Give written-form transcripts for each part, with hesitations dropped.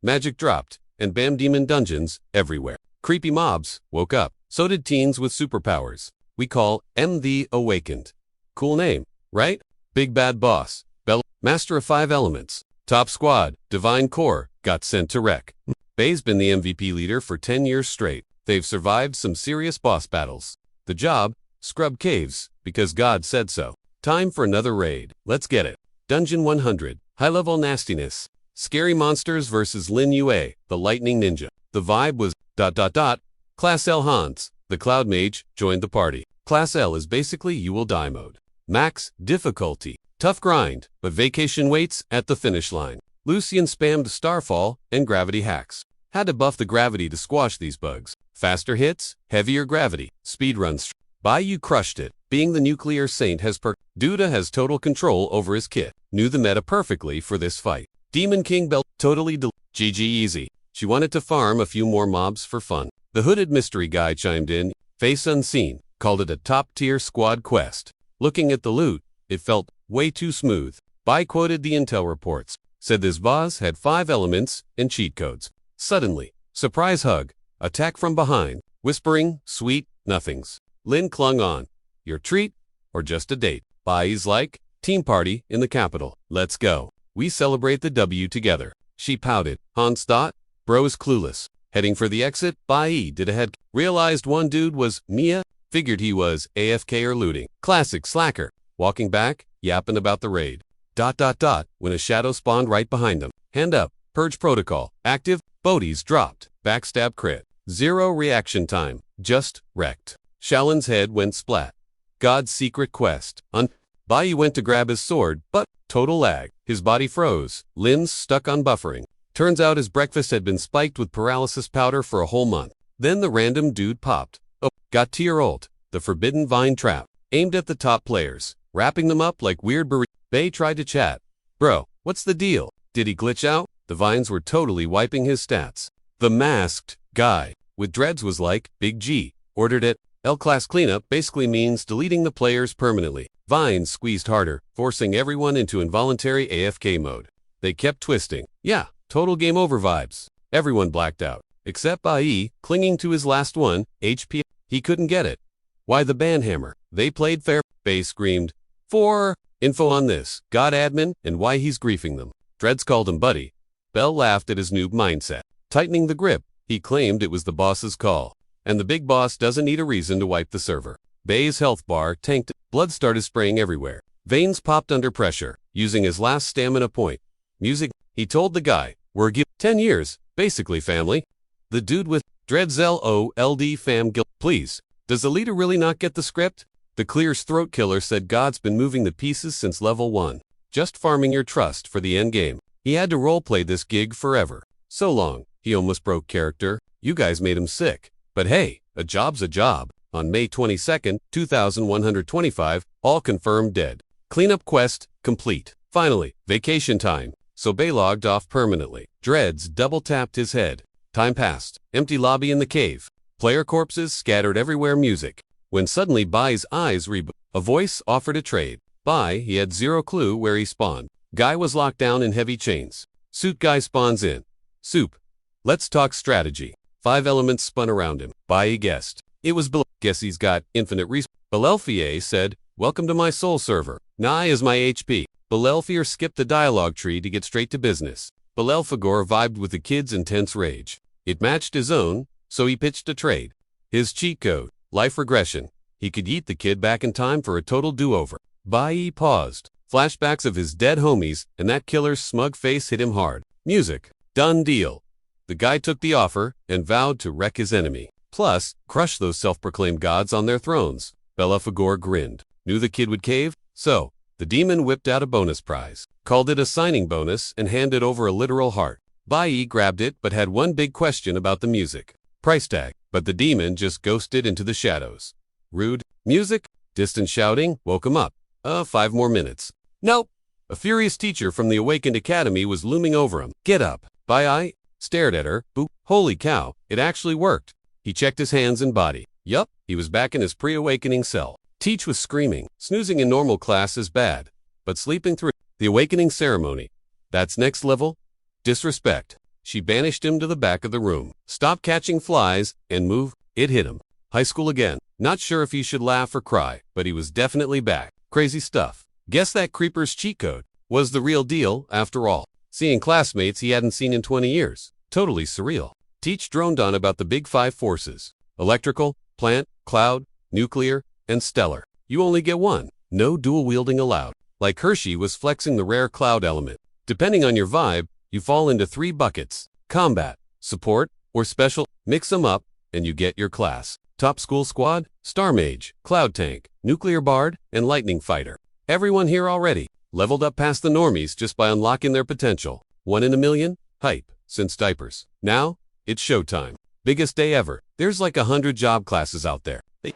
magic dropped, and bam demon dungeons everywhere. Creepy mobs woke up. So did teens with superpowers. We call the Awakened. Cool name, right? Big bad boss. Master of 5 elements. Top squad, Divine Core, got sent to wreck. Bei's been the MVP leader for 10 years straight. They've survived some serious boss battles. The job? Scrub caves, because God said so. Time for another raid. Let's get it. Dungeon 100. High-level nastiness. Scary monsters versus Lin Yue, the lightning ninja. The vibe was ... Class L Hans, the cloud mage, joined the party. Class L is basically you will die mode. Max difficulty. Tough grind, but vacation waits at the finish line. Lucian spammed Starfall and gravity hacks. Had to buff the gravity to squash these bugs. Faster hits, heavier gravity, speedruns. Bayou crushed it. Being the nuclear saint has Duda has total control over his kit. Knew the meta perfectly for this fight. Demon King Bell totally GG easy. She wanted to farm a few more mobs for fun. The hooded mystery guy chimed in, face unseen, called it a top-tier squad quest. Looking at the loot, it felt way too smooth. Bai quoted the intel reports, said this boss had 5 elements and cheat codes. Suddenly, surprise hug, attack from behind, whispering, sweet nothings. Lin clung on. Your treat? Or just a date? Bai's like, team party in the capital. Let's go. We celebrate the W together. She pouted. Hans thought, bro is clueless. Heading for the exit, Bai did a head. Realized one dude was Mia. Figured he was AFK or looting. Classic slacker. Walking back, yapping about the raid. ... When a shadow spawned right behind them. Hand up. Purge protocol. Active. Bodies dropped. Backstab crit. 0 reaction time. Just wrecked. Shaolin's head went splat. God's secret quest. Bai went to grab his sword, but total lag. His body froze. Limbs stuck on buffering. Turns out his breakfast had been spiked with paralysis powder for a whole month. Then the random dude popped. Oh, got tier ult. The forbidden vine trap. Aimed at the top players. Wrapping them up like weird burritos. Bei tried to chat. Bro, what's the deal? Did he glitch out? The vines were totally wiping his stats. The masked guy with dreads was like, Big G. Ordered it. L-class cleanup basically means deleting the players permanently. Vines squeezed harder, forcing everyone into involuntary AFK mode. They kept twisting. Yeah, total game over vibes. Everyone blacked out. Except Bai, clinging to his last one, HP. He couldn't get it. Why the banhammer? They played fair. Bei screamed. For info on this, God admin, and why he's griefing them. Dreads called him buddy. Bell laughed at his noob mindset. Tightening the grip, he claimed it was the boss's call. And the big boss doesn't need a reason to wipe the server. Bei's health bar tanked. Blood started spraying everywhere. Veins popped under pressure, using his last stamina point. Music, he told the guy, we're 10 years, basically family. The dude with dreads LOLD fam guilt. Please, does the leader really not get the script? The Clear's throat killer said God's been moving the pieces since level 1. Just farming your trust for the end game. He had to roleplay this gig forever. So long, he almost broke character. You guys made him sick. But hey, a job's a job. On May 22nd, 2125, all confirmed dead. Cleanup quest complete. Finally, vacation time. So Bei logged off permanently. Dreads double-tapped his head. Time passed. Empty lobby in the cave. Player corpses scattered everywhere. Music. When suddenly Bai's eyes a voice offered a trade. Bai, he had 0 clue where he spawned. Guy was locked down in heavy chains. Suit guy spawns in. Soup. Let's talk strategy. 5 elements spun around him. Bai guessed. It was Guess he's got infinite respawn. Belelfier said, welcome to my soul server. Nai is my HP. Belelfier skipped the dialogue tree to get straight to business. Belelfagor vibed with the kid's intense rage. It matched his own, so he pitched a trade. His cheat code, life regression. He could yeet the kid back in time for a total do-over. Bai paused. Flashbacks of his dead homies, and that killer's smug face hit him hard. Music. Done deal. The guy took the offer and vowed to wreck his enemy. Plus, crush those self-proclaimed gods on their thrones. Belelfagor grinned. Knew the kid would cave? So, the demon whipped out a bonus prize. Called it a signing bonus and handed over a literal heart. Bai grabbed it but had one big question about the music. Price tag. But the demon just ghosted into the shadows. Rude. Music? Distant shouting woke him up. 5 more minutes. Nope. A furious teacher from the Awakened Academy was looming over him. Get up. Bai stared at her. Boop. Holy cow, it actually worked. He checked his hands and body. Yup, he was back in his pre-awakening cell. Teach was screaming. Snoozing in normal class is bad. But sleeping through the awakening ceremony, that's next level? Disrespect. she banished him to the back of the room. Stop catching flies and move. It hit him. High school again. Not sure if he should laugh or cry, but he was definitely back. Crazy stuff. Guess that creeper's cheat code was the real deal after all. Seeing classmates he hadn't seen in 20 years. Totally surreal. Teach droned on about the big 5 forces. Electrical, plant, cloud, nuclear, and stellar. You only get one. No dual wielding allowed. Like Hershey was flexing the rare cloud element. Depending on your vibe, you fall into 3 buckets. Combat, support, or special. Mix them up, and you get your class. Top school squad, Star Mage, Cloud Tank, Nuclear Bard, and Lightning Fighter. Everyone here already leveled up past the normies just by unlocking their potential. 1 in a million? Hype, since diapers. Now, it's showtime. Biggest day ever. There's like 100 job classes out there. They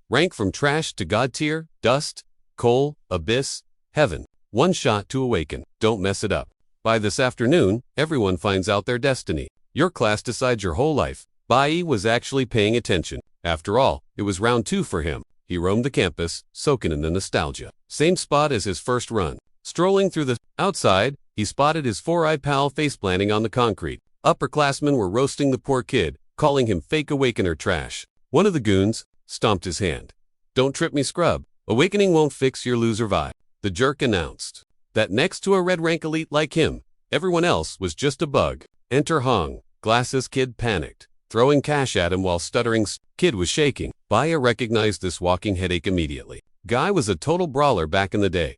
rank from trash to god tier, dust, coal, abyss, heaven. One shot to awaken. Don't mess it up. By this afternoon, everyone finds out their destiny. Your class decides your whole life. Bai was actually paying attention. After all, it was round 2 for him. He roamed the campus, soaking in the nostalgia. Same spot as his first run. Strolling through the outside, he spotted his 4-eyed pal face-planting on the concrete. Upperclassmen were roasting the poor kid, calling him fake awakener trash. One of the goons stomped his hand. Don't trip me, scrub. Awakening won't fix your loser vibe. The jerk announced that next to a red rank elite like him, everyone else was just a bug. Enter Hong. Glasses kid panicked, throwing cash at him while stuttering. Kid was shaking. Baya recognized this walking headache immediately. Guy was a total brawler back in the day.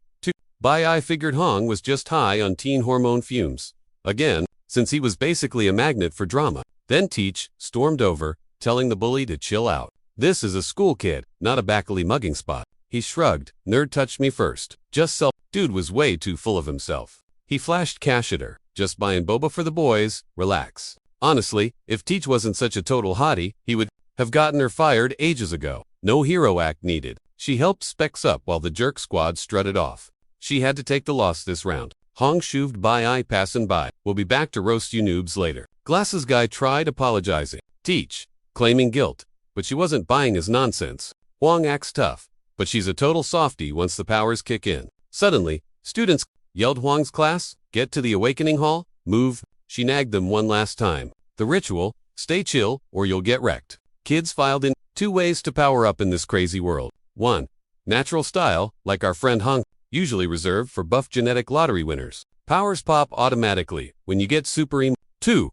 Baya figured Hong was just high on teen hormone fumes. Again, since he was basically a magnet for drama. Then Teach stormed over, telling the bully to chill out. This is a school kid, not a backalley mugging spot. He shrugged. Nerd touched me first. Just self. Dude was way too full of himself. He flashed cash at her. Just buying boba for the boys. Relax. Honestly, if Teach wasn't such a total hottie, he would have gotten her fired ages ago. No hero act needed. She helped Specs up while the jerk squad strutted off. She had to take the loss this round. Hong shoved by passing by. We'll be back to roast you noobs later. Glasses guy tried apologizing. Teach, claiming guilt, but she wasn't buying his nonsense. Huang acts tough, but she's a total softie once the powers kick in. Suddenly, students yelled Huang's class, get to the awakening hall, move. She nagged them one last time. The ritual, stay chill or you'll get wrecked. Kids filed in. 2 ways to power up in this crazy world. 1. Natural style, like our friend Hong, usually reserved for buff genetic lottery winners. Powers pop automatically when you get super emo. 2.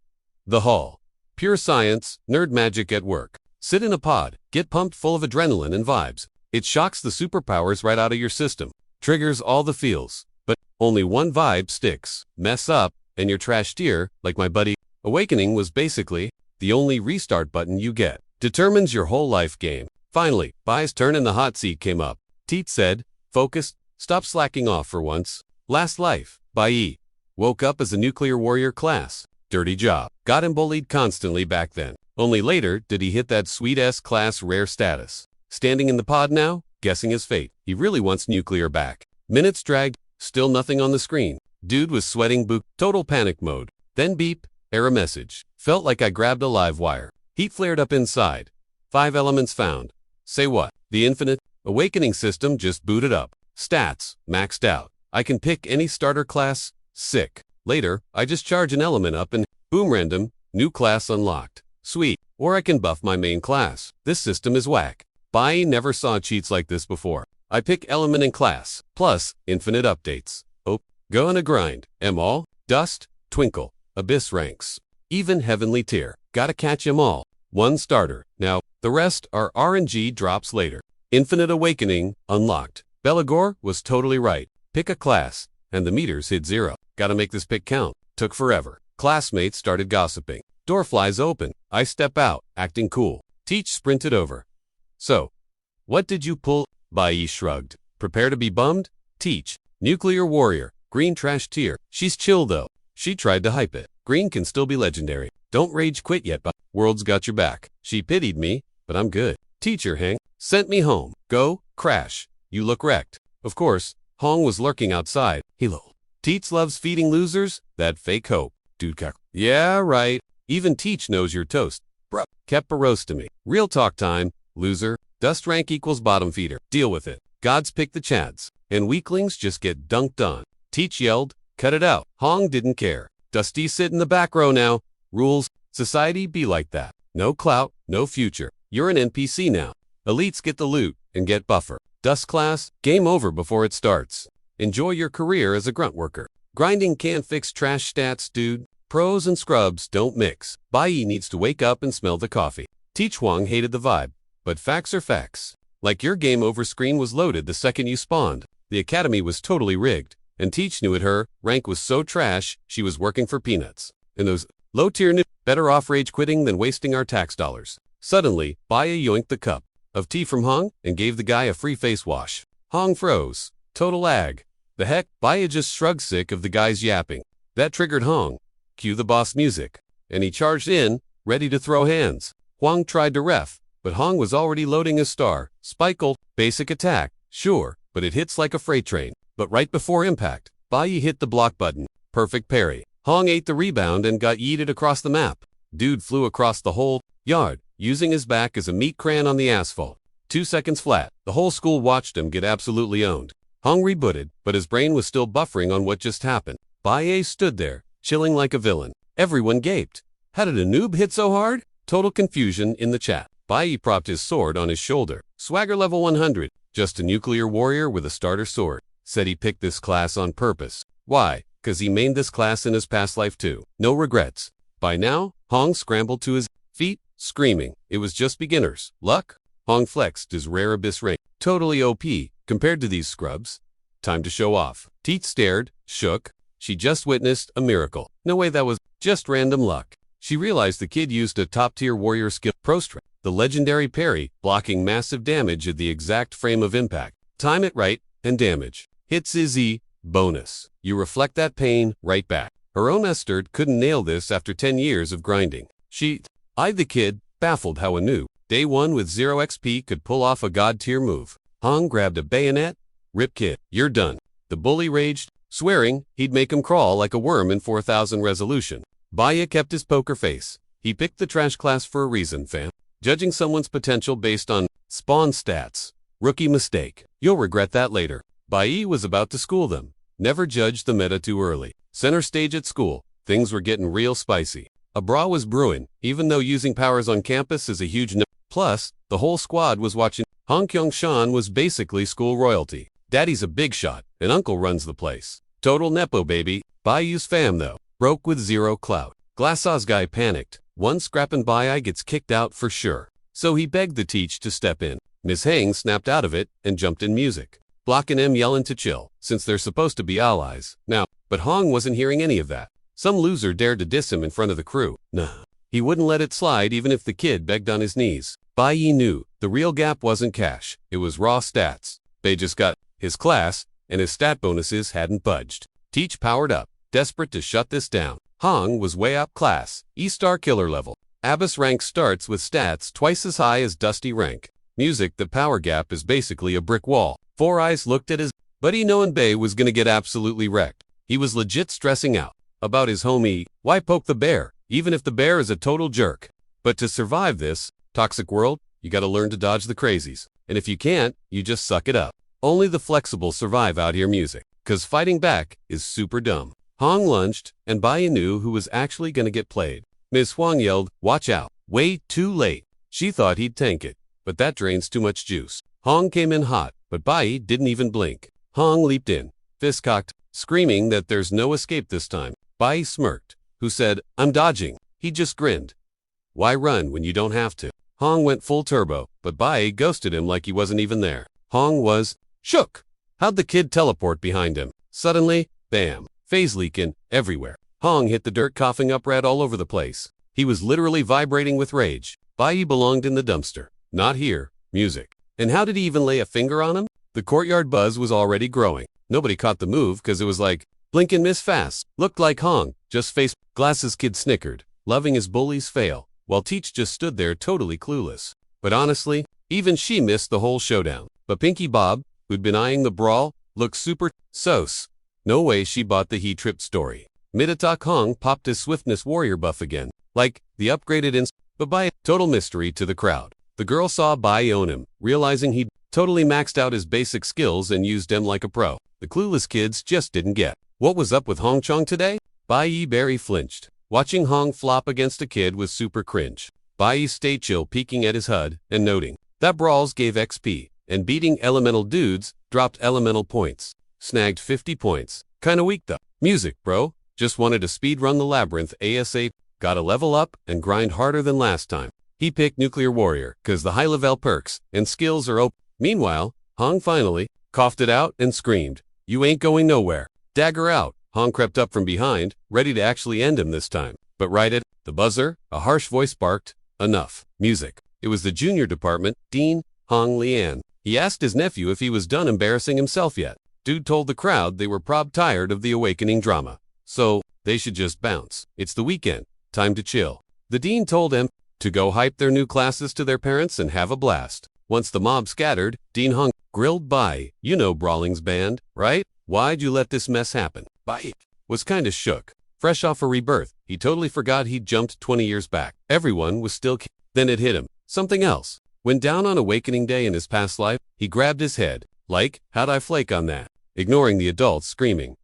The hall. Pure science, nerd magic at work. Sit in a pod, get pumped full of adrenaline and vibes. It shocks the superpowers right out of your system. Triggers all the feels. But only one vibe sticks. Mess up, and you're trash tier, like my buddy. Awakening was basically the only restart button you get. Determines your whole life game. Finally, Bai's turn in the hot seat came up. Teat said, focused, stop slacking off for once. Last life, Bai. Woke up as a nuclear warrior class. Dirty job. Got him bullied constantly back then. Only later did he hit that sweet S-Class rare status. Standing in the pod now, guessing his fate. He really wants nuclear back. Minutes dragged, still nothing on the screen. Dude was sweating book. Total panic mode. Then beep, error message. Felt like I grabbed a live wire. Heat flared up inside. 5 elements found. Say what? The infinite awakening system just booted up. Stats, maxed out. I can pick any starter class. Sick. Later, I just charge an element up and boom, random, new class unlocked. Sweet. Or I can buff my main class. This system is whack. Bai never saw cheats like this before. I pick element and class, plus infinite updates. Oh, go on a grind. All, dust, twinkle, abyss ranks. Even heavenly tier. Gotta catch 'em all. One starter. Now, the rest are RNG drops later. Infinite awakening, unlocked. Belagor was totally right. Pick a class, and the meters hit 0. Gotta make this pick count. Took forever. Classmates started gossiping. Door flies open. I step out, acting cool. Teach sprinted over. So, what did you pull? Bai shrugged. Prepare to be bummed? Teach. Nuclear warrior. Green trash tier. She's chill though. She tried to hype it. Green can still be legendary. Don't rage quit yet, but world's got your back. She pitied me, but I'm good. Teacher Hang sent me home. Go, crash. You look wrecked. Of course, Hong was lurking outside. Hello. Teach loves feeding losers. That fake hope. Dude cock. Yeah, right. Even Teach knows you're toast. Bruh. Kept a roast to me. Real talk time. Loser. Dust rank equals bottom feeder. Deal with it. Gods pick the chads. And weaklings just get dunked on. Teach yelled, cut it out. Hong didn't care. Dusty sit in the back row now. rules, society be like that. No clout, no future. You're an NPC now. Elites get the loot and get buffer. Dust class, game over before it starts. Enjoy your career as a grunt worker. Grinding can't fix trash stats, dude. Pros and scrubs don't mix. Bai needs to wake up and smell the coffee. Teach Huang hated the vibe, but facts are facts. Like your game over screen was loaded the second you spawned. The academy was totally rigged, and Teach knew it. Her rank was so trash, she was working for peanuts. And those low-tier new better off rage quitting than wasting our tax dollars. Suddenly, Bai yoinked the cup of tea from Hong and gave the guy a free face wash. Hong froze. Total lag. The heck? Bai just shrugged, sick of the guy's yapping. That triggered Hong. Cue the boss music. And he charged in, ready to throw hands. Huang tried to ref, but Hong was already loading his star. Spike ult, basic attack, sure, but it hits like a freight train. But right before impact, Bai hit the block button. Perfect parry. Hong ate the rebound and got yeeted across the map. Dude flew across the whole yard, using his back as a meat cran on the asphalt. 2 seconds flat. The whole school watched him get absolutely owned. Hong rebooted, but his brain was still buffering on what just happened. Bai stood there, chilling like a villain. Everyone gaped. How did a noob hit so hard? Total confusion in the chat. Bai propped his sword on his shoulder. Swagger level 100. Just a nuclear warrior with a starter sword. Said he picked this class on purpose. Why? 'Cause he mained this class in his past life too. No regrets. By now, Hong scrambled to his feet, screaming. It was just beginner's luck. Hong flexed his rare abyss ring. Totally OP, compared to these scrubs. Time to show off. Teeth stared, shook. She just witnessed a miracle. No way, that was just random luck. She realized the kid used a top-tier warrior skill, Prostra, the legendary parry, blocking massive damage at the exact frame of impact. Time it right, and damage. Hits Izzy, bonus. You reflect that pain right back. Her own Esther couldn't nail this after 10 years of grinding. She eyed the kid, baffled how a new day one with 0 XP could pull off a god-tier move. Hong grabbed a bayonet. Rip kid, you're done. The bully raged, swearing he'd make him crawl like a worm in 4000 resolution. Bai kept his poker face. He picked the trash class for a reason, fam. Judging someone's potential based on spawn stats. Rookie mistake. You'll regret that later. Bai was about to school them. Never judge the meta too early. Center stage at school. Things were getting real spicy. A brawl was brewing, even though using powers on campus is a huge no. Plus, the whole squad was watching. Hong Kyung-shan was basically school royalty. Daddy's a big shot, and uncle runs the place. Total nepo baby. Bai's fam though, broke with 0 clout. Glassaw's guy panicked. One scrappin' Bai gets kicked out for sure. So he begged the teach to step in. Miss Hang snapped out of it and jumped in music. Block and M yelling to chill, since they're supposed to be allies. Now, but Hong wasn't hearing any of that. Some loser dared to diss him in front of the crew. Nah. He wouldn't let it slide even if the kid begged on his knees. Bai knew the real gap wasn't cash, it was raw stats. They just got his class, and his stat bonuses hadn't budged. Teach powered up, desperate to shut this down. Hong was way up class, E-star killer level. Abyss rank starts with stats twice as high as Dusty rank. Music, the power gap is basically a brick wall. Four Eyes looked at his buddy knowing Bay was gonna get absolutely wrecked. He was legit stressing out about his homie. Why poke the bear, even if the bear is a total jerk? But to survive this toxic world, you gotta learn to dodge the crazies. And if you can't, you just suck it up. Only the flexible survive out here music, 'cause fighting back is super dumb. Hong lunged, and Bai knew who was actually gonna get played. Ms. Huang yelled, "Watch out." Way too late. She thought he'd tank it, but that drains too much juice. Hong came in hot, but Bai didn't even blink. Hong leaped in, fist cocked, screaming that there's no escape this time. Bai smirked. Who said, "I'm dodging"? He just grinned. Why run when you don't have to? Hong went full turbo, but Bai ghosted him like he wasn't even there. Hong was shook. How'd the kid teleport behind him? Suddenly, bam, phase leaking everywhere. Hong hit the dirt, coughing up red all over the place. He was literally vibrating with rage. Bai belonged in the dumpster. Not here. Music. And how did he even lay a finger on him? The courtyard buzz was already growing. Nobody caught the move because it was like, blink and miss fast. Looked like Hong, just face. Glasses kid snickered, loving his bully's fail, while Teach just stood there totally clueless. But honestly, even she missed the whole showdown. But Pinky Bob, who'd been eyeing the brawl, looked super sos. No way she bought the he-tripped story. Mid-attack Hong popped his swiftness warrior buff again, like the upgraded but by a total mystery to the crowd. The girl saw Bai own him, realizing he'd totally maxed out his basic skills and used them like a pro. The clueless kids just didn't get what was up with Hong Chong today. Bai Berry flinched. Watching Hong flop against a kid was super cringe. Bai stayed chill, peeking at his HUD and noting that brawls gave XP, and beating elemental dudes dropped elemental points. Snagged 50 points. Kinda weak though. Music, bro. Just wanted to speedrun the labyrinth ASAP. Gotta level up and grind harder than last time. He picked Nuclear Warrior, cause the high level perks and skills are open. Meanwhile, Hong finally coughed it out and screamed, "You ain't going nowhere." Dagger out. Hong crept up from behind, ready to actually end him this time. But right at the buzzer, a harsh voice barked, "Enough." Music. It was the junior department, Dean Hong Lian. He asked his nephew if he was done embarrassing himself yet. Dude told the crowd they were tired of the awakening drama, so they should just bounce. It's the weekend. Time to chill. The dean told him to go hype their new classes to their parents and have a blast. Once the mob scattered, Dean Hong grilled Bai. "You know Brawling's band, right? Why'd you let this mess happen?" Bai was kinda shook. Fresh off a rebirth, he totally forgot he'd jumped 20 years back. Everyone was still Then it hit him. Something else. When down on awakening day in his past life, he grabbed his head. Like, how'd I flake on that? Ignoring the adults screaming.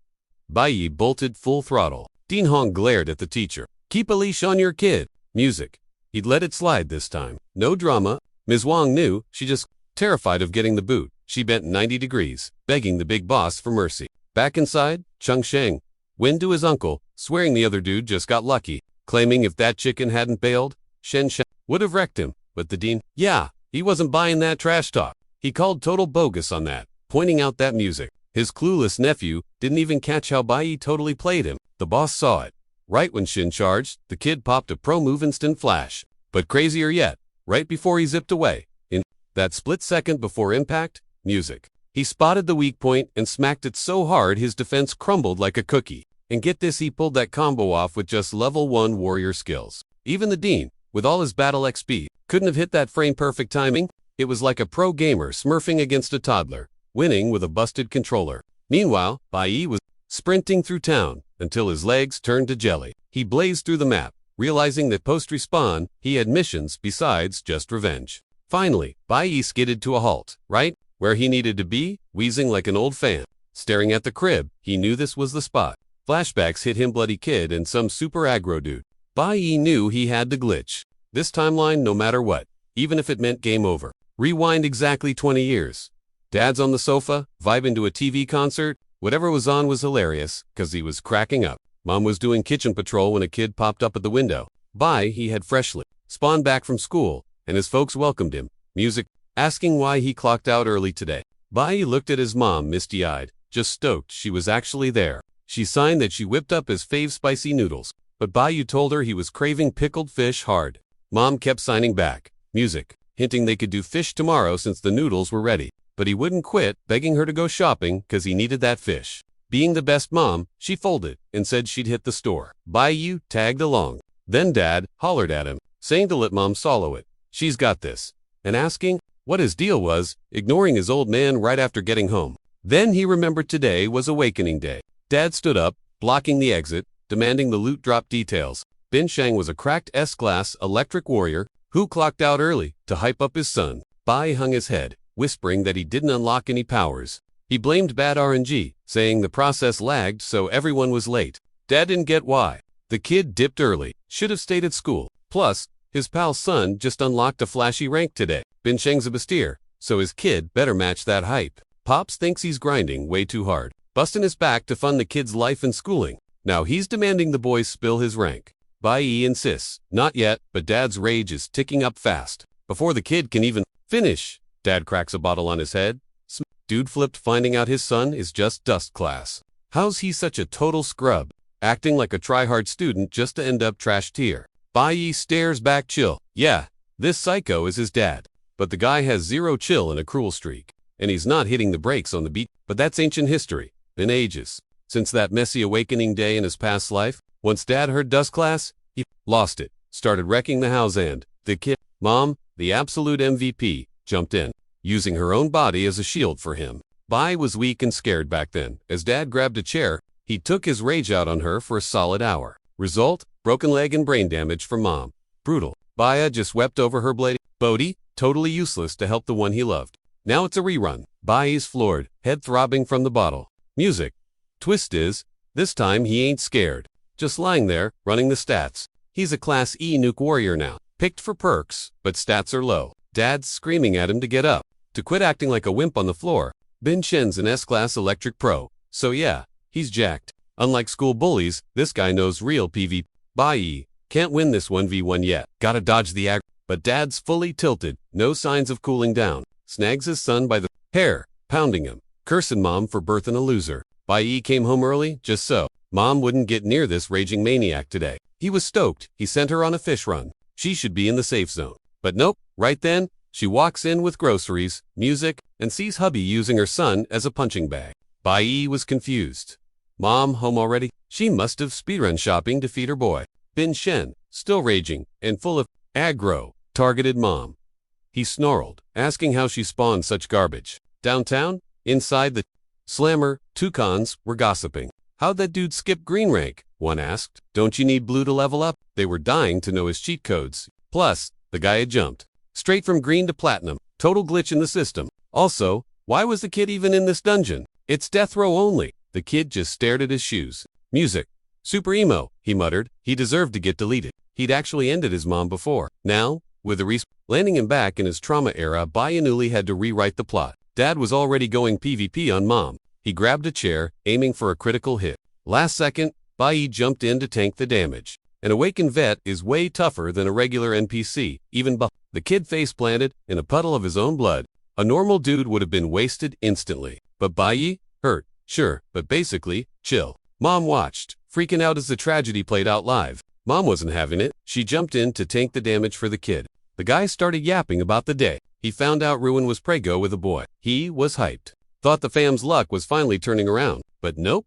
Bai bolted full throttle. Dean Hong glared at the teacher. "Keep a leash on your kid." Music. He'd let it slide this time. No drama. Ms. Wang knew, she just terrified of getting the boot. She bent 90 degrees, begging the big boss for mercy. Back inside, Chung Sheng went to his uncle, swearing the other dude just got lucky, claiming if that chicken hadn't bailed, Shen Shen would have wrecked him. But the dean, yeah, he wasn't buying that trash talk. He called total bogus on that, pointing out that music. His clueless nephew didn't even catch how Bai totally played him. The boss saw it. Right when Shin charged, the kid popped a pro move instant flash. But crazier yet, right before he zipped away, in that split second before impact, music. He spotted the weak point and smacked it so hard his defense crumbled like a cookie. And get this, he pulled that combo off with just level 1 warrior skills. Even the dean, with all his battle XP, couldn't have hit that frame perfect timing. It was like a pro gamer smurfing against a toddler, winning with a busted controller. Meanwhile, Bai was sprinting through town until his legs turned to jelly. He blazed through the map, realizing that post-respawn, he had missions besides just revenge. Finally, Bai skidded to a halt, right where he needed to be, wheezing like an old fan. Staring at the crib, he knew this was the spot. Flashbacks hit him, bloody kid and some super aggro dude. Bai knew he had to glitch this timeline no matter what, even if it meant game over. Rewind exactly 20 years. Dad's on the sofa, vibing to a TV concert. Whatever was on was hilarious, cause he was cracking up. Mom was doing kitchen patrol when a kid popped up at the window. Bai, he had freshly spawned back from school, and his folks welcomed him. Music, asking why he clocked out early today. Bai looked at his mom misty-eyed, just stoked she was actually there. She signed that she whipped up his fave spicy noodles, but Bai told her he was craving pickled fish hard. Mom kept signing back. Music, hinting they could do fish tomorrow since the noodles were ready. But he wouldn't quit, begging her to go shopping cause he needed that fish. Being the best mom, she folded and said she'd hit the store. Bai tagged along. Then Dad hollered at him, saying to let Mom solo it. She's got this. And asking what his deal was, ignoring his old man right after getting home. Then he remembered today was awakening day. Dad stood up, blocking the exit, demanding the loot drop details. Bin Shang was a cracked S-Class electric warrior who clocked out early to hype up his son. Bai hung his head, whispering that he didn't unlock any powers. He blamed bad RNG, saying the process lagged so everyone was late. Dad didn't get why. The kid dipped early, should have stayed at school. Plus, his pal's son just unlocked a flashy rank today. Bin Shang's a Bastier, so his kid better match that hype. Pops thinks he's grinding way too hard, busting his back to fund the kid's life and schooling. Now he's demanding the boys spill his rank. Bai insists, not yet, but Dad's rage is ticking up fast. Before the kid can even finish, Dad cracks a bottle on his head. Dude flipped, finding out his son is just dust class. How's he such a total scrub, acting like a try-hard student just to end up trash tier? Bai stares back, chill. Yeah, this psycho is his dad. But the guy has zero chill and a cruel streak. And he's not hitting the brakes on the beat. But that's ancient history. Been ages. Since that messy awakening day in his past life, once Dad heard dust class, he lost it. Started wrecking the house and the kid, Mom, the absolute MVP, jumped in, using her own body as a shield for him. Bai was weak and scared back then. As Dad grabbed a chair, he took his rage out on her for a solid hour. Result, broken leg and brain damage for Mom. Brutal. Bai just wept over her bloody Bodhi, totally useless to help the one he loved. Now it's a rerun. Bai's floored, head throbbing from the bottle. Music. Twist is, this time he ain't scared. just lying there, running the stats. He's a Class E nuke warrior now, picked for perks, but stats are low. Dad's screaming at him to get up, to quit acting like a wimp on the floor. Bin Shen's an S-Class electric pro, so yeah, he's jacked. Unlike school bullies, this guy knows real PvP. Bye. Can't win this 1v1 yet. Gotta dodge the aggro. But Dad's fully tilted, no signs of cooling down. Snags his son by the hair, pounding him. Cursing Mom for birthing a loser. Bye came home early, just so. Mom wouldn't get near this raging maniac today. He was stoked. He sent her on a fish run. She should be in the safe zone. But nope, right then, she walks in with groceries, music, and sees hubby using her son as a punching bag. Bye was confused. Mom home already? She must have speedrun shopping to feed her boy. Bin Shen, still raging, and full of aggro, targeted Mom. He snarled, asking how she spawned such garbage. Downtown, inside the slammer, two cons were gossiping. How'd that dude skip green rank? One asked. Don't you need blue to level up? They were dying to know his cheat codes. Plus, the guy had jumped straight from green to platinum. Total glitch in the system. Also, why was the kid even in this dungeon? It's death row only. The kid just stared at his shoes. Music. Super emo, he muttered. He deserved to get deleted. He'd actually ended his mom before. Now, with the landing him back in his trauma era, Bayanuli had to rewrite the plot. Dad was already going PvP on Mom. He grabbed a chair, aiming for a critical hit. Last second, Bai jumped in to tank the damage. An awakened vet is way tougher than a regular NPC, even the kid face planted in a puddle of his own blood. A normal dude would have been wasted instantly. But Bai, hurt, sure, but basically, chill. Mom watched, freaking out as the tragedy played out live. Mom wasn't having it. She jumped in to tank the damage for the kid. The guy started yapping about the day. He found out Ruin was prego with a boy. He was hyped. Thought the fam's luck was finally turning around. But nope.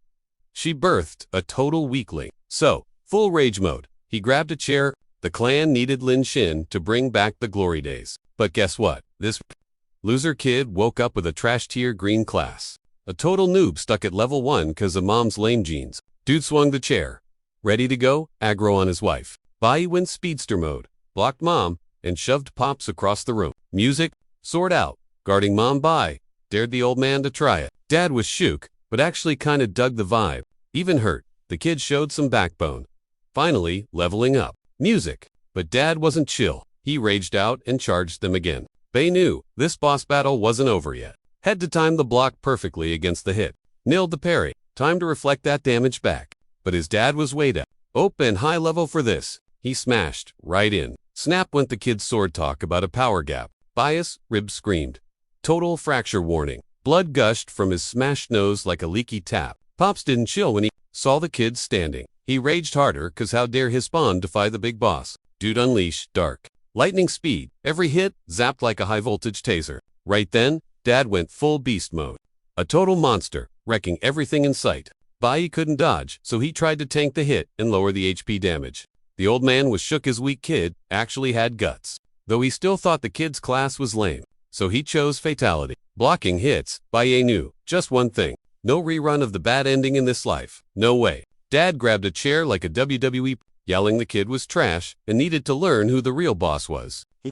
She birthed a total weakling. So, full rage mode. He grabbed a chair. The clan needed Lin Shin to bring back the glory days. But guess what? This loser kid woke up with a trash tier green class. A total noob stuck at level 1 cause of Mom's lame genes. Dude swung the chair. Ready to go, aggro on his wife. Bai went speedster mode, blocked Mom, and shoved Pops across the room. Music, sword out, guarding Mom Bai, dared the old man to try it. Dad was shook, but actually kinda dug the vibe. Even hurt, the kid showed some backbone. Finally, leveling up. Music. But Dad wasn't chill. He raged out and charged them again. Bai knew this boss battle wasn't over yet. Had to time the block perfectly against the hit. Nailed the parry. Time to reflect that damage back. But his dad was way down. And high level for this. He smashed right in. Snap went the kid's sword talk about a power gap. Bias, ribs screamed. Total fracture warning. Blood gushed from his smashed nose like a leaky tap. Pops didn't chill when he saw the kids standing. He raged harder cause how dare his spawn defy the big boss. Dude unleash, dark. Lightning speed. Every hit zapped like a high voltage taser. Right then, Dad went full beast mode. A total monster, wrecking everything in sight. Bai couldn't dodge, so he tried to tank the hit and lower the HP damage. The old man was shook his weak kid actually had guts. Though he still thought the kid's class was lame. So he chose fatality. Blocking hits, Bai knew just one thing. No rerun of the bad ending in this life. No way. Dad grabbed a chair like a WWE, yelling the kid was trash and needed to learn who the real boss was. He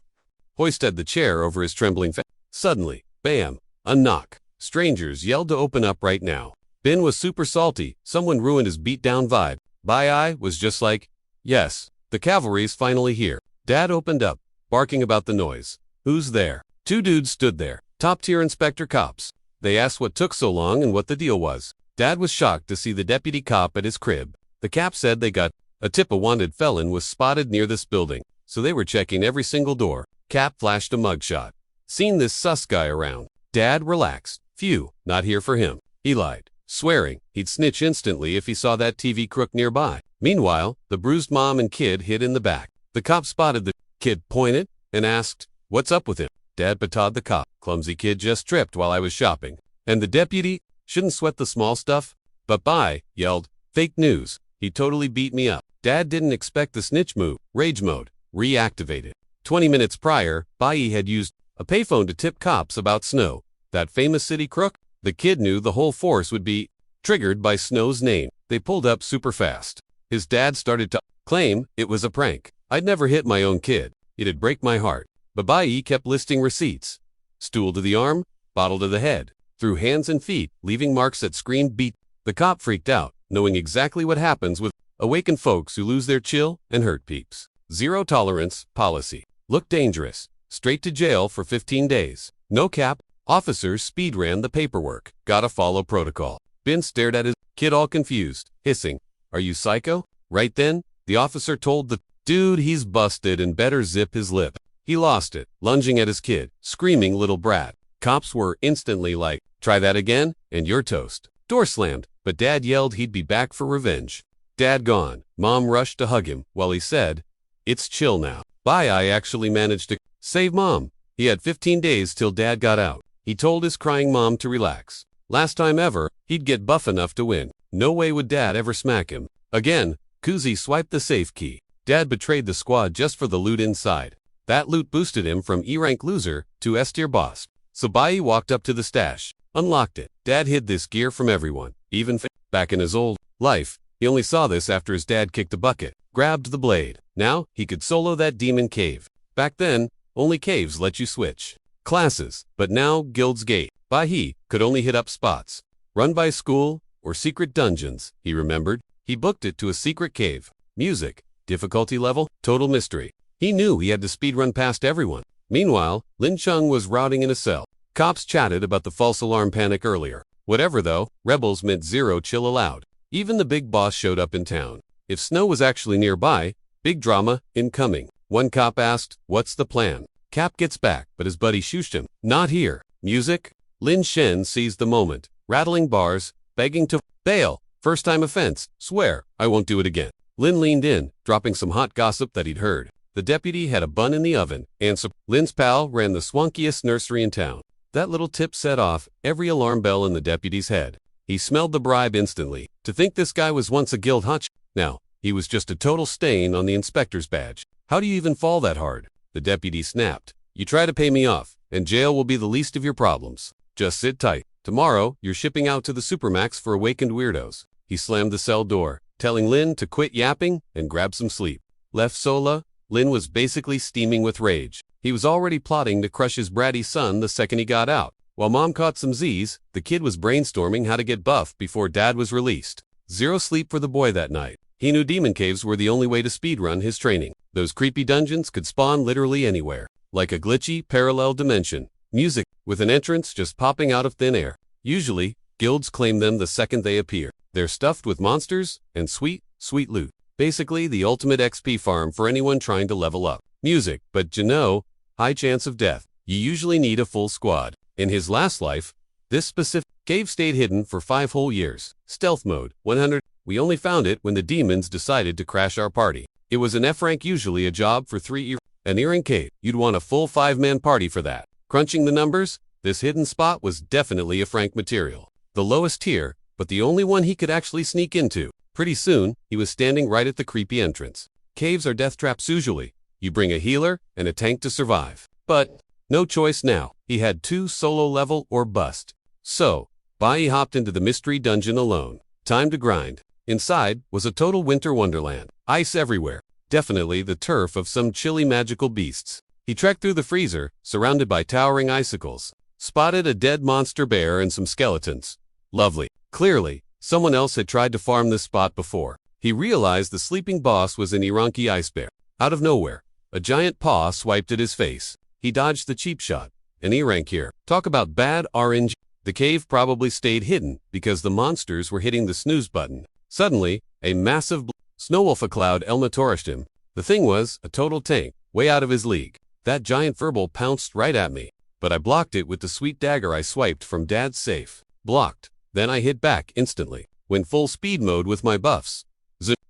hoisted the chair over his trembling face. Suddenly, bam, a knock. Strangers yelled to open up right now. Bin was super salty. Someone ruined his beat-down vibe. Bai was just like, yes, the cavalry's finally here. Dad opened up, barking about the noise. Who's there? Two dudes stood there, top-tier inspector cops. They asked what took so long and what the deal was. Dad was shocked to see the deputy cop at his crib. The cap said they got a tip a wanted felon was spotted near this building, so they were checking every single door. Cap flashed a mugshot. Seen this sus guy around. Dad relaxed. Phew, not here for him. He lied, swearing he'd snitch instantly if he saw that TV crook nearby. Meanwhile, the bruised mom and kid hid in the back. The cop spotted the kid, pointed, and asked, "What's up with him?" Dad patawed the cop. "Clumsy kid just tripped while I was shopping." And the deputy, "Shouldn't sweat the small stuff." But Bai yelled, "Fake news. He totally beat me up." Dad didn't expect the snitch move. Rage mode. Reactivated. 20 minutes prior, Bai had used a payphone to tip cops about Snow, that famous city crook. The kid knew the whole force would be triggered by Snow's name. They pulled up super fast. His dad started to claim it was a prank. I'd never hit my own kid. It'd break my heart. But Bai kept listing receipts. Stool to the arm, bottle to the head, through hands and feet, leaving marks that screamed beat. The cop freaked out, knowing exactly what happens with Awaken folks who lose their chill and hurt peeps. Zero tolerance policy. Look dangerous. Straight to jail for 15 days. No cap. Officers speed ran the paperwork. Gotta follow protocol. Ben stared at his kid all confused, hissing, "Are you psycho?" Right then, the officer told the dude he's busted and better zip his lip. He lost it, lunging at his kid, screaming little brat. Cops were instantly like, "Try that again, and you're toast." Door slammed, but Dad yelled he'd be back for revenge. Dad gone. Mom rushed to hug him, while he said, "It's chill now. Bye." I actually managed to save Mom. He had 15 days till Dad got out. He told his crying mom to relax. Last time ever, he'd get buff enough to win. No way would Dad ever smack him. Again, Kuzi swiped the safe key. Dad betrayed the squad just for the loot inside. That loot boosted him from E-rank loser to S-tier boss. So Bai walked up to the stash, unlocked it. Dad hid this gear from everyone, even back in his old life. He only saw this after his dad kicked a bucket, grabbed the blade. Now, he could solo that demon cave. Back then, only caves let you switch classes, but now Guild's Gate. Bai could only hit up spots run by school or secret dungeons, he remembered. He booked it to a secret cave. Music, difficulty level, total mystery. He knew he had to speedrun past everyone. Meanwhile, Lin Chung was rotting in a cell. Cops chatted about the false alarm panic earlier. Whatever though, rebels meant zero chill allowed. Even the big boss showed up in town. If Snow was actually nearby, big drama incoming. One cop asked, "What's the plan?" Cap gets back, but his buddy shushed him. "Not here." Music? Lin Shen seized the moment, rattling bars, begging to bail. First time offense. Swear, I won't do it again. Lin leaned in, dropping some hot gossip that he'd heard. The deputy had a bun in the oven, and Lin's pal ran the swankiest nursery in town. That little tip set off every alarm bell in the deputy's head. He smelled the bribe instantly. To think this guy was once a guild hotch, now, he was just a total stain on the inspector's badge. How do you even fall that hard? The deputy snapped. You try to pay me off, and jail will be the least of your problems. Just sit tight. Tomorrow, you're shipping out to the Supermax for awakened weirdos. He slammed the cell door, telling Lin to quit yapping and grab some sleep. Left Sola, Lin was basically steaming with rage. He was already plotting to crush his bratty son the second he got out. While Mom caught some Z's, the kid was brainstorming how to get buff before Dad was released. Zero sleep for the boy that night. He knew demon caves were the only way to speedrun his training. Those creepy dungeons could spawn literally anywhere, like a glitchy, parallel dimension. Music, with an entrance just popping out of thin air. Usually, guilds claim them the second they appear. They're stuffed with monsters and sweet, sweet loot. Basically, the ultimate XP farm for anyone trying to level up. Music, but you know, high chance of death. You usually need a full squad. In his last life, this specific cave stayed hidden for 5 whole years. Stealth mode, 100. We only found it when the demons decided to crash our party. It was an F rank, usually a job for 3 years. An Earring cave, you'd want a full 5-man party for that. Crunching the numbers, this hidden spot was definitely a Frank material. The lowest tier, but the only one he could actually sneak into. Pretty soon, he was standing right at the creepy entrance. Caves are death traps usually. You bring a healer and a tank to survive. But no choice now. He had 2 solo level or bust. So, Bai hopped into the mystery dungeon alone. Time to grind. Inside was a total winter wonderland. Ice everywhere. Definitely the turf of some chilly magical beasts. He trekked through the freezer, surrounded by towering icicles. Spotted a dead monster bear and some skeletons. Lovely. Clearly, someone else had tried to farm this spot before. He realized the sleeping boss was an Iranki ice bear. Out of nowhere, a giant paw swiped at his face. He dodged the cheap shot. An E-rank here. Talk about bad RNG. The cave probably stayed hidden because the monsters were hitting the snooze button. Suddenly, a massive Snowwolf cloud elmatourished him. The thing was a total tank, way out of his league. That giant furball pounced right at me, but I blocked it with the sweet dagger I swiped from Dad's safe. Blocked. Then I hit back instantly. Went full speed mode with my buffs.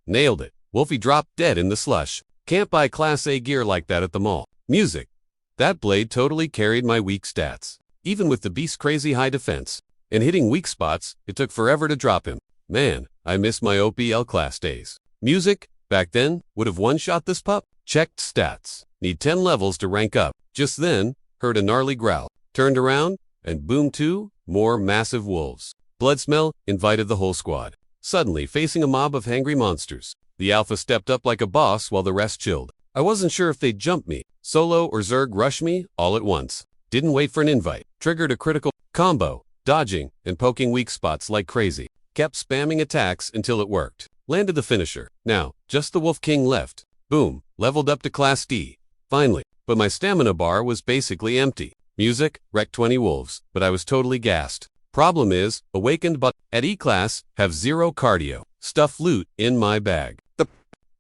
Nailed it. Wolfie dropped dead in the slush. Can't buy Class A gear like that at the mall. Music. That blade totally carried my weak stats. Even with the beast's crazy high defense and hitting weak spots, it took forever to drop him. Man, I miss my OPL class days. Music, back then, would have one-shot this pup. Checked stats. Need 10 levels to rank up. Just then, heard a gnarly growl. Turned around, and boom, 2 more massive wolves. Blood smell invited the whole squad. Suddenly, facing a mob of hangry monsters, the alpha stepped up like a boss while the rest chilled. I wasn't sure if they'd jump me, Solo or Zerg rush me, all at once. Didn't wait for an invite. Triggered a critical combo, dodging and poking weak spots like crazy. Kept spamming attacks until it worked. landed the finisher. Now, just the Wolf King left. Boom, leveled up to Class D. Finally, but my stamina bar was basically empty. Music, wrecked 20 wolves, but I was totally gassed. Problem is, awakened but at E-Class, have 0 cardio. Stuff loot in my bag. The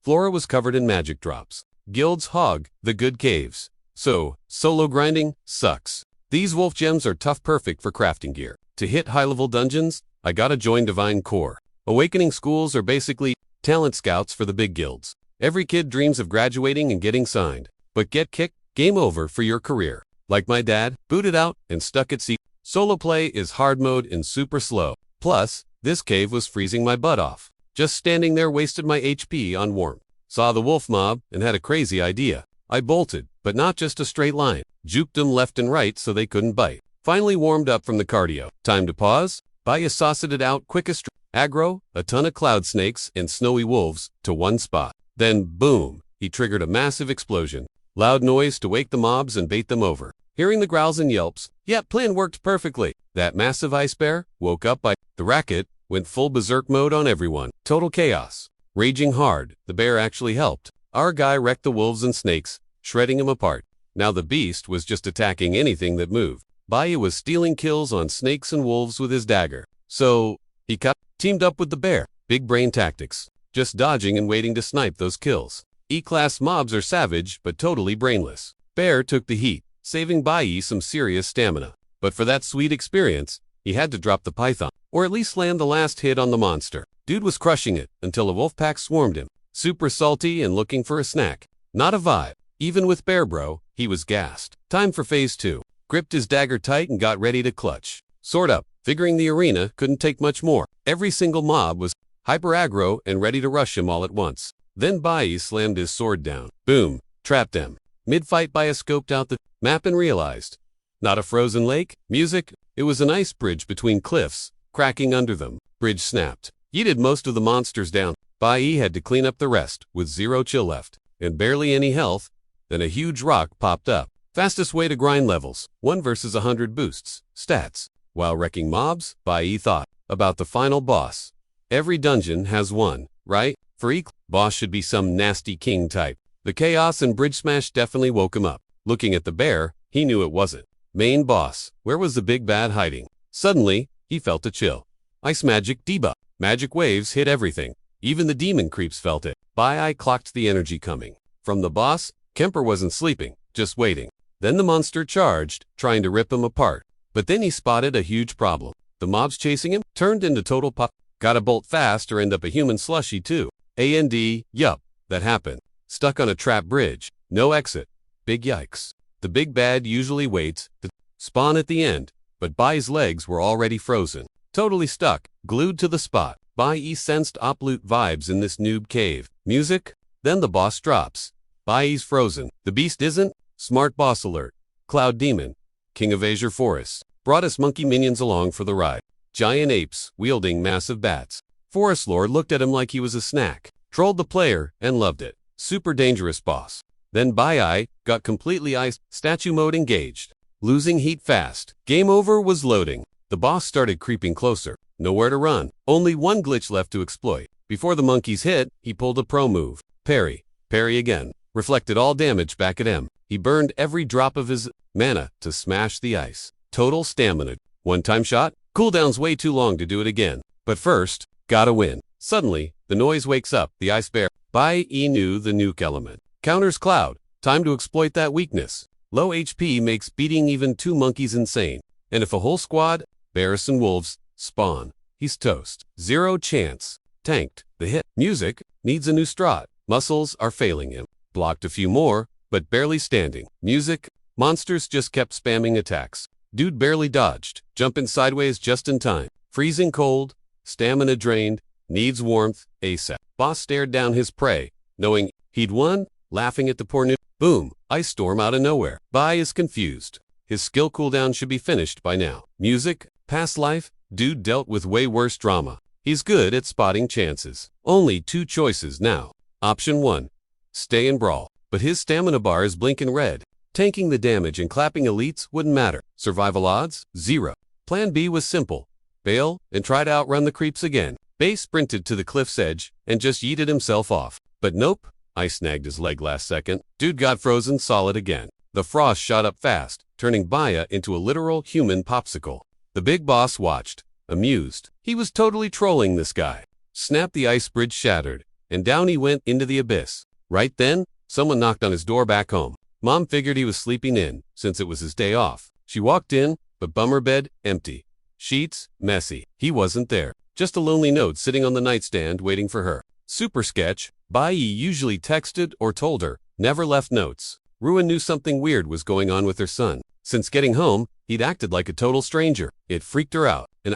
flora was covered in magic drops. Guilds hog the good caves. So, solo grinding sucks. These wolf gems are tough perfect for crafting gear. To hit high-level dungeons, I gotta join Divine Core. Awakening schools are basically talent scouts for the big guilds. Every kid dreams of graduating and getting signed. But get kicked, game over for your career. Like my dad, booted out and stuck at sea. Solo play is hard mode and super slow. Plus, this cave was freezing my butt off. Just standing there wasted my HP on warmth. Saw the wolf mob and had a crazy idea. I bolted, but not just a straight line. Juked them left and right so they couldn't bite. Finally warmed up from the cardio. Time to pause. Baya sauced it out quickest. Aggro, a ton of cloud snakes and snowy wolves to one spot. Then boom, he triggered a massive explosion. Loud noise to wake the mobs and bait them over. Hearing the growls and yelps, plan worked perfectly. That massive ice bear woke up by the racket, went full berserk mode on everyone. Total chaos. Raging hard, the bear actually helped. Our guy wrecked the wolves and snakes, shredding them apart. Now the beast was just attacking anything that moved. Baya was stealing kills on snakes and wolves with his dagger. So, he teamed up with the bear. Big brain tactics. Just dodging and waiting to snipe those kills. E-Class mobs are savage, but totally brainless. Bear took the heat, saving Baya some serious stamina. But for that sweet experience, he had to drop the python, or at least land the last hit on the monster. Dude was crushing it, until a wolf pack swarmed him. Super salty and looking for a snack. Not a vibe. Even with Bear Bro, he was gassed. Time for phase 2. Gripped his dagger tight and got ready to clutch. Sword up, figuring the arena couldn't take much more. Every single mob was hyper aggro and ready to rush him all at once. Then Baya slammed his sword down. Boom, trapped them. Mid-fight Baya scoped out the map and realized. Not a frozen lake, music, it was an ice bridge between cliffs, cracking under them. Bridge snapped. Yeeted most of the monsters down. Baya had to clean up the rest, with 0 chill left, and barely any health. Then a huge rock popped up. Fastest way to grind levels, 1 versus 100 boosts, stats. While wrecking mobs, Baya thought about the final boss. Every dungeon has one, right? For each boss should be some nasty king type. The chaos and bridge smash definitely woke him up. Looking at the bear, he knew it wasn't. Main boss, where was the big bad hiding? Suddenly, he felt a chill. Ice magic debuff. Magic waves hit everything. Even the demon creeps felt it. Baya clocked the energy coming. From the boss, Kemper wasn't sleeping, just waiting. Then the monster charged, trying to rip him apart. But then he spotted a huge problem. The mobs chasing him turned into total pop. Gotta bolt fast or end up a human slushy too. Yup, that happened. Stuck on a trap bridge. No exit. Big yikes. The big bad usually waits to spawn at the end, but Baya's legs were already frozen. Totally stuck, glued to the spot. Baya sensed oploot vibes in this noob cave. Music? Then the boss drops. Baya's frozen. The beast isn't? Smart boss alert. Cloud Demon, King of Azure Forest, brought us monkey minions along for the ride. Giant apes, wielding massive bats. Forest Lord looked at him like he was a snack. Trolled the player, and loved it. Super dangerous boss. Then Baya got completely iced, statue mode engaged. Losing heat fast. Game over was loading. The boss started creeping closer. Nowhere to run. Only one glitch left to exploit. Before the monkeys hit, he pulled a pro move. Parry. Parry again. Reflected all damage back at him. He burned every drop of his mana to smash the ice. Total stamina. One-time shot? Cooldown's way too long to do it again. But first, gotta win. Suddenly, the noise wakes up the ice bear. Baya knew the nuke element. Counters Cloud. Time to exploit that weakness. Low HP makes beating even 2 monkeys insane. And if a whole squad, bears and wolves, spawn, he's toast. 0 chance. Tanked. The hit. Music needs a new strat. Muscles are failing him. Blocked a few more, but barely standing. Music. Monsters just kept spamming attacks. Dude barely dodged. Jumping sideways just in time. Freezing cold. Stamina drained. Needs warmth. ASAP. Boss stared down his prey, knowing he'd won, laughing at the poor noob. Boom. Ice storm out of nowhere. Baya is confused. His skill cooldown should be finished by now. Music. Past life. Dude dealt with way worse drama. He's good at spotting chances. Only 2 choices now. Option 1. Stay and brawl. But his stamina bar is blinking red. Tanking the damage and clapping elites wouldn't matter. Survival odds? 0. Plan B was simple. Bail and try to outrun the creeps again. Bay sprinted to the cliff's edge and just yeeted himself off. But nope, Ice snagged his leg last second. Dude got frozen solid again. The frost shot up fast, turning Baya into a literal human popsicle. The big boss watched, amused. He was totally trolling this guy. Snap, the ice bridge shattered, and down he went into the abyss. Right then, someone knocked on his door back home. Mom figured he was sleeping in, since it was his day off. She walked in, but bummer bed, empty. Sheets, messy. He wasn't there. Just a lonely note sitting on the nightstand waiting for her. Super sketch. Bai usually texted or told her, never left notes. Ruin knew something weird was going on with her son. Since getting home, he'd acted like a total stranger. It freaked her out. An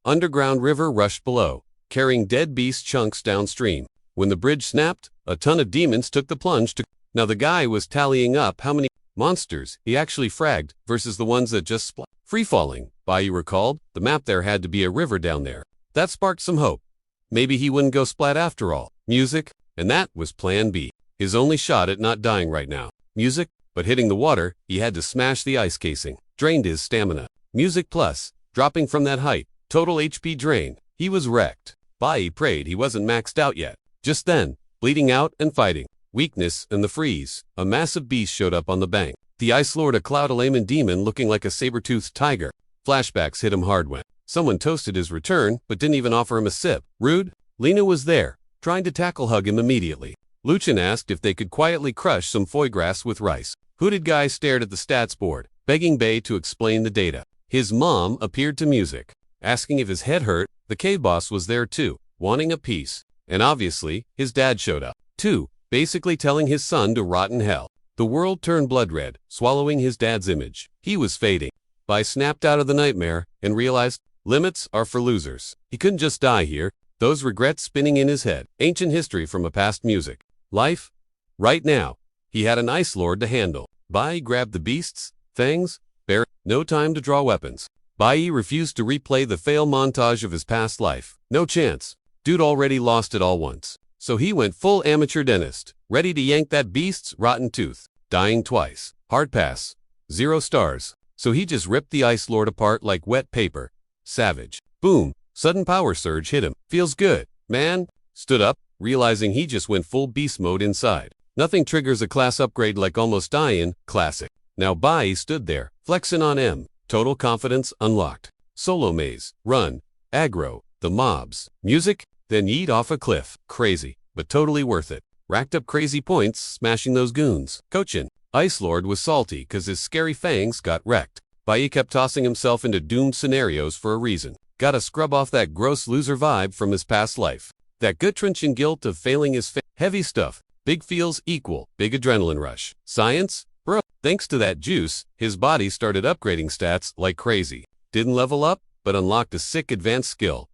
underground river rushed below, carrying dead beast chunks downstream. When the bridge snapped, a ton of demons took the plunge to... Now the guy was tallying up how many monsters he actually fragged versus the ones that just free-falling. Bai recalled, the map there had to be a river down there. That sparked some hope. Maybe he wouldn't go splat after all. Music, and that was plan B. His only shot at not dying right now. Music, but hitting the water, he had to smash the ice casing. Drained his stamina. Music plus, dropping from that height, total HP drain. He was wrecked. Bai prayed he wasn't maxed out yet. Just then, bleeding out and fighting. Weakness and the freeze. A massive beast showed up on the bank. The Ice Lord, a cloud-alaman demon looking like a saber-toothed tiger. Flashbacks hit him hard when someone toasted his return, but didn't even offer him a sip. Rude. Lena was there, trying to tackle hug him immediately. Luchin asked if they could quietly crush some foie gras with rice. Hooded guy stared at the stats board, begging Bay to explain the data. His mom appeared to music, asking if his head hurt. The cave boss was there too, wanting a piece. And obviously, his dad showed up, too, basically telling his son to rot in hell. The world turned blood red, swallowing his dad's image. He was fading. Bai snapped out of the nightmare and realized limits are for losers. He couldn't just die here. Those regrets spinning in his head. Ancient history from a past music. Life? Right now. He had an Ice Lord to handle. Bai grabbed the beasts, fangs, bear. No time to draw weapons. Bai refused to replay the fail montage of his past life. No chance. Dude already lost it all once. So he went full amateur dentist, ready to yank that beast's rotten tooth. Dying twice. Hard pass. 0 stars. So he just ripped the Ice Lord apart like wet paper. Savage. Boom. Sudden power surge hit him. Feels good, man. Stood up, realizing he just went full beast mode inside. Nothing triggers a class upgrade like almost dying. Classic. Now Bai stood there, flexing on M. Total confidence unlocked. Solo maze. Run. Aggro. The mobs. Music. Then yeet off a cliff. Crazy, but totally worth it. Racked up crazy points smashing those goons. Cochin. Ice Lord was salty cause his scary fangs got wrecked. Bai kept tossing himself into doomed scenarios for a reason. Gotta scrub off that gross loser vibe from his past life. That gut wrenching guilt of failing his heavy stuff. Big feels equal big adrenaline rush. Science? Bro. Thanks to that juice, his body started upgrading stats like crazy. Didn't level up, but unlocked a sick advanced skill.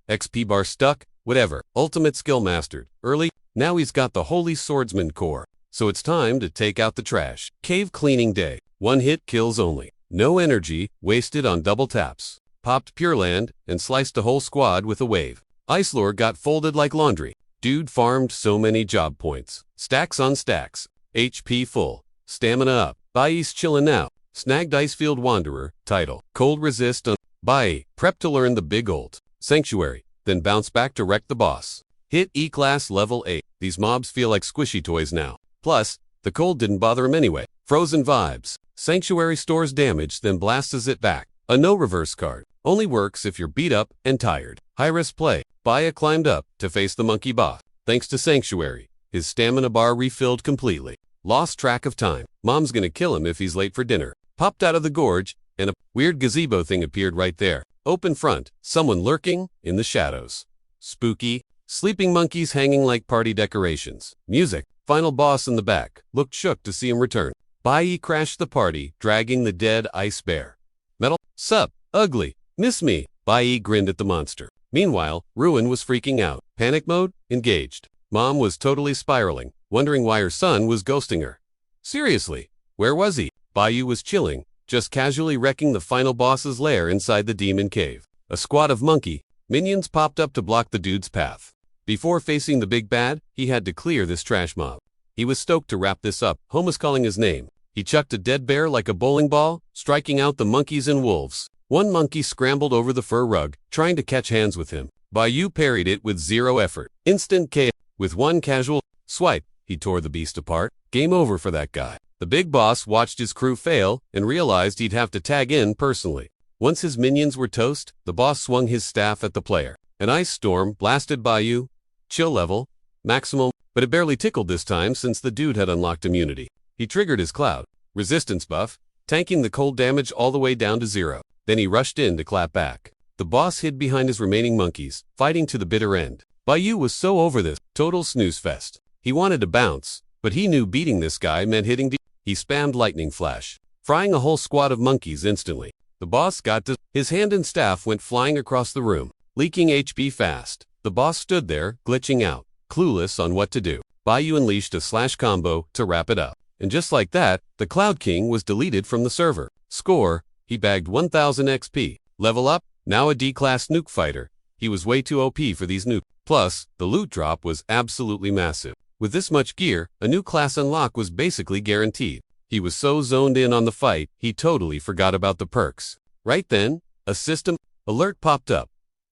XP bar stuck, whatever. Ultimate skill mastered. Early. Now he's got the holy swordsman core. So it's time to take out the trash. Cave cleaning day. 1 hit kills only. No energy wasted on double taps. Popped Pure Land and sliced a whole squad with a wave. Ice Lord got folded like laundry. Dude farmed so many job points. Stacks on stacks. HP full. Stamina up. Bai's chillin' now. Snagged Icefield Wanderer. Title. Cold resist on Bai. Prep to learn the big ult. Sanctuary. Then bounce back to wreck the boss. Hit E-Class level 8. These mobs feel like squishy toys now. Plus, the cold didn't bother him anyway. Frozen vibes. Sanctuary stores damage then blasts it back. A no reverse card. Only works if you're beat up and tired. High risk play. Baya climbed up to face the monkey boss. Thanks to Sanctuary, his stamina bar refilled completely. Lost track of time. Mom's gonna kill him if he's late for dinner. Popped out of the gorge, and a weird gazebo thing appeared right there. Open front. Someone lurking in the shadows. Spooky. Sleeping monkeys hanging like party decorations. Music. Final boss in the back. Looked shook to see him return. Bai crashed the party, dragging the dead ice bear. Metal. Sup. Ugly. Miss me. Bai grinned at the monster. Meanwhile, Ruin was freaking out. Panic mode? Engaged. Mom was totally spiraling, wondering why her son was ghosting her. Seriously, where was he? Bai was chilling, just casually wrecking the final boss's lair inside the demon cave. A squad of monkey minions popped up to block the dude's path. Before facing the big bad, he had to clear this trash mob. He was stoked to wrap this up. Home was calling his name. He chucked a dead bear like a bowling ball, striking out the monkeys and wolves. One monkey scrambled over the fur rug, trying to catch hands with him. Bayou parried it with zero effort. Instant KO. With one casual swipe, he tore the beast apart. Game over for that guy. The big boss watched his crew fail and realized he'd have to tag in personally. Once his minions were toast, the boss swung his staff at the player. An ice storm blasted Bayou. Chill level. Maximum. But it barely tickled this time since the dude had unlocked immunity. He triggered his cloud resistance buff, tanking the cold damage all the way down to 0. Then he rushed in to clap back. The boss hid behind his remaining monkeys, fighting to the bitter end. Bayou was so over this total snooze fest. He wanted to bounce, but he knew beating this guy meant hitting deep. He spammed lightning flash, frying a whole squad of monkeys instantly. The boss got to his hand and staff went flying across the room, leaking HP fast. The boss stood there, glitching out, clueless on what to do. Bayou unleashed a slash combo to wrap it up. And just like that, the Cloud King was deleted from the server. Score, he bagged 1000 XP. Level up, now a D-class nuke fighter. He was way too OP for these nukes. Plus, the loot drop was absolutely massive. With this much gear, a new class unlock was basically guaranteed. He was so zoned in on the fight, he totally forgot about the perks. Right then, a system alert popped up.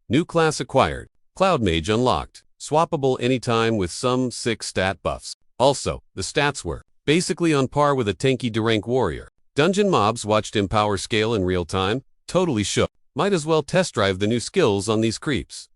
New class acquired. Cloud Mage unlocked. Swappable anytime with some sick stat buffs. Also, the stats were basically on par with a tanky D-rank warrior. Dungeon mobs watched him power scale in real time, totally shook. Might as well test drive the new skills on these creeps.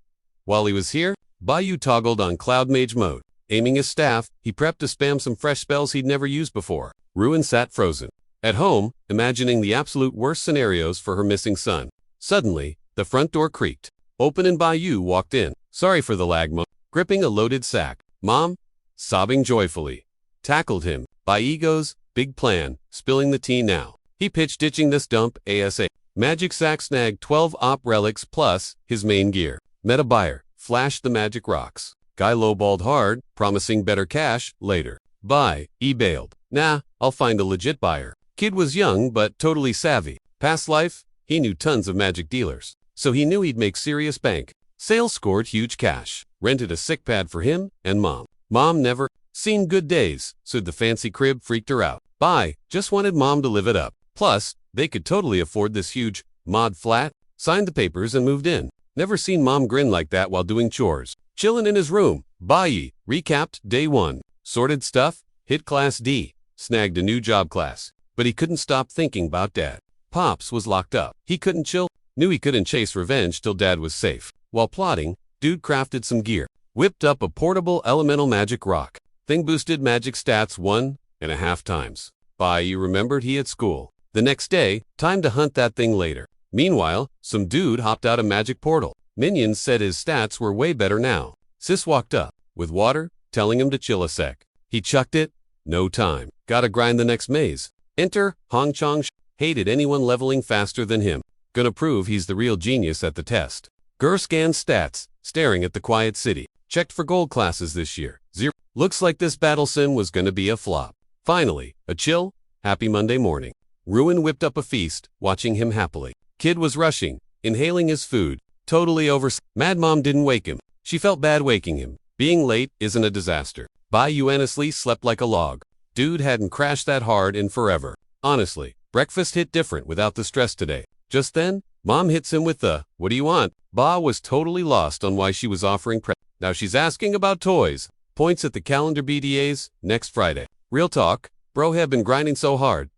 While he was here, Bayou toggled on Cloud Mage mode. Aiming his staff, he prepped to spam some fresh spells he'd never used before. Ruin sat frozen. At home, imagining the absolute worst scenarios for her missing son. Suddenly, the front door creaked. Open and Bayou walked in. Sorry for the lag, Mom. Gripping a loaded sack. Mom, sobbing joyfully, tackled him. By Ego's big plan, spilling the tea now. He pitched ditching this dump ASA. Magic sack snagged 12 op relics plus his main gear. Meta buyer, flashed the magic rocks. Guy lowballed hard, promising better cash later. Buy, bailed. Nah, I'll find a legit buyer. Kid was young but totally savvy. Past life, he knew tons of magic dealers. So he knew he'd make serious bank. Sales scored huge cash. Rented a sick pad for him and Mom. Mom never seen good days, so the fancy crib freaked her out. Buy, just wanted Mom to live it up. Plus, they could totally afford this huge mod flat. Signed the papers and moved in. Never seen Mom grin like that while doing chores. Chillin' in his room. Bye. Recapped day 1. Sorted stuff. Hit class D. Snagged a new job class. But he couldn't stop thinking about Dad. Pops was locked up. He couldn't chill. Knew he couldn't chase revenge till Dad was safe. While plotting, dude crafted some gear. Whipped up a portable elemental magic rock. Thing boosted magic stats 1.5 times. Bye. Remembered he at school. The next day, time to hunt that thing later. Meanwhile, some dude hopped out a magic portal. Minions said his stats were way better now. Sis walked up, with water, telling him to chill a sec. He chucked it. No time. Gotta grind the next maze. Enter, Hong Chong. Hated anyone leveling faster than him. Gonna prove he's the real genius at the test. Gur scanned stats, staring at the quiet city. Checked for gold classes this year. 0. Looks like this battle sim was gonna be a flop. Finally, a chill, happy Monday morning. Ruin whipped up a feast, watching him happily. Kid was rushing, inhaling his food, totally over. Mad Mom didn't wake him. She felt bad waking him. Being late isn't a disaster. Bayou honestly slept like a log. Dude hadn't crashed that hard in forever. Honestly, breakfast hit different without the stress today. Just then, Mom hits him with the, "What do you want?" Ba was totally lost on why she was offering Now she's asking about toys. Points at the calendar BDAs, next Friday. Real talk, bro had been grinding so hard, ...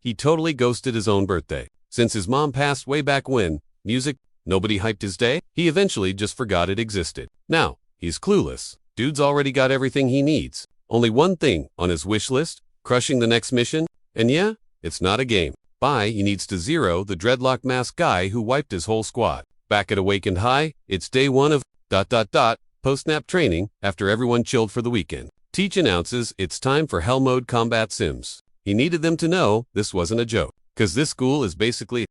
He totally ghosted his own birthday. Since his mom passed way back when, music, nobody hyped his day, he eventually just forgot it existed. Now, he's clueless. Dude's already got everything he needs. Only one thing on his wish list, crushing the next mission, and yeah, it's not a game. Bye, he needs to zero the dreadlock mask guy who wiped his whole squad. Back at Awakened High, it's day 1 of ... post-nap training after everyone chilled for the weekend. Teach announces it's time for Hell Mode combat sims. He needed them to know this wasn't a joke. Cause this school is basically ...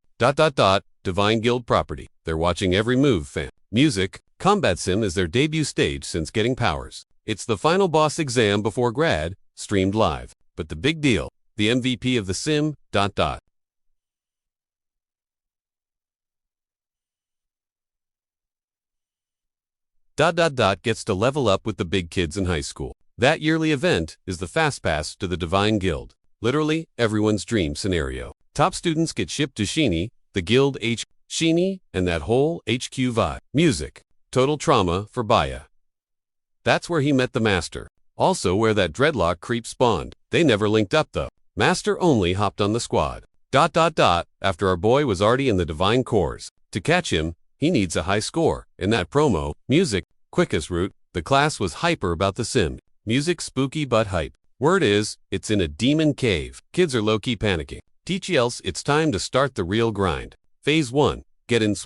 Divine Guild property. They're watching every move, fam. Music, Combat Sim is their debut stage since getting powers. It's the final boss exam before grad, streamed live. But the big deal, the MVP of the sim, ... gets to level up with the big kids in high school. That yearly event is the Fast Pass to the Divine Guild. Literally, everyone's dream scenario. Top students get shipped to Shini, the guild Sheeny, and that whole HQ vibe. Music. Total trauma for Baya. That's where he met the Master. Also where that dreadlock creep spawned. They never linked up though. Master only hopped on the squad. ... After our boy was already in the Divine Cores. To catch him, he needs a high score. In that promo, music, quickest route, the class was hyper about the sim. Music spooky but hype. Word is, it's in a demon cave. Kids are low-key panicking. Teach else it's time to start the real grind. Phase 1. Get in.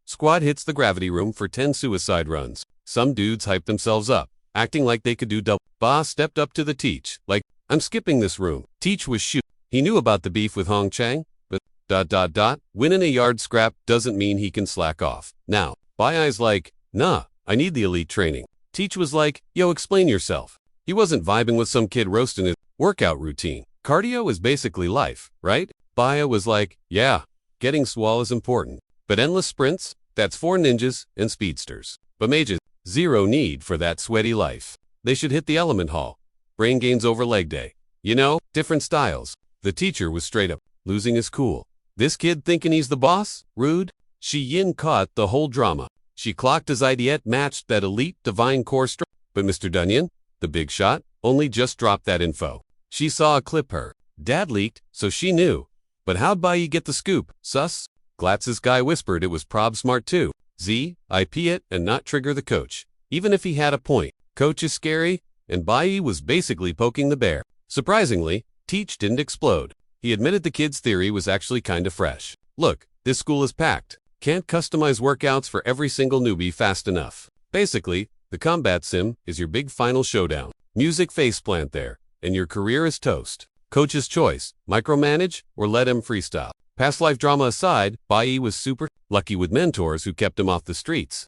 Squad hits the gravity room for 10 suicide runs. Some dudes hype themselves up, acting like they could do double. Ba stepped up to the Teach, like, I'm skipping this room. Teach was shoot. He knew about the beef with Hong Chang, but ... winning a yard scrap doesn't mean he can slack off. Now, Bai's like, nah, I need the elite training. Teach was like, yo, explain yourself. He wasn't vibing with some kid roasting his workout routine. Cardio is basically life, right? Baya was like, yeah, getting swole is important. But endless sprints, that's for ninjas and speedsters. But mages, zero need for that sweaty life. They should hit the element hall. Brain gains over leg day. You know, different styles. The teacher was straight up losing his cool. This kid thinking he's the boss? Rude? Shi Yin caught the whole drama. She clocked his idiot matched that elite divine core strength. But Mr. Dunyan, the big shot, only just dropped that info. She saw a clip her dad leaked, so she knew. But how'd Bai get the scoop? Sus? Glatz's guy whispered it was prob smart too. IP it and not trigger the coach. Even if he had a point. Coach is scary, and Bai was basically poking the bear. Surprisingly, Teach didn't explode. He admitted the kid's theory was actually kinda fresh. Look, this school is packed. Can't customize workouts for every single newbie fast enough. Basically, the combat sim is your big final showdown. Music faceplant there, and your career is toast. Coach's choice, micromanage or let him freestyle. Past life drama aside, Bai was super lucky with mentors who kept him off the streets.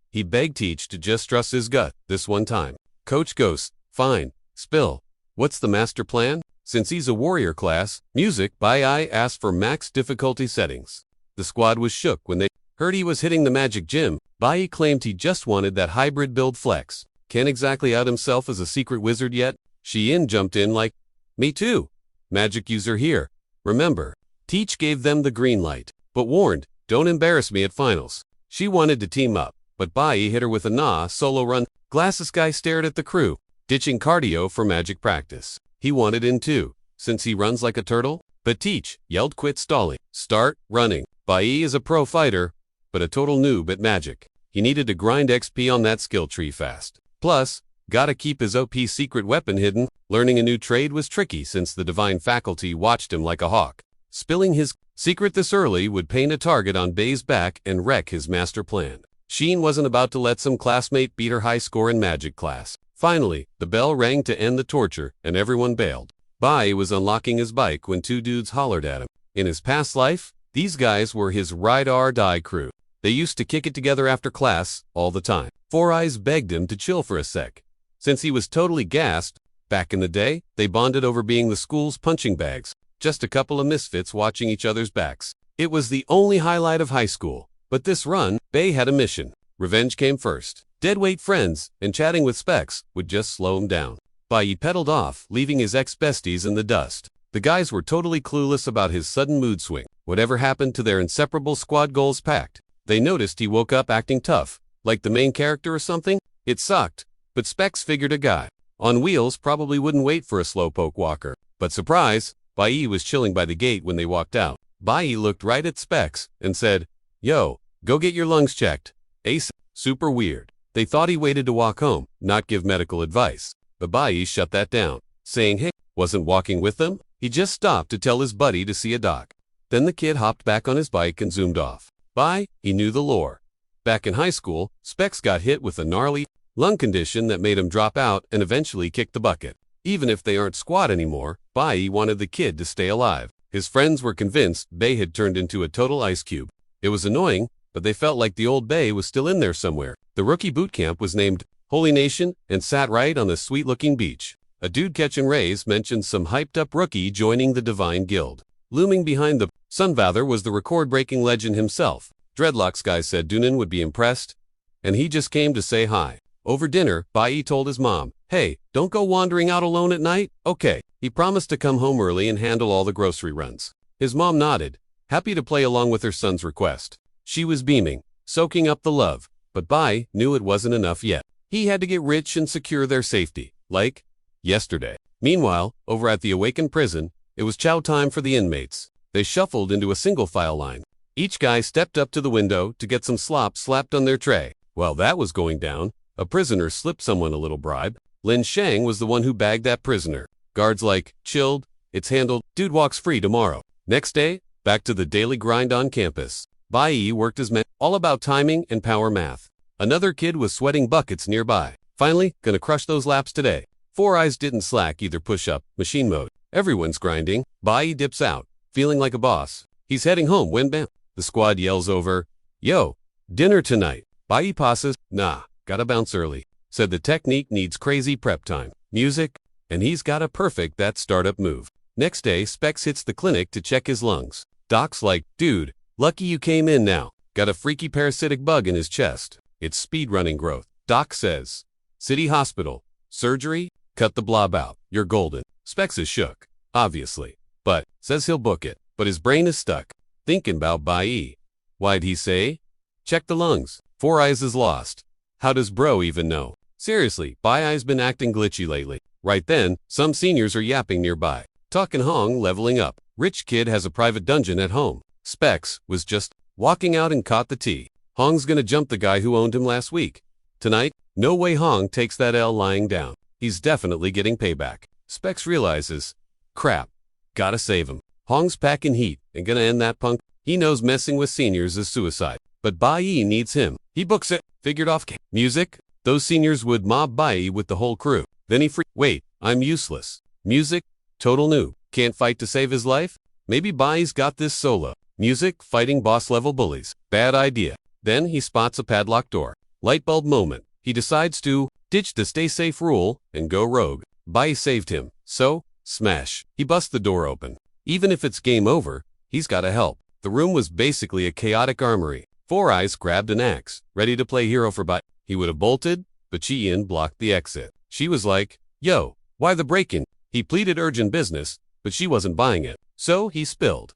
He begged Teach to just trust his gut this one time. Coach goes, fine, spill. What's the master plan? Since he's a warrior class, music, Bai asked for max difficulty settings. The squad was shook when they heard he was hitting the magic gym. Bai claimed he just wanted that hybrid build flex. Can't exactly out himself as a secret wizard yet. Shi-In jumped in like, me too. Magic user here. Remember, Teach gave them the green light, but warned, don't embarrass me at finals. She wanted to team up, but Bai hit her with a nah solo run. Glasses guy stared at the crew, ditching cardio for magic practice. He wanted in too, since he runs like a turtle. But Teach yelled quit stalling. Start running. Bai is a pro fighter, but a total noob at magic. He needed to grind XP on that skill tree fast. Plus, gotta keep his OP secret weapon hidden. Learning a new trade was tricky since the divine faculty watched him like a hawk. Spilling his secret this early would paint a target on Bai's back and wreck his master plan. Sheen wasn't about to let some classmate beat her high score in magic class. Finally, the bell rang to end the torture, and everyone bailed. Bai was unlocking his bike when two dudes hollered at him. In his past life, these guys were his ride-or-die crew. They used to kick it together after class, all the time. Four Eyes begged him to chill for a sec. Since he was totally gassed, back in the day, they bonded over being the school's punching bags. Just a couple of misfits watching each other's backs. It was the only highlight of high school. But this run, Bai had a mission. Revenge came first. Deadweight friends, and chatting with Specs, would just slow him down. Bai pedaled off, leaving his ex-besties in the dust. The guys were totally clueless about his sudden mood swing. Whatever happened to their inseparable squad goals pact? They noticed he woke up acting tough, like the main character or something. It sucked, but Specs figured a guy on wheels probably wouldn't wait for a slowpoke walker. But surprise, Bai was chilling by the gate when they walked out. Bai looked right at Specs and said, yo, go get your lungs checked. Ace, super weird. They thought he waited to walk home, not give medical advice. But Bai shut that down, saying hey, wasn't walking with them. He just stopped to tell his buddy to see a doc. Then the kid hopped back on his bike and zoomed off. Bai, he knew the lore. Back in high school, Specs got hit with a gnarly lung condition that made him drop out and eventually kick the bucket. Even if they aren't squad anymore, Bai wanted the kid to stay alive. His friends were convinced Bai had turned into a total ice cube. It was annoying, but they felt like the old Bai was still in there somewhere. The rookie boot camp was named Holy Nation and sat right on the sweet-looking beach. A dude catching rays mentioned some hyped-up rookie joining the Divine Guild. Looming behind the Sunvather was the record-breaking legend himself. Dreadlocks guy said Dunan would be impressed, and he just came to say hi. Over dinner, Bai told his mom, hey, don't go wandering out alone at night? Okay. He promised to come home early and handle all the grocery runs. His mom nodded, happy to play along with her son's request. She was beaming, soaking up the love, but Bai knew it wasn't enough yet. He had to get rich and secure their safety, like yesterday. Meanwhile, over at the awakened prison, it was chow time for the inmates. They shuffled into a single file line. Each guy stepped up to the window to get some slop slapped on their tray. While that was going down, a prisoner slipped someone a little bribe. Lin Shang was the one who bagged that prisoner. Guards like, chilled, it's handled, dude walks free tomorrow. Next day, back to the daily grind on campus. Bai Yi worked as men, all about timing and power math. Another kid was sweating buckets nearby. Finally, gonna crush those laps today. Four Eyes didn't slack either push-up, machine mode. Everyone's grinding. Bai Yi dips out, feeling like a boss. He's heading home when bam, the squad yells over, yo, dinner tonight. Bai Yi passes, nah, gotta bounce early. Said the technique needs crazy prep time, music, and he's got a perfect that startup move. Next day, Specs hits the clinic to check his lungs. Doc's like, dude, lucky you came in now. Got a freaky parasitic bug in his chest. It's speedrunning growth. Doc says, City Hospital, surgery, cut the blob out. You're golden. Specs is shook, obviously, but says he'll book it. But his brain is stuck, thinking about Bai Yi. Why'd he say? Check the lungs. Four Eyes is lost. How does bro even know? Seriously, Bai Yi's been acting glitchy lately. Right then, some seniors are yapping nearby. Tuck and Hong leveling up. Rich kid has a private dungeon at home. Specs was just walking out and caught the tea. Hong's gonna jump the guy who owned him last week. Tonight, no way Hong takes that L lying down. He's definitely getting payback. Specs realizes, crap, gotta save him. Hong's packing heat and gonna end that punk. He knows messing with seniors is suicide. But Bai Yi needs him. He books it. Figured off music. Those seniors would mob Bai Yi with the whole crew. Then he wait, I'm useless. Music, total noob. Can't fight to save his life? Maybe Bai Yi's got this solo. Music, fighting boss level bullies. Bad idea. Then he spots a padlocked door. Lightbulb moment. He decides to ditch the stay safe rule and go rogue. Bai Yi saved him. So, smash. He busts the door open. Even if it's game over, he's gotta help. The room was basically a chaotic armory. Four Eyes grabbed an axe, ready to play hero for Bai. He would have bolted, but Chi-In blocked the exit. She was like, yo, why the break-in? He pleaded urgent business, but she wasn't buying it. So he spilled.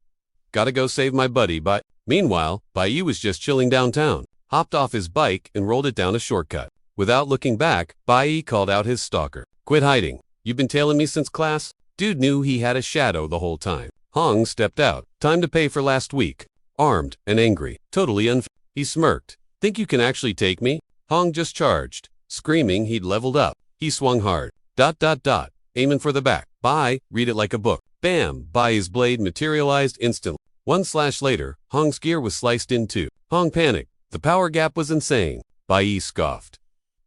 Gotta go save my buddy, but meanwhile, Bai Yi was just chilling downtown, hopped off his bike and rolled it down a shortcut. Without looking back, Bai Yi called out his stalker. Quit hiding. You've been tailing me since class? Dude knew he had a shadow the whole time. Hong stepped out. Time to pay for last week. Armed and angry. Totally unfair. He smirked. Think you can actually take me? Hong just charged. Screaming he'd leveled up. He swung hard. ... Aiming for the back. Bai, read it like a book. Bam! Bai's blade materialized instantly. 1 slash later, Hong's gear was sliced in two. Hong panicked. The power gap was insane. Bai scoffed.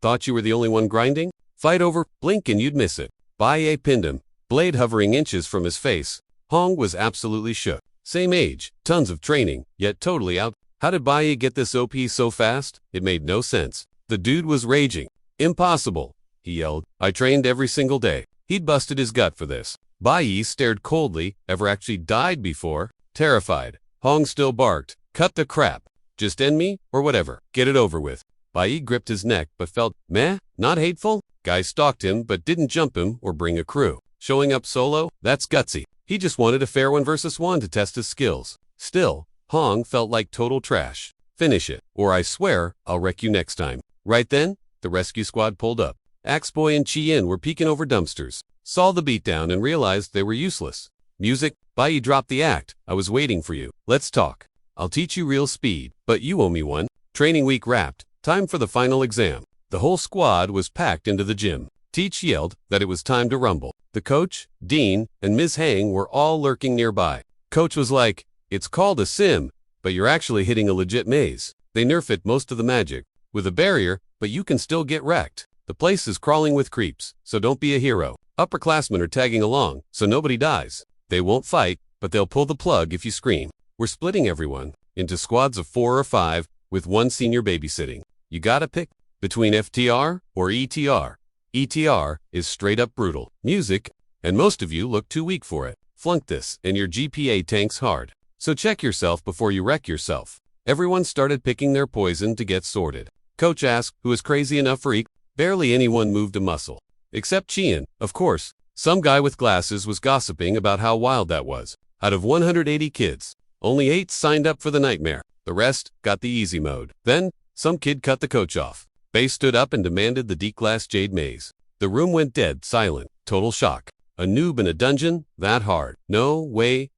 Thought you were the only one grinding? Fight over, blink and you'd miss it. Bai pinned him, blade hovering inches from his face. Hong was absolutely shook. Same age, tons of training, yet totally out. How did Bai get this OP so fast? It made no sense. The dude was raging. Impossible, he yelled. I trained every single day. He'd busted his gut for this. Bai stared coldly. Ever actually died before? Terrified. Hong still barked. Cut the crap. Just end me, or whatever. Get it over with. Bai gripped his neck but felt, meh, not hateful? Guy stalked him but didn't jump him or bring a crew. Showing up solo? That's gutsy. He just wanted a fair 1 versus 1 to test his skills. Still, Hong felt like total trash. Finish it, or I swear, I'll wreck you next time. Right then, the rescue squad pulled up. Axeboy and Chi-In were peeking over dumpsters. Saw the beatdown and realized they were useless. Music, Bai dropped the act. I was waiting for you. Let's talk. I'll teach you real speed, but you owe me one. Training week wrapped. Time for the final exam. The whole squad was packed into the gym. Teach yelled that it was time to rumble. The coach, Dean, and Ms. Hang were all lurking nearby. Coach was like, it's called a sim, but you're actually hitting a legit maze. They nerf it most of the magic, with a barrier, but you can still get wrecked. The place is crawling with creeps, so don't be a hero. Upperclassmen are tagging along, so nobody dies. They won't fight, but they'll pull the plug if you scream. We're splitting everyone into squads of 4 or 5, with 1 senior babysitting. You gotta pick between FTR or ETR. ETR is straight up brutal. Music, and most of you look too weak for it. Flunk this, and your GPA tanks hard. So check yourself before you wreck yourself. Everyone started picking their poison to get sorted. Coach asked, who is crazy enough for eq? Barely anyone moved a muscle. Except Chi-In, of course. Some guy with glasses was gossiping about how wild that was. Out of 180 kids, Only 8 signed up for the nightmare. The rest got the easy mode. Then, some kid cut the coach off. Bae stood up and demanded the D-Class Jade Maze. The room went dead silent. Total shock. A noob in a dungeon? That hard. No way.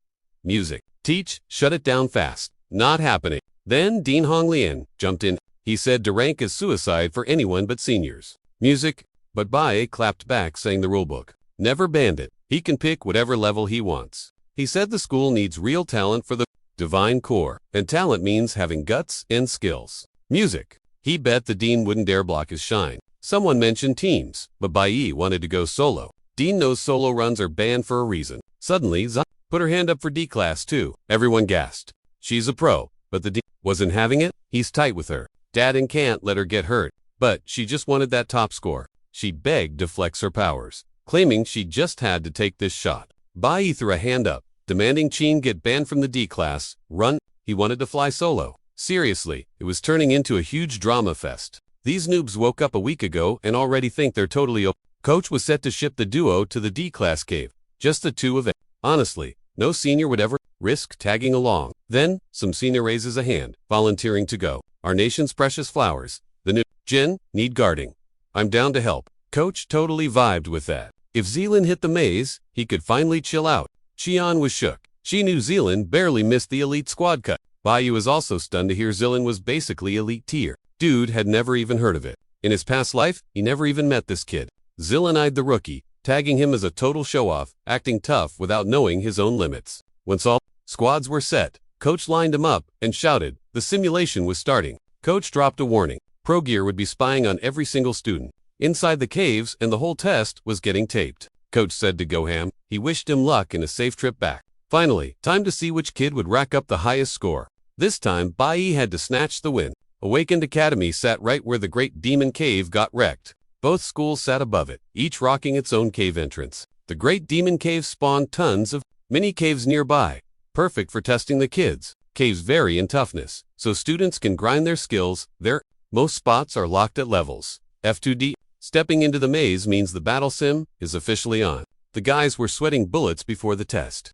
Music. Teach, shut it down fast. Not happening. Then Dean Honglian jumped in. He said to rank as suicide for anyone but seniors. Music. But Bae clapped back saying the rulebook never banned it. He can pick whatever level he wants. He said the school needs real talent for the divine core, and talent means having guts and skills. Music. He bet the dean wouldn't dare block his shine. Someone mentioned teams, but Bae wanted to go solo. Dean knows solo runs are banned for a reason. Suddenly, Zah put her hand up for D-Class too. Everyone gasped. She's a pro, but the dean wasn't having it. He's tight with her. Dad and can't let her get hurt, but she just wanted that top score. She begged to flex her powers, claiming she just had to take this shot. Bae threw a hand up, demanding Chin get banned from the D-Class. Run. He wanted to fly solo. Seriously, it was turning into a huge drama fest. These noobs woke up a week ago and already think they're totally okay. Coach was set to ship the duo to the D-Class cave. Just the two of them. Honestly, no senior would ever risk tagging along. Then, some senior raises a hand, volunteering to go. Our nation's precious flowers. The new Jen need guarding. I'm down to help. Coach totally vibed with that. If Zealand hit the maze, he could finally chill out. Cheon was shook. She knew Zealand barely missed the elite squad cut. Bayu was also stunned to hear Zealand was basically elite tier. Dude had never even heard of it. In his past life, he never even met this kid. Zealand eyed the rookie, tagging him as a total show-off, acting tough without knowing his own limits. Once all squads were set, Coach lined him up and shouted, the simulation was starting. Coach dropped a warning. Pro Gear would be spying on every single student inside the caves, and the whole test was getting taped. Coach said to Goham, he wished him luck and a safe trip back. Finally, time to see which kid would rack up the highest score. This time, Bai had to snatch the win. Awakened Academy sat right where the Great Demon Cave got wrecked. Both schools sat above it, each rocking its own cave entrance. The Great Demon Cave spawned tons of mini caves nearby, perfect for testing the kids. Caves vary in toughness, so students can grind their skills. Most spots are locked at levels F2D. Stepping into the maze means the battle sim is officially on. The guys were sweating bullets before the test.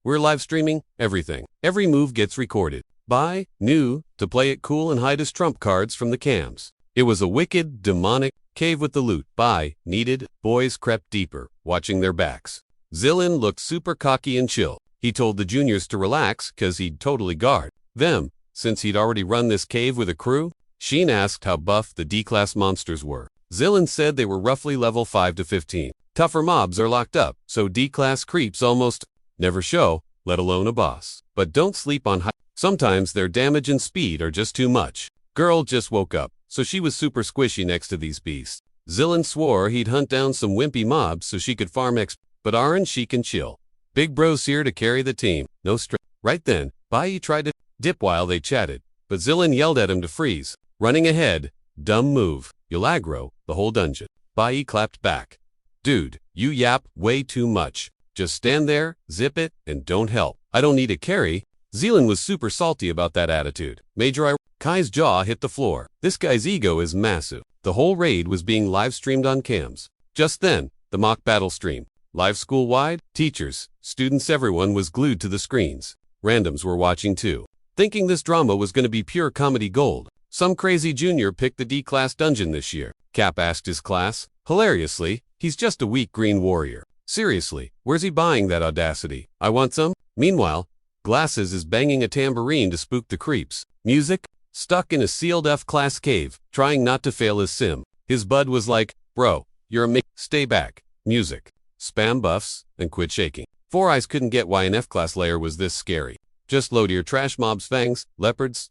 We're live streaming everything. Every move gets recorded. Bai knew to play it cool and hide his trump cards from the cams. It was a wicked, demonic cave with the loot Bai needed. Boys crept deeper, watching their backs. Zillin looked super cocky and chill. He told the juniors to relax cause he'd totally guard them, since he'd already run this cave with a crew. Sheen asked how buff the D-Class monsters were. Zillin said they were roughly level 5 to 15. Tougher mobs are locked up, so D-Class creeps almost never show, let alone a boss. But don't sleep on high. Sometimes their damage and speed are just too much. Girl just woke up, so she was super squishy next to these beasts. Zillin swore he'd hunt down some wimpy mobs so she could farm XP, but Aaron she can chill. Big bro's here to carry the team, no stress. Right then, Bai tried to dip while they chatted, but Zillin yelled at him to freeze. Running ahead, dumb move. You'll aggro the whole dungeon. Bai clapped back. Dude, you yap way too much. Just stand there, zip it, and don't help. I don't need a carry. Zealand was super salty about that attitude. Major Kai's jaw hit the floor. This guy's ego is massive. The whole raid was being live streamed on cams. Just then, the mock battle stream. Live school-wide, teachers, students, everyone was glued to the screens. Randoms were watching too. Thinking this drama was going to be pure comedy gold. Some crazy junior picked the D-Class dungeon this year. Cap asked his class. Hilariously, he's just a weak green warrior. Seriously, where's he buying that audacity? I want some. Meanwhile, Glasses is banging a tambourine to spook the creeps. Music? Stuck in a sealed F-class cave, trying not to fail his sim. His bud was like, bro, you're a stay back. Music. Spam buffs, and quit shaking. Four Eyes couldn't get why an F-class layer was this scary. Just load your trash mobs, fangs, leopards, ...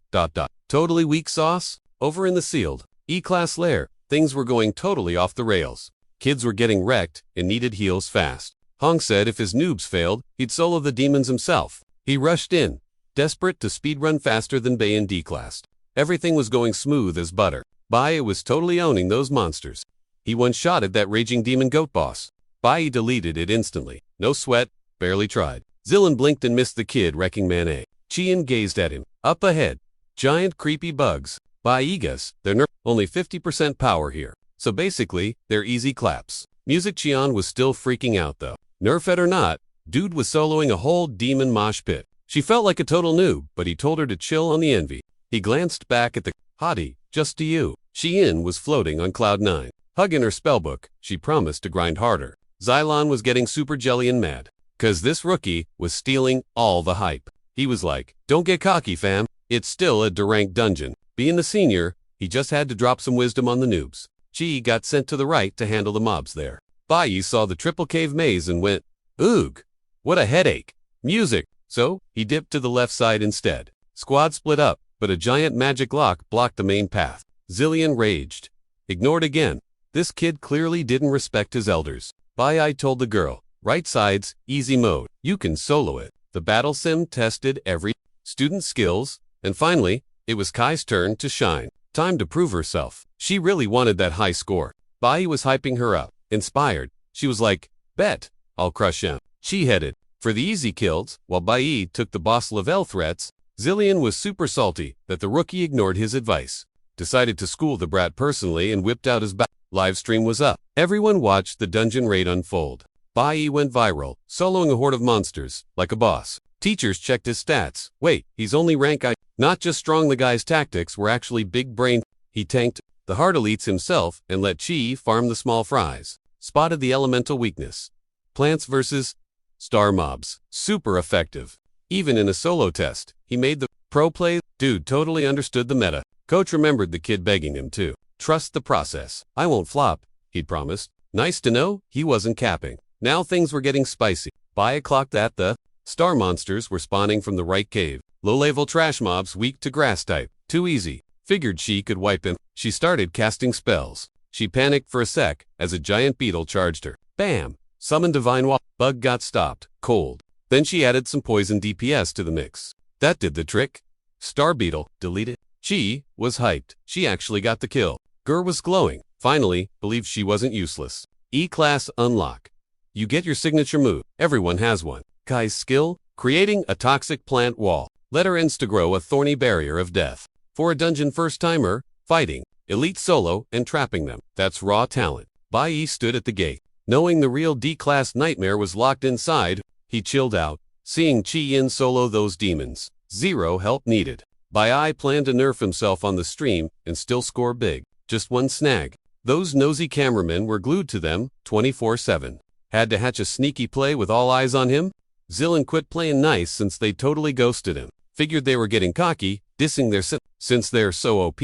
Totally weak sauce? Over in the sealed E-class lair, things were going totally off the rails. Kids were getting wrecked and needed heals fast. Hong said if his noobs failed, he'd solo the demons himself. He rushed in, desperate to speedrun faster than Bay in D-Class. Everything was going smooth as butter. Bai was totally owning those monsters. He one-shotted that raging demon goat boss. Bai deleted it instantly. No sweat, barely tried. Zillin blinked and missed the kid wrecking Man A. Chien gazed at him. Up ahead. Giant creepy bugs. Baigas, they're only 50% power here. So basically, they're easy claps. Music Cheon was still freaking out though. Nerf it or not, dude was soloing a whole demon mosh pit. She felt like a total noob, but he told her to chill on the envy. He glanced back at the hottie, just to you. Yin was floating on cloud 9. Hugging her spellbook, she promised to grind harder. Xylon was getting super jelly and mad. 'Cause this rookie was stealing all the hype. He was like, don't get cocky, fam. It's still a D-rank dungeon. Being the senior, he just had to drop some wisdom on the noobs. Chi got sent to the right to handle the mobs there. Bai saw the triple cave maze and went, oog, what a headache. Music. So, he dipped to the left side instead. Squad split up, but a giant magic lock blocked the main path. Zillion raged. Ignored again. This kid clearly didn't respect his elders. Bai told the girl, right sides, easy mode. You can solo it. The battle sim tested every student's skills, and finally, it was Kai's turn to shine. Time to prove herself. She really wanted that high score. Bai was hyping her up. Inspired, she was like, bet, I'll crush him. She headed for the easy kills, while Bai took the boss level threats. Zillion was super salty that the rookie ignored his advice. Decided to school the brat personally and whipped out his livestream was up. Everyone watched the dungeon raid unfold. Bai went viral, soloing a horde of monsters, like a boss. Teachers checked his stats. Wait, he's only rank I. Not just strong, the guy's tactics were actually big brain. He tanked the hard elites himself and let Chi farm the small fries. Spotted the elemental weakness. Plants versus star mobs. Super effective. Even in a solo test, he made the pro play. Dude totally understood the meta. Coach remembered the kid begging him to trust the process. I won't flop, he'd promised. Nice to know he wasn't capping. Now things were getting spicy. Bai clocked that the star monsters were spawning from the right cave. Low-level trash mobs weak to grass type. Too easy. Figured she could wipe him. She started casting spells. She panicked for a sec as a giant beetle charged her. Bam! Summoned divine wall. Bug got stopped. Cold. Then she added some poison DPS to the mix. That did the trick. Star beetle. Deleted. Chi was hyped. She actually got the kill. Gur was glowing. Finally, believed she wasn't useless. E-Class unlock. You get your signature move. Everyone has one. Kai's skill? Creating a toxic plant wall. Let her insta-grow a thorny barrier of death. For a dungeon first-timer, fighting, elite solo, and trapping them. That's raw talent. Bai stood at the gate. Knowing the real D-Class nightmare was locked inside, he chilled out, seeing Chi-In solo those demons. Zero help needed. Bai planned to nerf himself on the stream and still score big. Just one snag. Those nosy cameramen were glued to them 24/7. Had to hatch a sneaky play with all eyes on him? Zillion quit playing nice since they totally ghosted him. Figured they were getting cocky, dissing their since they're so OP.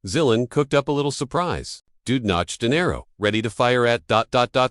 Zillion cooked up a little surprise. Dude notched an arrow, ready to fire at ...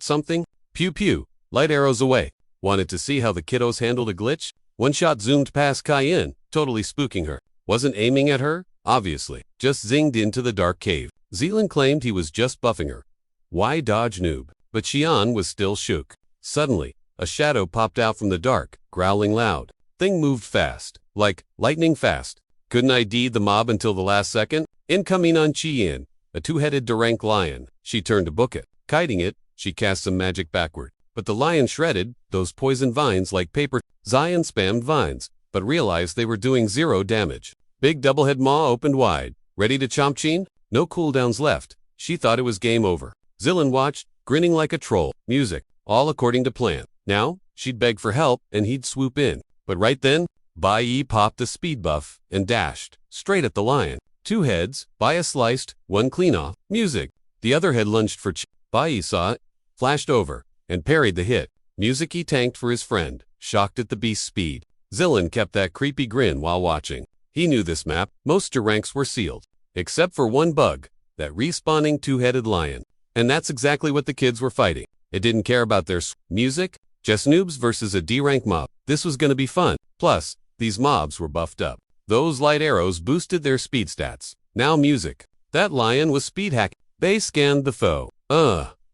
something. Pew pew, light arrows away. Wanted to see how the kiddos handled a glitch? One shot zoomed past Cayenne, totally spooking her. Wasn't aiming at her, obviously. Just zinged into the dark cave. Zillion claimed he was just buffing her. Why dodge, noob? But Xian was still shook. Suddenly, a shadow popped out from the dark, growling loud. Thing moved fast, like lightning fast. Couldn't ID the mob until the last second. Incoming on Qian, a two-headed D-rank lion. She turned to book it. Kiting it, she cast some magic backward. But the lion shredded those poison vines like paper. Zion spammed vines, but realized they were doing 0 damage. Big doublehead maw opened wide. Ready to chomp Chin? No cooldowns left. She thought it was game over. Zillion watched, grinning like a troll. Music, all according to plan. Now, she'd beg for help, and he'd swoop in. But right then, Bai popped a speed buff and dashed straight at the lion. 2 heads, Bai sliced, 1 clean off. Music. The other head lunged for Bai saw it, flashed over, and parried the hit. Music he tanked for his friend, shocked at the beast's speed. Zillion kept that creepy grin while watching. He knew this map. Most ranks were sealed. Except for one bug, that respawning 2-headed lion. And that's exactly what the kids were fighting. It didn't care about their music, just noobs versus a D-rank mob. This was gonna be fun. Plus, these mobs were buffed up. Those light arrows boosted their speed stats. Now music. That lion was speed hack. They scanned the foe.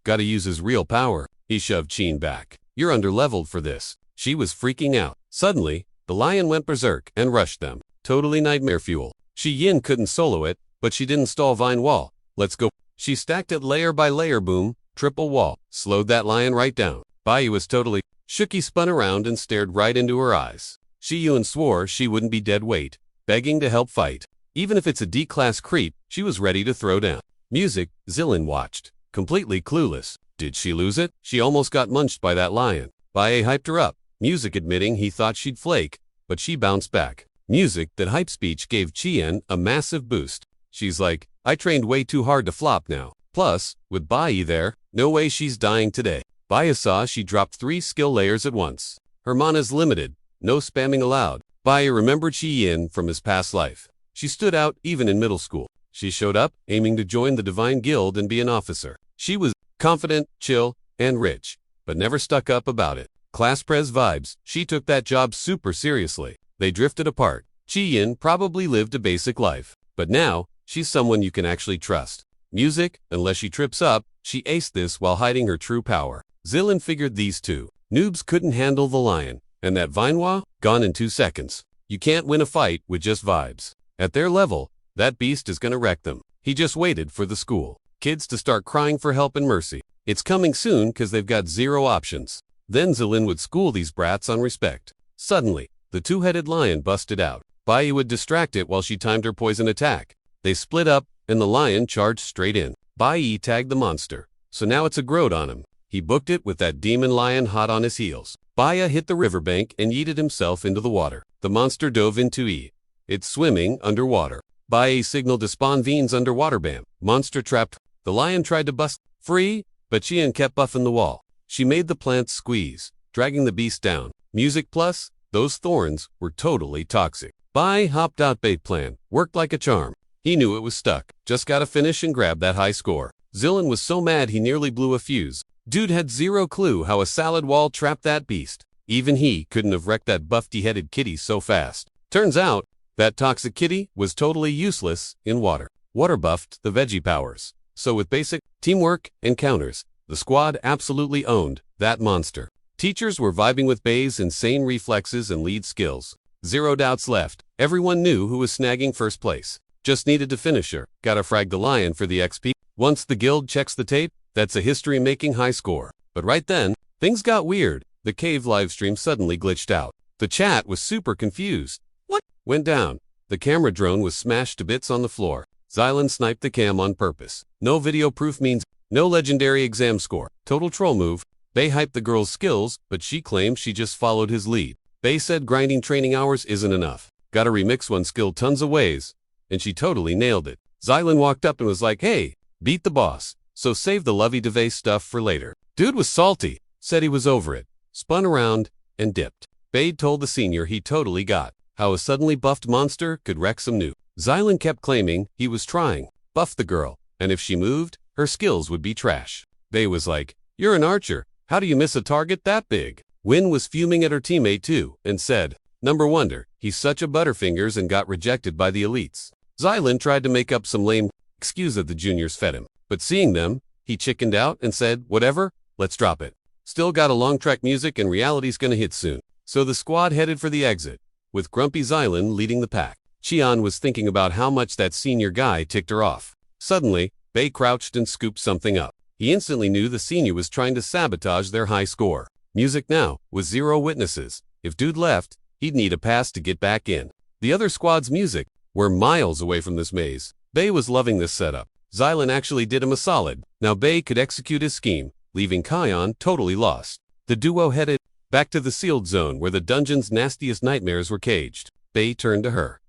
Gotta use his real power. He shoved Chin back. You're underleveled for this. She was freaking out. Suddenly, the lion went berserk and rushed them. Totally nightmare fuel. Yin couldn't solo it, but she didn't stall vine wall. Let's go. She stacked it layer by layer, boom, triple wall. Slowed that lion right down. Bai was totally shook. He spun around and stared right into her eyes. Yun swore she wouldn't be dead weight, begging to help fight. Even if it's a D-class creep, she was ready to throw down. Music, Zillion watched, completely clueless. Did she lose it? She almost got munched by that lion. Bai hyped her up. Music admitting he thought she'd flake, but she bounced back. Music that hype speech gave Chien a massive boost. She's like, I trained way too hard to flop now. Plus, with Bai there, no way she's dying today. Bai saw she dropped 3 skill layers at once. Her mana's limited, no spamming allowed. Bai remembered Chien from his past life. She stood out even in middle school. She showed up, aiming to join the Divine Guild and be an officer. She was confident, chill, and rich, but never stuck up about it. Class prez vibes, she took that job super seriously. They drifted apart. Chien probably lived a basic life, but now, she's someone you can actually trust. Music, unless she trips up, she aced this while hiding her true power. Zilin figured these two. Noobs couldn't handle the lion, and that Manhwa, gone in 2 seconds. You can't win a fight with just vibes. At their level, that beast is gonna wreck them. He just waited for the school kids to start crying for help and mercy. It's coming soon cause they've got 0 options. Then Zilin would school these brats on respect. Suddenly, the 2-headed lion busted out. Bai would distract it while she timed her poison attack. They split up, and the lion charged straight in. Bai tagged the monster, so now it's a growth on him. He booked it with that demon lion hot on his heels. Bai hit the riverbank and yeeted himself into the water. The monster dove into E. It's swimming underwater. Bai signaled to spawn Veens underwater bam. Monster trapped. The lion tried to bust free, but Chien kept buffing the wall. She made the plants squeeze, dragging the beast down. Music plus, those thorns were totally toxic. Bai hopped out bait plan, worked like a charm. He knew it was stuck, just gotta finish and grab that high score. Zilin was so mad he nearly blew a fuse. Dude had 0 clue how a salad wall trapped that beast. Even he couldn't have wrecked that buffy-headed kitty so fast. Turns out, that toxic kitty was totally useless in water. Water buffed the veggie powers. So with basic teamwork and counters, the squad absolutely owned that monster. Teachers were vibing with Bai's insane reflexes and lead skills. 0 doubts left. Everyone knew who was snagging first place. Just needed to finish her. Gotta frag the lion for the XP. Once the guild checks the tape, that's a history-making high score. But right then, things got weird. The cave livestream suddenly glitched out. The chat was super confused. What went down? The camera drone was smashed to bits on the floor. Xylan sniped the cam on purpose. No video proof means no legendary exam score. Total troll move. Bai hyped the girl's skills, but she claimed she just followed his lead. Bai said grinding training hours isn't enough. Gotta remix one skill tons of ways. And she totally nailed it. Xylan walked up and was like, hey, beat the boss. So save the lovey-dovey stuff for later. Dude was salty. Said he was over it. Spun around and dipped. Bai told the senior he totally got how a suddenly buffed monster could wreck some noob. Xylan kept claiming he was trying. Buff the girl. And if she moved, her skills would be trash. Bai was like, you're an archer. How do you miss a target that big? Win was fuming at her teammate too, and said, number wonder, he's such a butterfingers and got rejected by the elites. Xylan tried to make up some lame excuse that the juniors fed him, but seeing them, he chickened out and said, whatever, let's drop it. Still got a long track music and reality's gonna hit soon. So the squad headed for the exit, with grumpy Xylan leading the pack. Chien was thinking about how much that senior guy ticked her off. Suddenly, Bai crouched and scooped something up. He instantly knew the senior was trying to sabotage their high score. Music now, with 0 witnesses. If dude left, he'd need a pass to get back in. The other squad's music were miles away from this maze. Bai was loving this setup. Xylan actually did him a solid. Now Bai could execute his scheme, leaving Kion totally lost. The duo headed back to the sealed zone where the dungeon's nastiest nightmares were caged. Bai turned to her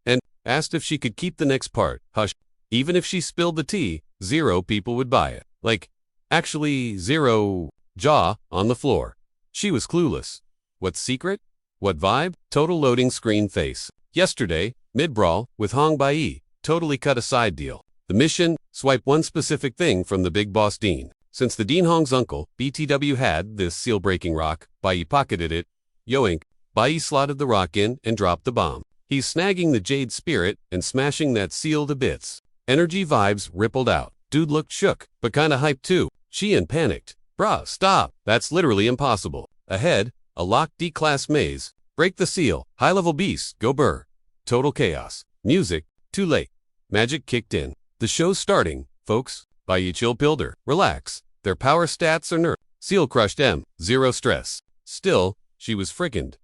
and asked if she could keep the next part. Hush. Even if she spilled the tea, 0 people would buy it. Like, actually 0 jaw on the floor. She was clueless. What secret? What vibe? Total loading screen face. Yesterday, mid-brawl, with Hong Bai, totally cut a side deal. The mission, swipe one specific thing from the big boss Dean. Since the Dean Hong's uncle, BTW had this seal-breaking rock, Bai pocketed it. Yoink, Bai slotted the rock in and dropped the bomb. He's snagging the Jade Spirit and smashing that seal to bits. Energy vibes rippled out. Dude looked shook, but kinda hyped too. Chien panicked. Bruh, stop. That's literally impossible. Ahead, a locked D-class maze. Break the seal. High-level beasts, go burr. Total chaos. Music, too late. Magic kicked in. The show's starting, folks. Bai chill builder. Relax. Their power stats are nerf. Seal crushed M. 0 stress. Still, she was frickened.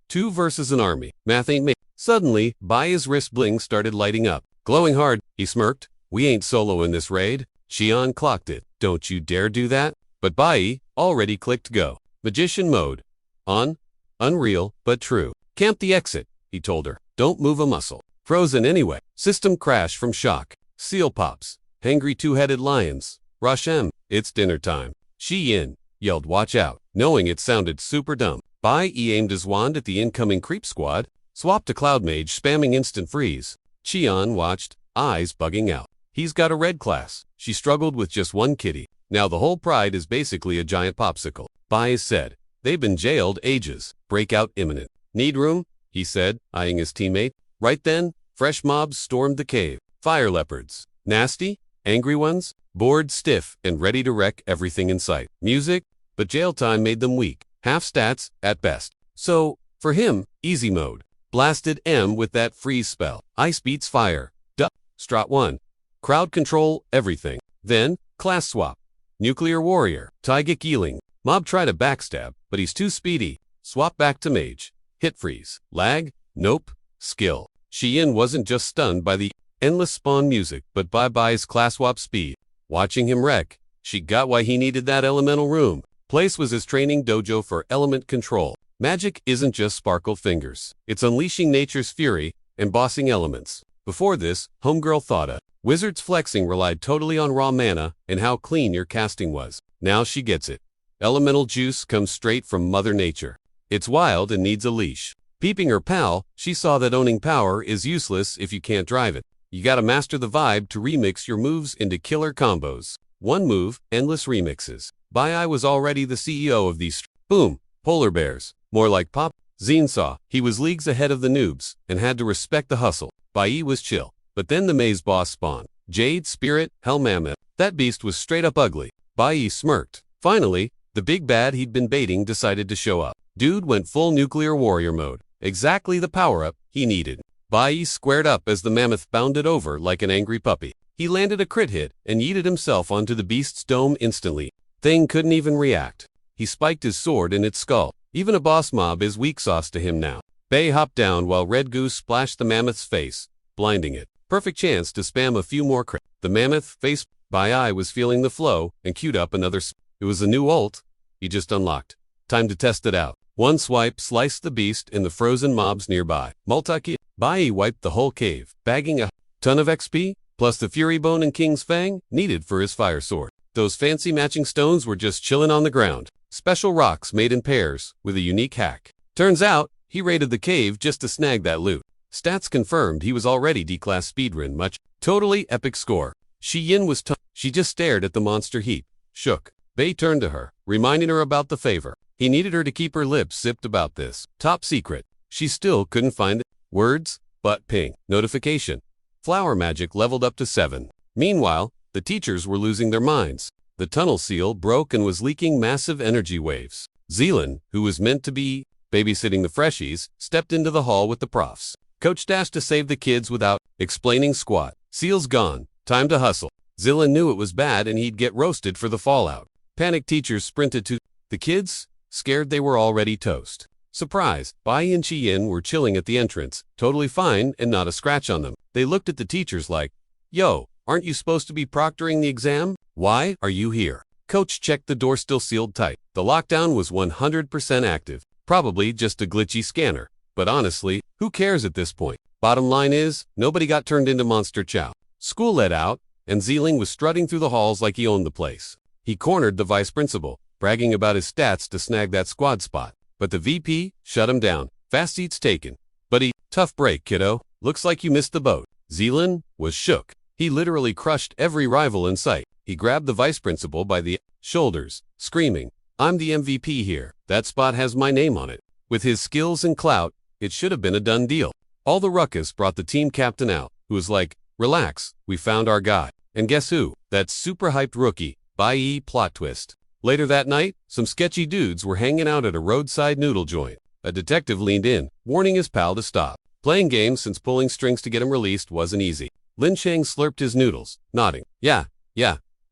2 versus an army. Math ain't made. Suddenly, Bai's wrist bling started lighting up. Glowing hard, he smirked. We ain't solo in this raid. Chien clocked it. Don't you dare do that. But Bai already clicked go. Magician mode. On. Unreal, but true. Camp the exit, he told her. Don't move a muscle. Frozen anyway. System crash from shock. Seal pops. Hangry two-headed lions. Rush M. It's dinner time. Shi-in yelled watch out, knowing it sounded super dumb. Bai-Yi aimed his wand at the incoming creep squad, swapped to Cloud Mage spamming instant freeze. Cheon watched, eyes bugging out. He's got a red class. She struggled with just one kitty. Now the whole pride is basically a giant popsicle. Bai said, they've been jailed ages. Breakout imminent. Need room? He said, eyeing his teammate. Right then, fresh mobs stormed the cave. Fire leopards. Nasty? Angry ones? Bored stiff and ready to wreck everything in sight. Music? But jail time made them weak. Half stats, at best. So, for him, easy mode. Blasted M with that freeze spell. Ice beats fire. Duh. Strat 1. Crowd control, everything. Then, class swap. Nuclear warrior. Taigik Ealing. Mob try to backstab, but he's too speedy. Swap back to mage. Hit freeze. Lag? Nope. Skill. Shi-in wasn't just stunned by the endless spawn music, but by Bai's class swap speed. Watching him wreck, she got why he needed that elemental room. Place was his training dojo for element control. Magic isn't just sparkle fingers. It's unleashing nature's fury and bossing elements. Before this, homegirl thought a wizard's flexing relied totally on raw mana and how clean your casting was. Now she gets it. Elemental juice comes straight from Mother Nature. It's wild and needs a leash. Peeping her pal, she saw that owning power is useless if you can't drive it. You gotta master the vibe to remix your moves into killer combos. One move, endless remixes. Bai was already the CEO of these. Boom, polar bears. More like Pop. Zine saw he was leagues ahead of the noobs and had to respect the hustle. Bai was chill. But then the maze boss spawned. Jade, Spirit, Hell Mammoth. That beast was straight up ugly. Bai smirked. Finally, the big bad he'd been baiting decided to show up. Dude went full nuclear warrior mode. Exactly the power-up he needed. Bai squared up as the mammoth bounded over like an angry puppy. He landed a crit hit and yeeted himself onto the beast's dome instantly. Thing couldn't even react. He spiked his sword in its skull. Even a boss mob is weak sauce to him now. Bai hopped down while Red Goose splashed the mammoth's face, blinding it. Perfect chance to spam a few more crits. The mammoth face. Bai was feeling the flow and queued up another. It was a new ult he just unlocked. Time to test it out. One swipe sliced the beast and the frozen mobs nearby. Multi-key. Bai wiped the whole cave, bagging a ton of XP, plus the Fury Bone and King's Fang needed for his fire sword. Those fancy matching stones were just chilling on the ground. Special rocks made in pairs with a unique hack. Turns out, he raided the cave just to snag that loot. Stats confirmed he was already D-class speedrun much. Totally epic score. Shi-in was she just stared at the monster heap. Shook. Bai turned to her, reminding her about the favor. He needed her to keep her lips zipped about this. Top secret. She still couldn't find it. Words, but ping. Notification. Flower magic leveled up to 7. Meanwhile, the teachers were losing their minds. The tunnel seal broke and was leaking massive energy waves. Zealand, who was meant to be babysitting the freshies, stepped into the hall with the profs. Coach dashed to save the kids without explaining squat. Seal's gone. Time to hustle. Zealand knew it was bad and he'd get roasted for the fallout. Panicked teachers sprinted to the kids, scared they were already toast. Surprise, Bai and Shi-in were chilling at the entrance, totally fine and not a scratch on them. They looked at the teachers like, yo, aren't you supposed to be proctoring the exam? Why are you here? Coach checked the door still sealed tight. The lockdown was 100% active. Probably just a glitchy scanner. But honestly, who cares at this point? Bottom line is, nobody got turned into Monster Chow. School let out, and Zealing was strutting through the halls like he owned the place. He cornered the vice principal, bragging about his stats to snag that squad spot. But the VP shut him down. Fast seats taken. Buddy, tough break, kiddo. Looks like you missed the boat. Zealand was shook. He literally crushed every rival in sight. He grabbed the vice principal by the shoulders, screaming, I'm the MVP here. That spot has my name on it. With his skills and clout, it should have been a done deal. All the ruckus brought the team captain out, who was like, relax, we found our guy. And guess who? That super hyped rookie, Bai plot twist. Later that night, some sketchy dudes were hanging out at a roadside noodle joint. A detective leaned in, warning his pal to stop. Playing games since pulling strings to get him released wasn't easy. Lin Chang slurped his noodles, nodding. Yeah,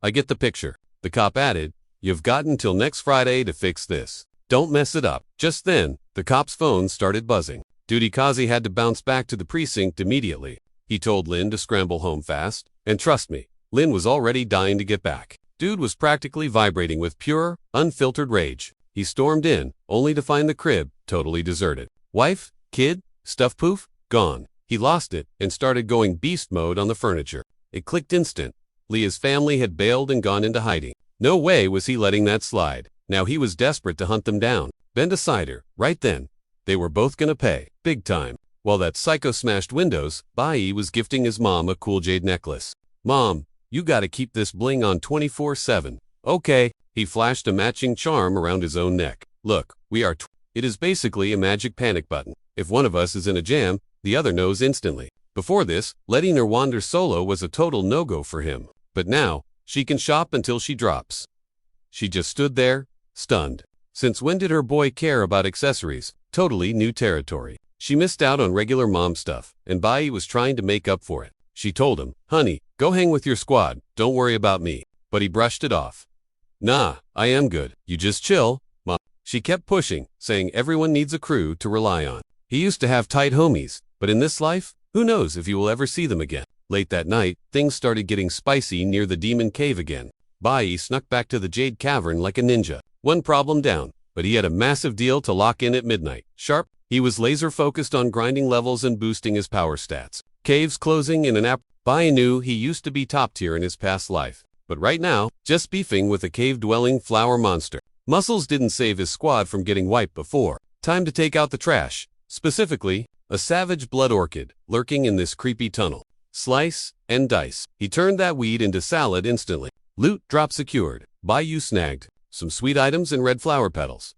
I get the picture. The cop added, you've got until next Friday to fix this. Don't mess it up. Just then, the cop's phone started buzzing. Duty Kazi had to bounce back to the precinct immediately. He told Lin to scramble home fast. And trust me, Lin was already dying to get back. Dude was practically vibrating with pure, unfiltered rage. He stormed in, only to find the crib totally deserted. Wife, Kid? Stuff poof? Gone. He lost it and started going beast mode on the furniture. It clicked instant. Leah's family had bailed and gone into hiding. No way was he letting that slide. Now he was desperate to hunt them down. Bend a cider. Right then. They were both gonna pay. Big time. While that psycho smashed windows, Bai was gifting his mom a cool jade necklace. Mom, you gotta keep this bling on 24/7. Okay. He flashed a matching charm around his own neck. Look, we are It is basically a magic panic button. If one of us is in a jam, the other knows instantly. Before this, letting her wander solo was a total no-go for him. But now, she can shop until she drops. She just stood there, stunned. Since when did her boy care about accessories? Totally new territory. She missed out on regular mom stuff, and Bai was trying to make up for it. She told him, "Honey, go hang with your squad, don't worry about me." But he brushed it off. "Nah, I am good. You just chill, Mom." She kept pushing, saying everyone needs a crew to rely on. He used to have tight homies, but in this life, who knows if he will ever see them again. Late that night, things started getting spicy near the demon cave again. Bai snuck back to the Jade Cavern like a ninja. One problem down, but he had a massive deal to lock in at midnight. Sharp, he was laser-focused on grinding levels and boosting his power stats. Caves closing in an app. Bai knew he used to be top tier in his past life, but right now, just beefing with a cave-dwelling flower monster. Muscles didn't save his squad from getting wiped before. Time to take out the trash. Specifically, a savage blood orchid lurking in this creepy tunnel. Slice and dice. He turned that weed into salad instantly. Loot drop secured. Bayou snagged some sweet items and red flower petals.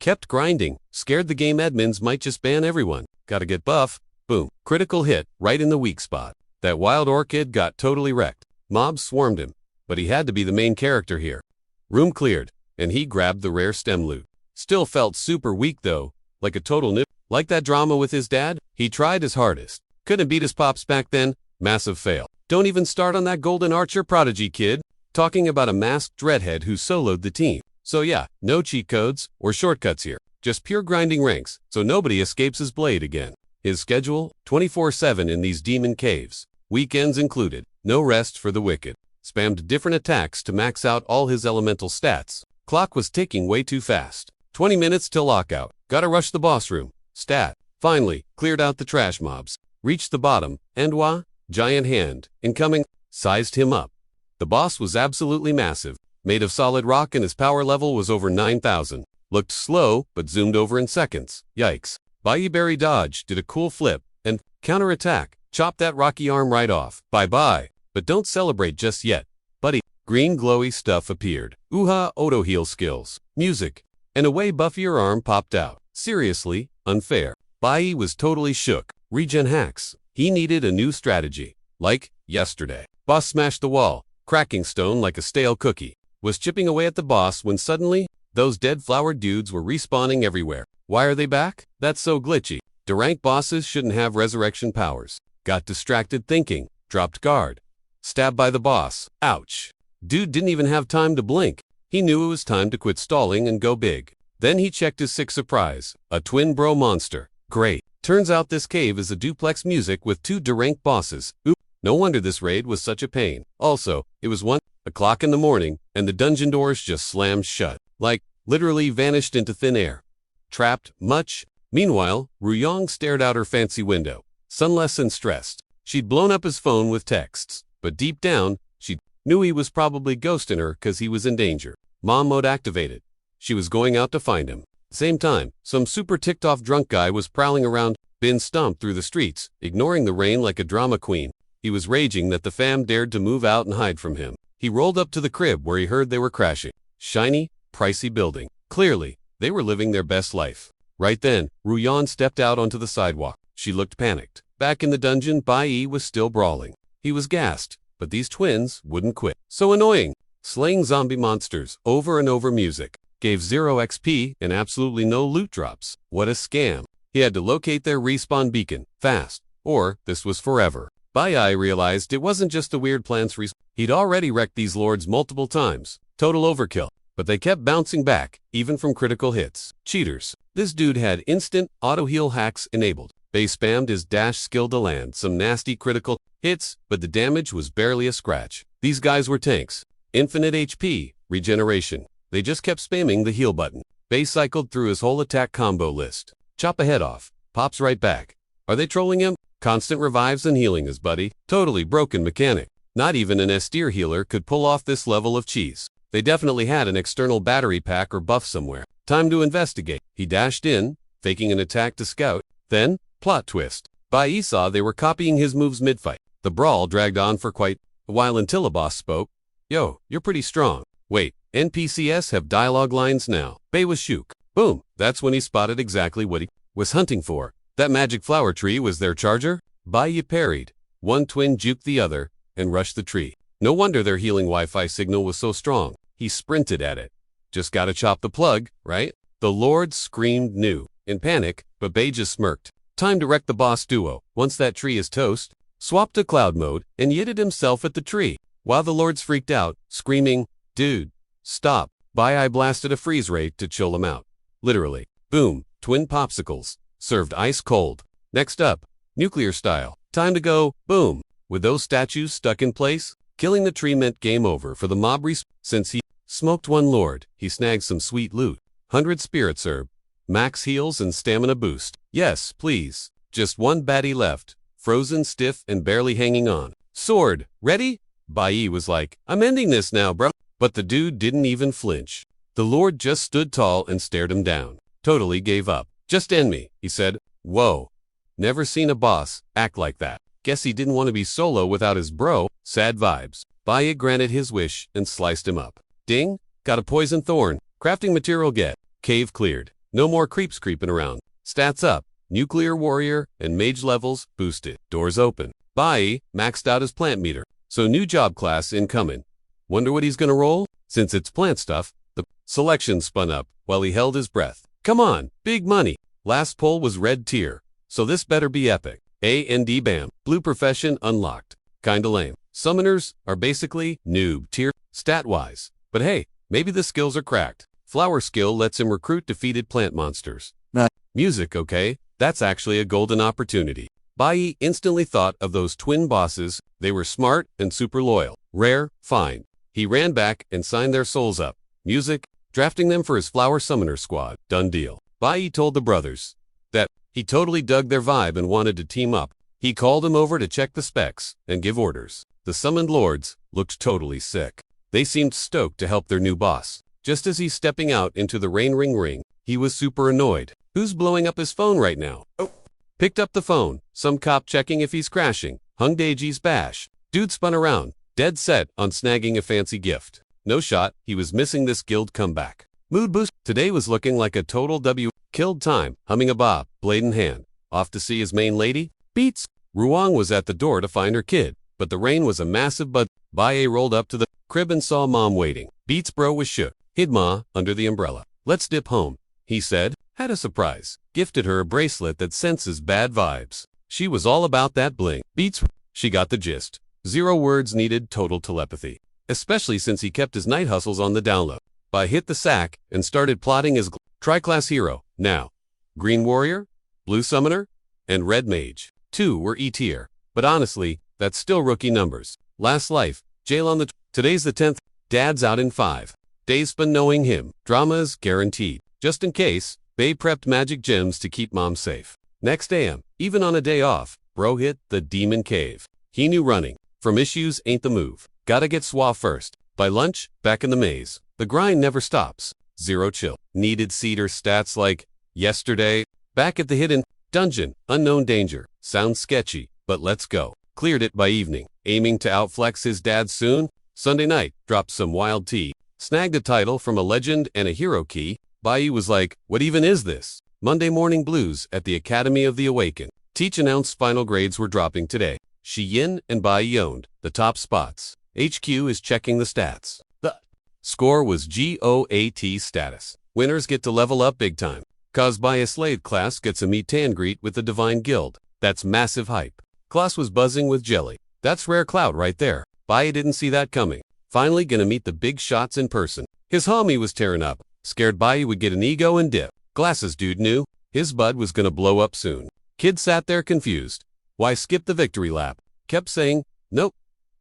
Kept grinding. Scared the game admins might just ban everyone. Gotta get buff. Boom. Critical hit right in the weak spot. That wild orchid got totally wrecked. Mobs swarmed him, but he had to be the main character here. Room cleared, and he grabbed the rare stem loot. Still felt super weak though, like a total nip. Like that drama with his dad, he tried his hardest. Couldn't beat his pops back then. Massive fail. Don't even start on that golden archer Prodigy kid. Talking about a masked dreadhead who soloed the team. So yeah, no cheat codes or shortcuts here. Just pure grinding ranks, so nobody escapes his blade again. His schedule, 24/7 in these demon caves. Weekends included. No rest for the wicked. Spammed different attacks to max out all his elemental stats. Clock was ticking way too fast. 20 minutes till lockout. Gotta rush the boss room. Stat. Finally, cleared out the trash mobs. Reached the bottom. Manhwa, giant hand, incoming, sized him up. The boss was absolutely massive. Made of solid rock and his power level was over 9,000. Looked slow, but zoomed over in seconds. Yikes. Bayberry dodge, did a cool flip, and counterattack. Chopped that rocky arm right off. Bye-bye. But don't celebrate just yet, buddy. Green glowy stuff appeared. Uha auto heal skills. Music. And away buffier arm popped out. Seriously, unfair. Bai was totally shook. Regen hacks. He needed a new strategy. Like, yesterday. Boss smashed the wall, cracking stone like a stale cookie. Was chipping away at the boss when suddenly, those dead flower dudes were respawning everywhere. Why are they back? That's so glitchy. D-rank bosses shouldn't have resurrection powers. Got distracted thinking. Dropped guard. Stabbed by the boss. Ouch. Dude didn't even have time to blink. He knew it was time to quit stalling and go big. Then he checked his sick surprise. A twin bro monster. Great. Turns out this cave is a duplex music with 2 D-rank bosses. Oop. No wonder this raid was such a pain. Also, it was 1 o'clock in the morning, and the dungeon doors just slammed shut. Like, literally vanished into thin air. Trapped, much? Meanwhile, Ruyong stared out her fancy window. Sunless and stressed. She'd blown up his phone with texts, but deep down, she knew he was probably ghosting her because he was in danger. Mom mode activated. She was going out to find him. Same time, some super ticked-off drunk guy was prowling around, been stomped through the streets, ignoring the rain like a drama queen. He was raging that the fam dared to move out and hide from him. He rolled up to the crib where he heard they were crashing. Shiny, pricey building. Clearly, they were living their best life. Right then, Ruyan stepped out onto the sidewalk. She looked panicked. Back in the dungeon, Bai was still brawling. He was gassed, but these twins wouldn't quit. So annoying. Slaying zombie monsters, over and over music. Gave 0 XP and absolutely no loot drops. What a scam. He had to locate their respawn beacon, fast, or this was forever. Bai realized it wasn't just the weird plants respawn. He'd already wrecked these lords multiple times. Total overkill. But they kept bouncing back, even from critical hits. Cheaters. This dude had instant auto-heal hacks enabled. They spammed his dash skill to land some nasty critical hits, but the damage was barely a scratch. These guys were tanks. Infinite HP, regeneration. They just kept spamming the heal button. Bay cycled through his whole attack combo list. Chop a head off. pops right back. Are they trolling him? Constant revives and healing his buddy. Totally broken mechanic. Not even an S-tier healer could pull off this level of cheese. They definitely had an external battery pack or buff somewhere. Time to investigate. He dashed in, faking an attack to scout. Then, plot twist. Bai saw they were copying his moves mid-fight. The brawl dragged on for quite a while until a boss spoke. Yo, you're pretty strong. Wait, NPCs have dialogue lines now. Bai was shook. Boom, that's when he spotted exactly what he was hunting for. That magic flower tree was their charger? Bai parried. One twin juked the other and rushed the tree. No wonder their healing Wi-Fi signal was so strong. He sprinted at it. Just gotta chop the plug, right? The Lord screamed new, in panic, but Bai just smirked. Time to wreck the boss duo. Once that tree is toast, swap to cloud mode and yitted himself at the tree. While the Lords freaked out, screaming, "Dude, stop." Bai blasted a freeze ray to chill him out. Literally. Boom, twin popsicles, served ice cold. Next up, nuclear style. Time to go, boom. With those statues stuck in place, killing the tree meant game over for the mob since he smoked one Lord, he snagged some sweet loot. 100 spirits herb, max heals and stamina boost. Yes, please. Just one baddie left, frozen stiff and barely hanging on. Sword, ready? Bai was like, I'm ending this now, bro. But the dude didn't even flinch. The Lord just stood tall and stared him down. Totally gave up. Just end me, he said. Whoa. Never seen a boss act like that. Guess he didn't want to be solo without his bro. Sad vibes. Bai granted his wish and sliced him up. Ding. Got a poison thorn. Crafting material get. Cave cleared. No more creeps creeping around. Stats up. Nuclear warrior and mage levels boosted. Doors open. Bai maxed out his plant meter. So new job class incoming. Wonder what he's gonna roll? Since it's plant stuff, the selection spun up while he held his breath. Come on, big money. Last poll was red tier, so this better be epic. A&D bam. Blue profession unlocked. Kinda lame. Summoners are basically noob tier stat-wise. But hey, maybe the skills are cracked. Flower skill lets him recruit defeated plant monsters. Nah. Music, okay? That's actually a golden opportunity. Bai instantly thought of those twin bosses. They were smart and super loyal. Rare, fine. He ran back and signed their souls up. Music, drafting them for his flower summoner squad. Done deal. Bai told the brothers that he totally dug their vibe and wanted to team up. He called them over to check the specs and give orders. The summoned lords looked totally sick. They seemed stoked to help their new boss. Just as he's stepping out into the rain ring, he was super annoyed. Who's blowing up his phone right now? Oh. Picked up the phone. Some cop checking if he's crashing. Hung Daiji's bash. Dude spun around, dead set on snagging a fancy gift. No shot, he was missing this guild comeback. Mood boost. Today was looking like a total W. Killed time, humming a bop, blade in hand. Off to see his main lady? Beats. Ruang was at the door to find her kid, but the rain was a massive bud. Bai rolled up to the crib and saw mom waiting. Beats bro was shook. Hid ma under the umbrella. Let's dip home, he said. Had a surprise. Gifted her a bracelet that senses bad vibes. She was all about that bling. Beats. She got the gist. 0 words needed, total telepathy. Especially since he kept his night hustles on the download. Bai hit the sack and started plotting his tri-class hero. Now, Green Warrior, Blue Summoner, and Red Mage. 2 were E-tier. But honestly, that's still rookie numbers. Last life, jail on the today's the 10th. Dad's out in 5 days spent knowing him. Drama is guaranteed. Just in case, Bai prepped magic gems to keep mom safe. Next AM, even on a day off, bro hit the demon cave. He knew running from issues ain't the move. Gotta get swa first. By lunch, back in the maze. The grind never stops. 0 chill. Needed cedar stats like yesterday. Back at the hidden dungeon. Unknown danger. Sounds sketchy, but let's go. Cleared it by evening. Aiming to outflex his dad soon. Sunday night, dropped some wild tea. Snagged a title from a legend and a hero key. Bai was like, what even is this? Monday morning blues at the Academy of the Awakened. Teach announced final grades were dropping today. Shi Yin and Bai owned the top spots. HQ is checking the stats. The score was GOAT status. Winners get to level up big time. Cause Bai a slave class gets a meet and greet with the Divine Guild. That's massive hype. Class was buzzing with jelly. That's rare clout right there. Bai didn't see that coming. Finally gonna meet the big shots in person. His homie was tearing up. Scared Bai would get an ego and dip. Glasses dude knew his bud was gonna blow up soon. Kid sat there confused. Why skip the victory lap? Kept saying, nope.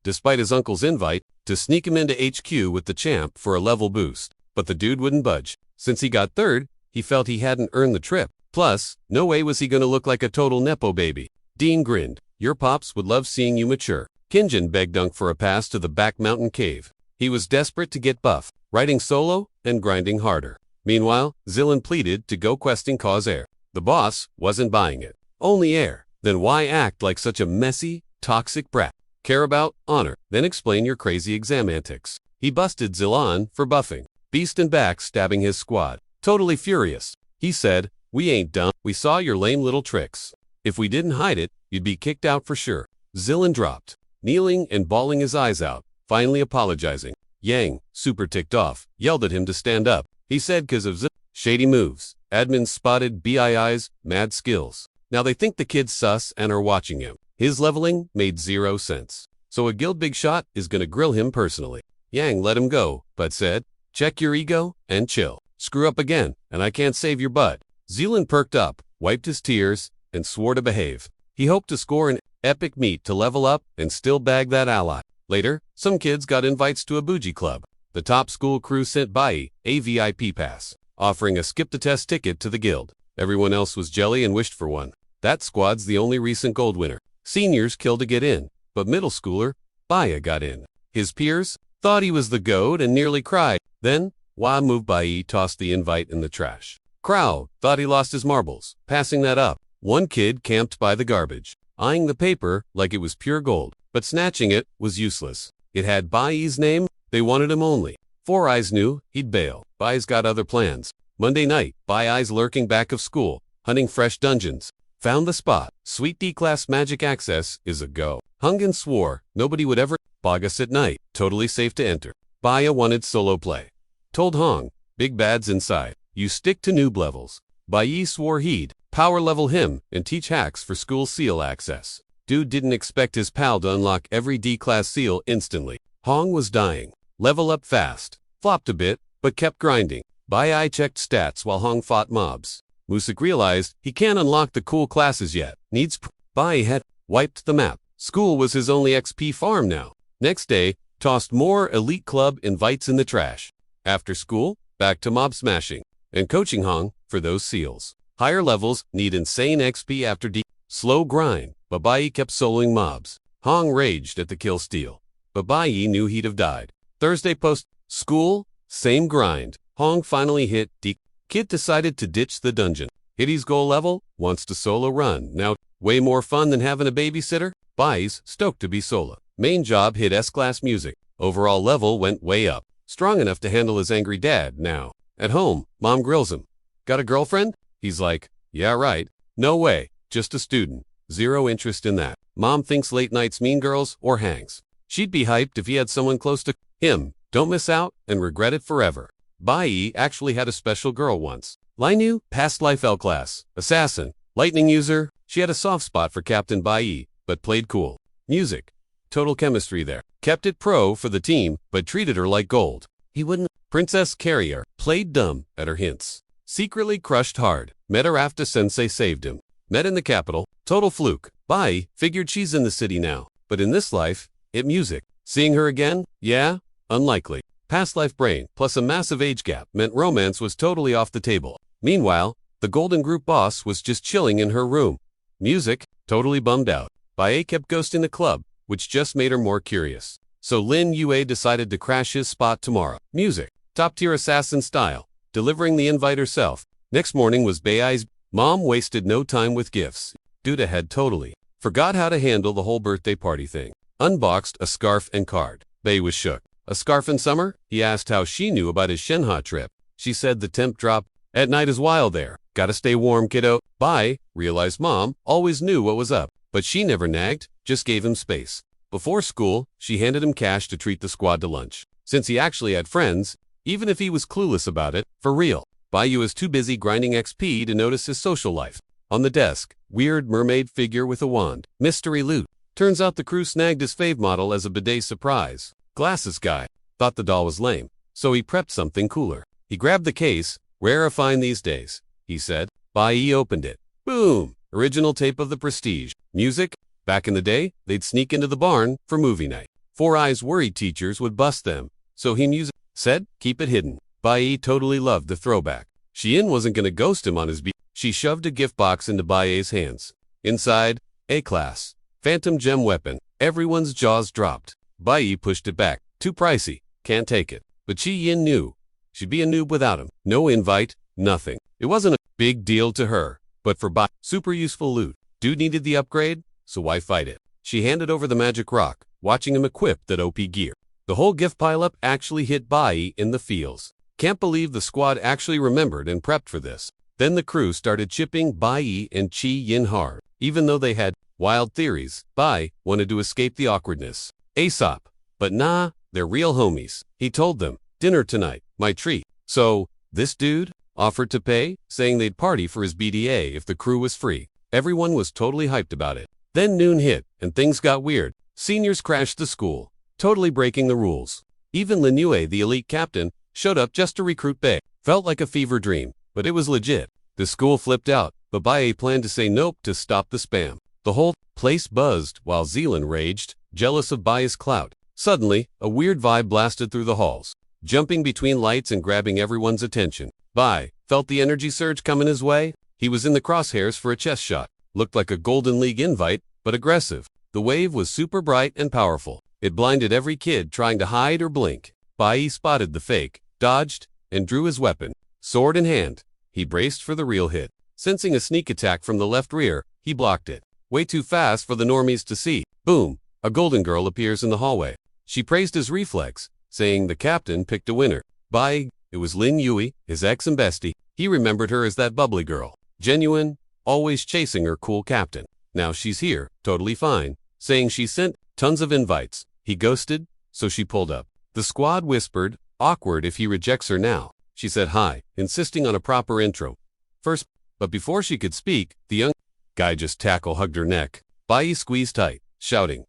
Despite his uncle's invite to sneak him into HQ with the champ for a level boost. But the dude wouldn't budge. Since he got third, he felt he hadn't earned the trip. Plus, no way was he gonna look like a total nepo baby. Dean grinned. Your pops would love seeing you mature. Kinjin begged Dunk for a pass to the back mountain cave. He was desperate to get buff, writing solo and grinding harder. Meanwhile, Zillan pleaded to go questing cause air. The boss wasn't buying it. Only air. Then why act like such a messy, toxic brat? Care about honor, then explain your crazy exam antics. He busted Zillan for buffing. Beast and back stabbing his squad. Totally furious. He said, "We ain't dumb. We saw your lame little tricks. If we didn't hide it, you'd be kicked out for sure." Zillan dropped, kneeling and bawling his eyes out, finally apologizing. Yang, super ticked off, yelled at him to stand up. He said cause of shady moves. Admins spotted BII's mad skills. Now they think the kid's sus and are watching him. His leveling made 0 sense. So a guild big shot is gonna grill him personally. Yang let him go, but said, "Check your ego and chill. Screw up again, and I can't save your butt." Zealand perked up, wiped his tears, and swore to behave. He hoped to score an epic meet to level up and still bag that ally. Later, some kids got invites to a bougie club. The top school crew sent Bai a VIP pass, offering a skip-the-test ticket to the guild. Everyone else was jelly and wished for one. That squad's the only recent gold winner. Seniors killed to get in, but middle schooler, Baya got in. His peers thought he was the goat and nearly cried. Then, Wa moved Bai tossed the invite in the trash. Crowd thought he lost his marbles, passing that up. One kid camped by the garbage, eyeing the paper like it was pure gold, but snatching it was useless. It had Bai's name. They wanted him only. Four Eyes knew he'd bail. Bai's got other plans. Monday night, Bai's lurking back of school, hunting fresh dungeons. Found the spot. Sweet D-Class magic access is a go. Hung and swore nobody would ever bog us at night. Totally safe to enter. Baya wanted solo play. Told Hong, big bad's inside. You stick to noob levels. Bai swore he'd power level him and teach hacks for school seal access. Dude didn't expect his pal to unlock every D-Class seal instantly. Hong was dying. Level up fast. Flopped a bit, but kept grinding. Bai checked stats while Hong fought mobs. Musik realized he can't unlock the cool classes yet. Needs Bai had wiped the map. School was his only XP farm now. Next day, tossed more elite club invites in the trash. After school, back to mob smashing and coaching Hong for those seals. Higher levels need insane XP after slow grind, but Bai kept soloing mobs. Hong raged at the kill steal, but Bai knew he'd have died. Thursday post school, same grind. Hong finally hit D. Kid decided to ditch the dungeon. Hit his goal level, wants to solo run. Now, way more fun than having a babysitter. Bai's stoked to be solo. Main job hit S-Class music. Overall level went way up. Strong enough to handle his angry dad now. At home, mom grills him. Got a girlfriend? He's like, yeah, right. No way. Just a student. Zero interest in that. Mom thinks late nights mean girls or hangs. She'd be hyped if he had someone close to him. Don't miss out and regret it forever. Bai actually had a special girl once. Lineu, past life L-Class, assassin, lightning user. She had a soft spot for Captain Bai, but played cool. Music. Total chemistry there. Kept it pro for the team, but treated her like gold. He wouldn't. Princess Carrier played dumb at her hints. Secretly crushed hard. Met her after Sensei saved him. Met in the capital. Total fluke. Bai figured she's in the city now. But in this life, it music. Seeing her again? Yeah? Unlikely. Past life brain plus a massive age gap meant romance was totally off the table. Meanwhile, the Golden Group boss was just chilling in her room. Music? Totally bummed out. Bai kept ghosting the club, which just made her more curious. So Lin Yue decided to crash his spot tomorrow. Music. Top-tier assassin style. Delivering the invite herself. Next morning was Bai's. Mom wasted no time with gifts. Dude had totally forgot how to handle the whole birthday party thing. Unboxed a scarf and card. Bai was shook. A scarf in summer? He asked how she knew about his Shenhe trip. She said the temp drop at night is wild there. Gotta stay warm, kiddo. Bai realized Mom always knew what was up, but she never nagged, just gave him space. Before school, she handed him cash to treat the squad to lunch. Since he actually had friends, even if he was clueless about it, for real. Bai was too busy grinding XP to notice his social life. On the desk, weird mermaid figure with a wand. Mystery loot. Turns out the crew snagged his fave model as a bidet surprise. Glasses guy thought the doll was lame, so he prepped something cooler. He grabbed the case, rarefying these days, he said. Bai opened it. Boom! Original tape of the Prestige. Music? Back in the day, they'd sneak into the barn for movie night. Four Eyes worried teachers would bust them, so he said, keep it hidden. Bai totally loved the throwback. Shein wasn't gonna ghost him on his beat. She shoved a gift box into Bai's hands. Inside, A-Class. Phantom gem weapon. Everyone's jaws dropped. Bai pushed it back. Too pricey. Can't take it. But Chi Yin knew. She'd be a noob without him. No invite, nothing. It wasn't a big deal to her. But for Bai, super useful loot. Dude needed the upgrade, so why fight it? She handed over the magic rock, watching him equip that OP gear. The whole gift pileup actually hit Bai in the feels. Can't believe the squad actually remembered and prepped for this. Then the crew started chipping Bai and Chi Yin hard. Even though they had wild theories, Bai wanted to escape the awkwardness. Aesop. But nah, they're real homies. He told them, dinner tonight, my treat. So, this dude offered to pay, saying they'd party for his BDA if the crew was free. Everyone was totally hyped about it. Then noon hit, and things got weird. Seniors crashed the school, totally breaking the rules. Even Linue, the elite captain, showed up just to recruit Bae. Felt like a fever dream, but it was legit. The school flipped out, but Bae planned to say nope to stop the spam. The whole place buzzed while Zealand raged, jealous of Bae's clout. Suddenly, a weird vibe blasted through the halls, jumping between lights and grabbing everyone's attention. Bae felt the energy surge coming his way. He was in the crosshairs for a chest shot. Looked like a Golden League invite, but aggressive. The wave was super bright and powerful. It blinded every kid trying to hide or blink. Bai spotted the fake, dodged, and drew his weapon. Sword in hand, he braced for the real hit. Sensing a sneak attack from the left rear, he blocked it. Way too fast for the normies to see. Boom! A golden girl appears in the hallway. She praised his reflex, saying the captain picked a winner. Bai, it was Lin Yui, his ex and bestie. He remembered her as that bubbly girl. Genuine, always chasing her cool captain. Now she's here, totally fine, saying she sent tons of invites. He ghosted, so she pulled up. The squad whispered, awkward if he rejects her now. She said hi, insisting on a proper intro. First, but before she could speak, the young guy just hugged her neck. Bai squeezed tight, shouting,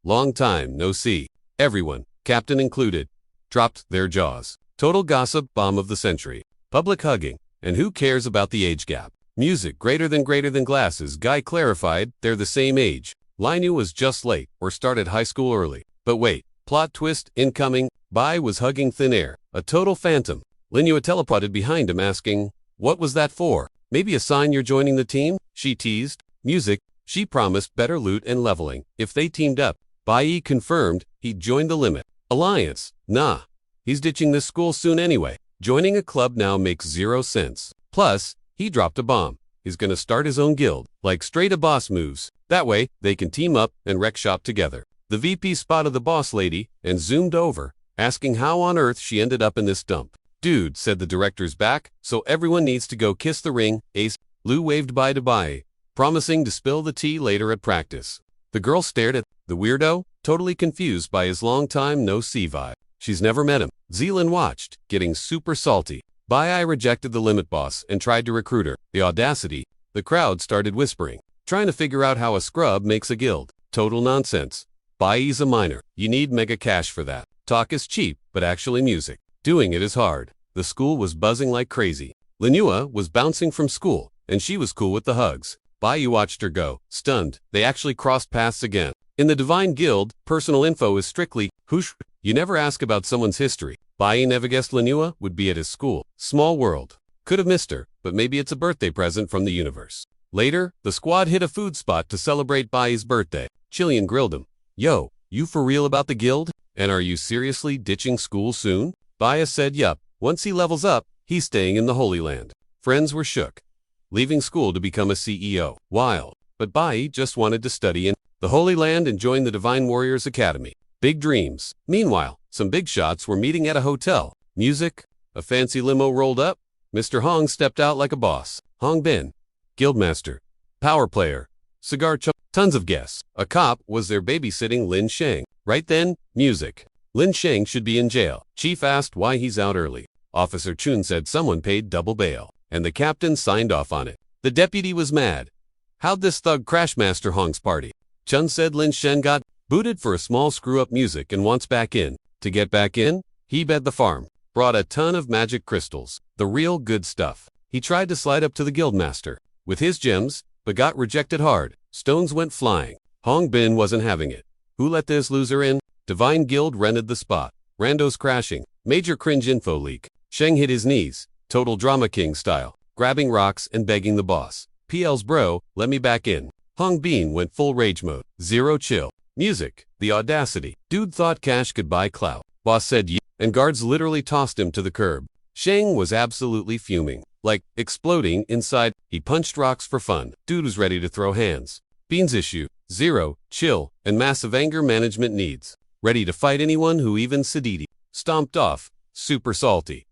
long time no see. Everyone, captain included, dropped their jaws. Total gossip bomb of the century. Public hugging, and who cares about the age gap? Music greater than glasses. Guy clarified, they're the same age. Lineu was just late, or started high school early. But wait, plot twist incoming. Bai was hugging thin air, a total phantom. Lineu teleported behind him asking, what was that for? Maybe a sign you're joining the team? She teased. Music, she promised better loot and leveling if they teamed up. Bai confirmed he'd joined the limit. Alliance, nah. He's ditching this school soon anyway. Joining a club now makes 0 sense. Plus, he dropped a bomb. He's gonna start his own guild, like straight up boss moves. That way, they can team up and wreck shop together. The VP spotted the boss lady and zoomed over, asking how on earth she ended up in this dump. Dude, said the director's back, so everyone needs to go kiss the ring. Ace. Lou waved bye to Bai, promising to spill the tea later at practice. The girl stared at the weirdo, totally confused by his long time no see vibe. She's never met him. Zealand watched, getting super salty. Bai rejected the limit boss and tried to recruit her. The audacity. The crowd started whispering, trying to figure out how a scrub makes a guild. Total nonsense. Bai's a minor. You need mega cash for that. Talk is cheap, but actually music. Doing it is hard. The school was buzzing like crazy. Linua was bouncing from school, and she was cool with the hugs. Bai watched her go, stunned. They actually crossed paths again. In the Divine Guild, personal info is strictly whoosh. You never ask about someone's history. Bai never guessed Linua would be at his school. Small world. Could have missed her, but maybe it's a birthday present from the universe. Later, the squad hit a food spot to celebrate Bai's birthday. Chilean grilled him. Yo, you for real about the guild? And are you seriously ditching school soon? Bai said yup. Once he levels up, he's staying in the Holy Land. Friends were shook. Leaving school to become a CEO. Wild. But Bai just wanted to study in the Holy Land and join the Divine Warriors Academy. Big dreams. Meanwhile, some big shots were meeting at a hotel. Music. A fancy limo rolled up. Mr. Hong stepped out like a boss. Hong Bin. Guildmaster. Power player. Cigar chum. Tons of guests. A cop was there babysitting Lin Sheng. Right then, music. Lin Sheng should be in jail. Chief asked why he's out early. Officer Chun said someone paid double bail, and the captain signed off on it. The deputy was mad. How'd this thug crash Master Hong's party? Chun said Lin Sheng got booted for a small screw-up music and wants back in. To get back in, he bet the farm. Brought a ton of magic crystals. The real good stuff. He tried to slide up to the guildmaster with his gems, but got rejected hard. Stones went flying. Hong Bin wasn't having it. Who let this loser in? Divine Guild rented the spot. Randos crashing. Major cringe info leak. Sheng hit his knees. Total drama king style. grabbing rocks and begging the boss. PL's bro, let me back in. Hong Bin went full rage mode. Zero chill. Music, the audacity. Dude thought cash could buy clout. Boss said yeah, and guards literally tossed him to the curb. Shang was absolutely fuming, like exploding inside. He punched rocks for fun. Dude was ready to throw hands. Bean's issue, zero, chill, and massive anger management needs. Ready to fight anyone who even Sadidi. Stomped off, super salty.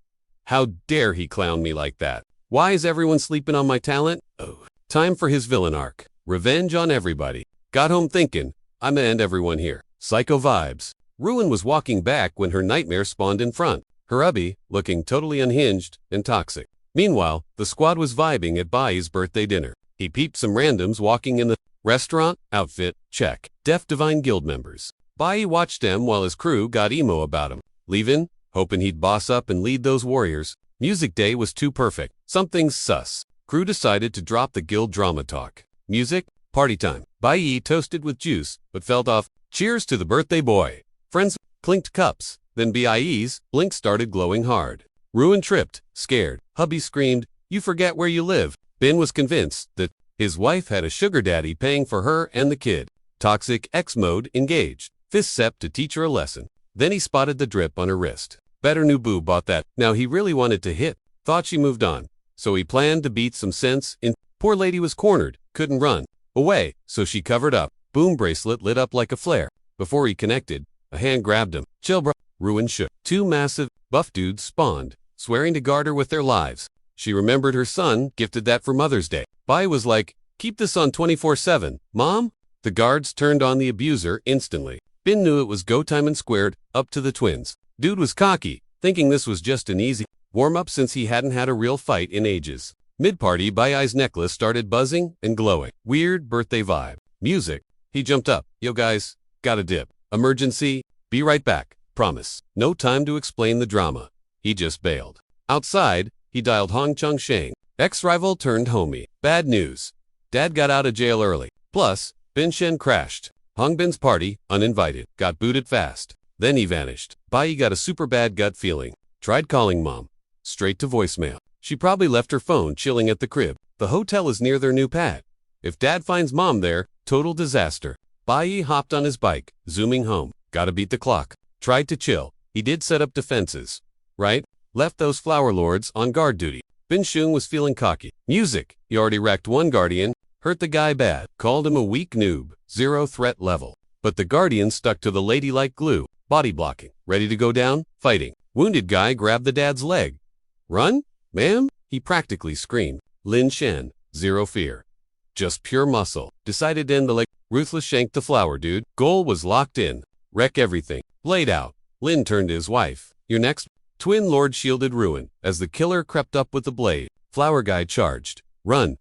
How dare he clown me like that? Why is everyone sleeping on my talent? Oh, time for his villain arc. Revenge on everybody. Got home thinking, I'ma end everyone here. Psycho vibes. Ruin was walking back when her nightmare spawned in front. Her hubby, looking totally unhinged and toxic. Meanwhile, the squad was vibing at Bai's birthday dinner. He peeped some randoms walking in the restaurant. Outfit, check. Deaf Divine Guild members. Bai watched them while his crew got emo about him. Leaving, hoping he'd boss up and lead those warriors. Music day was too perfect. Something's sus. Crew decided to drop the guild drama talk. Music, party time. Bai toasted with juice, but felt off. Cheers to the birthday boy. Friends clinked cups. Then Bai's blink started glowing hard. Ruin tripped, scared. Hubby screamed, you forget where you live. Ben was convinced that his wife had a sugar daddy paying for her and the kid. Toxic X mode engaged. Fist step to teach her a lesson. Then he spotted the drip on her wrist. Better new boo bought that. Now he really wanted to hit. Thought she moved on. So he planned to beat some sense in. Poor lady was cornered. Couldn't run away. So she covered up. Boom bracelet lit up like a flare. Before he connected, a hand grabbed him. Chill bro. Ruin shook. Two massive, buff dudes spawned, swearing to guard her with their lives. She remembered her son gifted that for Mother's Day. Bai was like, keep this on 24/7, Mom? The guards turned on the abuser instantly. Bin knew it was go time and squared up to the twins. Dude was cocky, thinking this was just an easy warm-up since he hadn't had a real fight in ages. Mid-party, Bai's necklace started buzzing and glowing. Weird birthday vibe. Music. He jumped up. Yo guys, got a dip. Emergency. Be right back. Promise. No time to explain the drama. He just bailed. Outside, he dialed Hong Chung Shang. Ex-rival turned homie. Bad news. Dad got out of jail early. Plus, Bin Shen crashed. Hong Bin's party, uninvited, got booted fast. Then he vanished. Bai got a super bad gut feeling. Tried calling Mom. Straight to voicemail. She probably left her phone chilling at the crib. The hotel is near their new pad. If Dad finds Mom there, total disaster. Bai hopped on his bike, zooming home. Gotta beat the clock. Tried to chill. He did set up defenses. Right? Left those flower lords on guard duty. Bin Shung was feeling cocky. Music. He already wrecked one guardian. Hurt the guy bad. Called him a weak noob. Zero threat level. But the guardian stuck to the lady like glue. Body blocking. Ready to go down? Fighting. Wounded guy grabbed the dad's leg. Run? Ma'am? He practically screamed. Lin Shen. Zero fear. Just pure muscle. Decided to end the leg. Ruthless shanked the flower dude. Goal was locked in. Wreck everything. Blade out. Lin turned to his wife. You're next? Twin Lord shielded Ruin. As the killer crept up with the blade, flower guy charged. Run.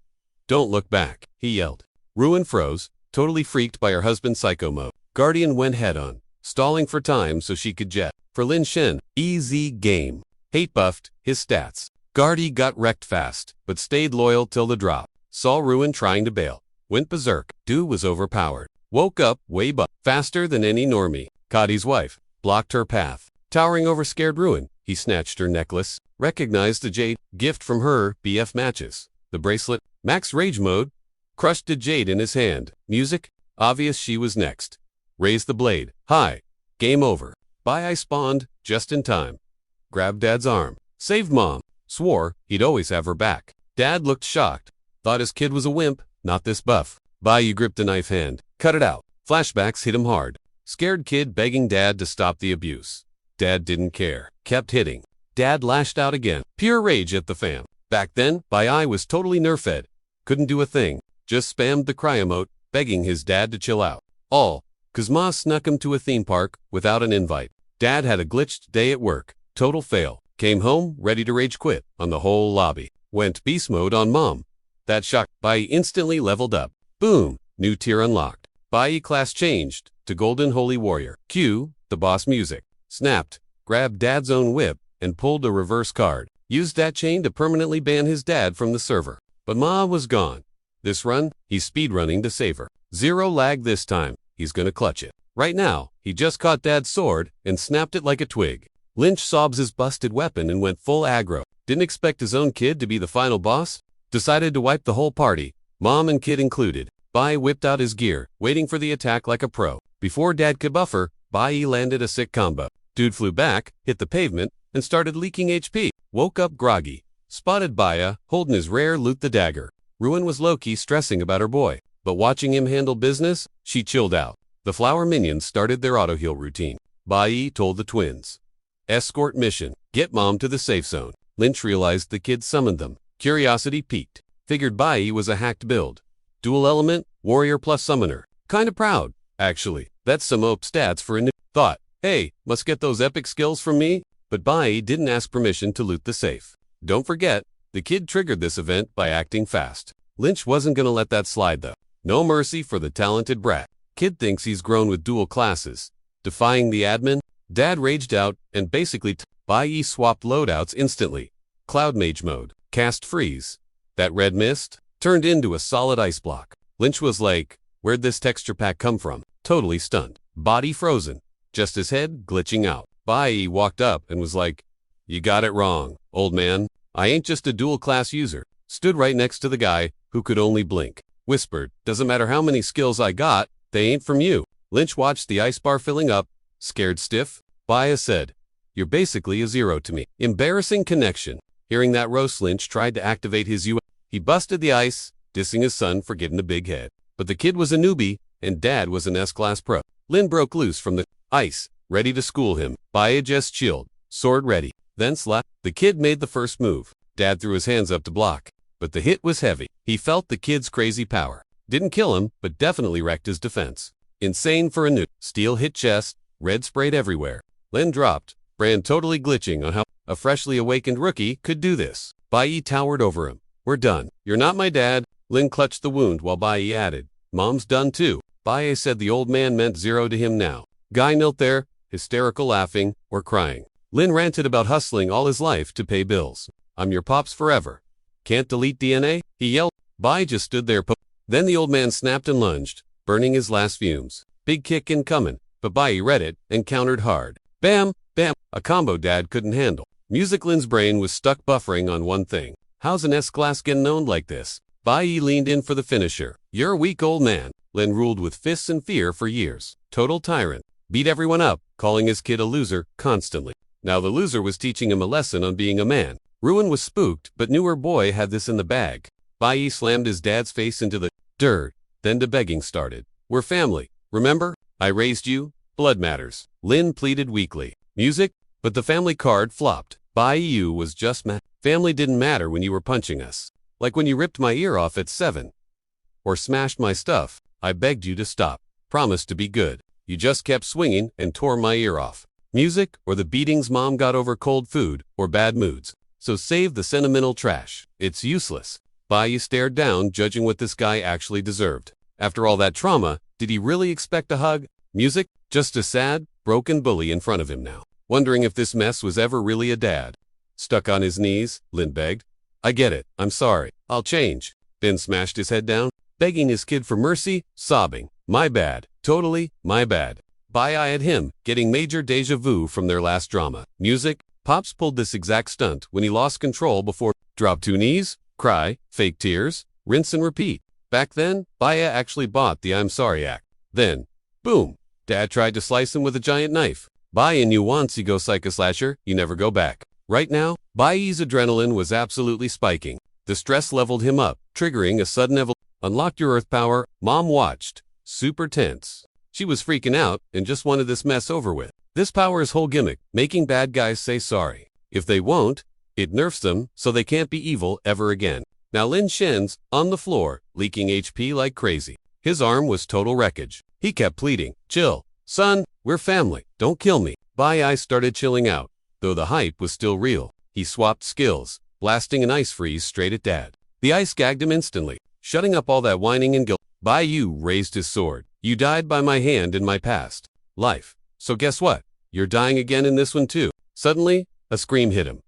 Don't look back, he yelled. Ruin froze, totally freaked by her husband's psycho mode. Guardian went head on, stalling for time so she could jet. For Lin Shen, easy game. Hate buffed his stats. Guardy got wrecked fast, but stayed loyal till the drop. Saw Ruin trying to bail. Went berserk. Dude was overpowered. Woke up way faster than any normie. Caught his wife. Blocked her path. Towering over scared Ruin, he snatched her necklace. Recognized the jade gift from her BF matches. The bracelet. Max rage mode. Crushed the jade in his hand. Music. Obvious she was next. Raised the blade. Hi. Game over. Bai spawned just in time. Grabbed Dad's arm. Saved Mom. Swore he'd always have her back. Dad looked shocked. Thought his kid was a wimp, not this buff. Bai gripped a knife hand. Cut it out. Flashbacks hit him hard. Scared kid begging Dad to stop the abuse. Dad didn't care. Kept hitting. Dad lashed out again. Pure rage at the fam. Back then, Bai was totally nerfed. Couldn't do a thing. Just spammed the cry emote, begging his dad to chill out. All, 'cause Ma snuck him to a theme park without an invite. Dad had a glitched day at work. Total fail. Came home, ready to rage quit on the whole lobby. Went beast mode on Mom. That shocked Bai instantly leveled up. Boom. New tier unlocked. Bai class changed to Golden Holy Warrior. Cue the boss music. Snapped, grabbed Dad's own whip, and pulled a reverse card. Used that chain to permanently ban his dad from the server. But Ma was gone. This run, he's speedrunning to save her. Zero lag this time. He's gonna clutch it. Right now, he just caught Dad's sword and snapped it like a twig. Lynch sobs his busted weapon and went full aggro. Didn't expect his own kid to be the final boss? Decided to wipe the whole party, mom and kid included. Bai whipped out his gear, waiting for the attack like a pro. Before Dad could buffer, Bai landed a sick combo. Dude flew back, hit the pavement, and started leaking HP. Woke up groggy. Spotted Baya, holding his rare loot the dagger. Ruin was low-key stressing about her boy, but watching him handle business, she chilled out. The flower minions started their auto-heal routine. Bai told the twins. Escort mission. Get mom to the safe zone. Lynch realized the kids summoned them. Curiosity piqued. Figured Bai was a hacked build. Dual element, warrior plus summoner. Kinda proud, actually. That's some OP stats for a new thought. Hey, must get those epic skills from me? But Bai didn't ask permission to loot the safe. Don't forget, the kid triggered this event by acting fast. Lynch wasn't gonna let that slide though. No mercy for the talented brat. Kid thinks he's grown with dual classes. Defying the admin, Dad raged out and basically Bai swapped loadouts instantly. Cloud Mage mode, cast freeze. That red mist turned into a solid ice block. Lynch was like, where'd this texture pack come from? Totally stunned. Body frozen. Just his head glitching out. Bai walked up and was like, you got it wrong, old man. I ain't just a dual class user. Stood right next to the guy who could only blink. Whispered, doesn't matter how many skills I got, they ain't from you. Lynch watched the ice bar filling up, scared stiff. Baya said, you're basically a zero to me. Embarrassing connection. Hearing that roast, Lynch tried to activate his U. He busted the ice, dissing his son for getting a big head. But the kid was a newbie, and Dad was an S-Class pro. Lynn broke loose from the ice, ready to school him. Baya just chilled, sword ready, then slapped. The kid made the first move. Dad threw his hands up to block, but the hit was heavy. He felt the kid's crazy power. Didn't kill him, but definitely wrecked his defense. Insane for a noob. Steel hit chest, red sprayed everywhere. Lynn dropped, Brand totally glitching on how a freshly awakened rookie could do this. Bai towered over him. We're done. You're not my dad. Lin clutched the wound while Bai added, Mom's done too. Bai said the old man meant zero to him now. Guy knelt there, hysterical laughing or crying. Lin ranted about hustling all his life to pay bills. I'm your pops forever. Can't delete DNA? He yelled. Bai just stood there. Then the old man snapped and lunged, burning his last fumes. Big kick incoming, but Bai read it and countered hard. Bam, bam, a combo Dad couldn't handle. Music Lin's brain was stuck buffering on one thing. How's an S-Class getting owned like this? Bai leaned in for the finisher. You're a weak old man. Lin ruled with fists and fear for years. Total tyrant. Beat everyone up, calling his kid a loser constantly. Now the loser was teaching him a lesson on being a man. Ruin was spooked, but knew her boy had this in the bag. Bai slammed his dad's face into the dirt. Then the begging started. We're family. Remember? I raised you. Blood matters. Lin pleaded weakly. Music? But the family card flopped. Bai was just family didn't matter when you were punching us. Like when you ripped my ear off at 7. Or smashed my stuff. I begged you to stop. Promised to be good. You just kept swinging and tore my ear off. Music, or the beatings Mom got over cold food, or bad moods. So save the sentimental trash. It's useless. Bai stared down, judging what this guy actually deserved. After all that trauma, did he really expect a hug? Music? Just a sad, broken bully in front of him now. Wondering if this mess was ever really a dad. Stuck on his knees, Lin begged. I get it. I'm sorry. I'll change. Ben smashed his head down, begging his kid for mercy, sobbing. My bad. Totally, my bad. Bai at him, getting major deja vu from their last drama. Music? Pops pulled this exact stunt when he lost control before drop 2 knees, cry, fake tears, rinse and repeat. Back then, Bai actually bought the I'm sorry act. Then, boom, Dad tried to slice him with a giant knife. Bai knew once you go psycho-slasher, you never go back. Right now, Bai's adrenaline was absolutely spiking. The stress leveled him up, triggering a sudden evolution. Unlocked your earth power, Mom watched. Super tense. She was freaking out and just wanted this mess over with. This power's whole gimmick, making bad guys say sorry. If they won't, it nerfs them so they can't be evil ever again. Now Lin Shen's on the floor, leaking HP like crazy. His arm was total wreckage. He kept pleading, chill. Son, we're family. Don't kill me. Bai started chilling out, though the hype was still real. He swapped skills, blasting an ice freeze straight at Dad. The ice gagged him instantly, shutting up all that whining and guilt. Bai raised his sword. You died by my hand in my past life. So guess what? You're dying again in this one too. Suddenly, a scream hit him.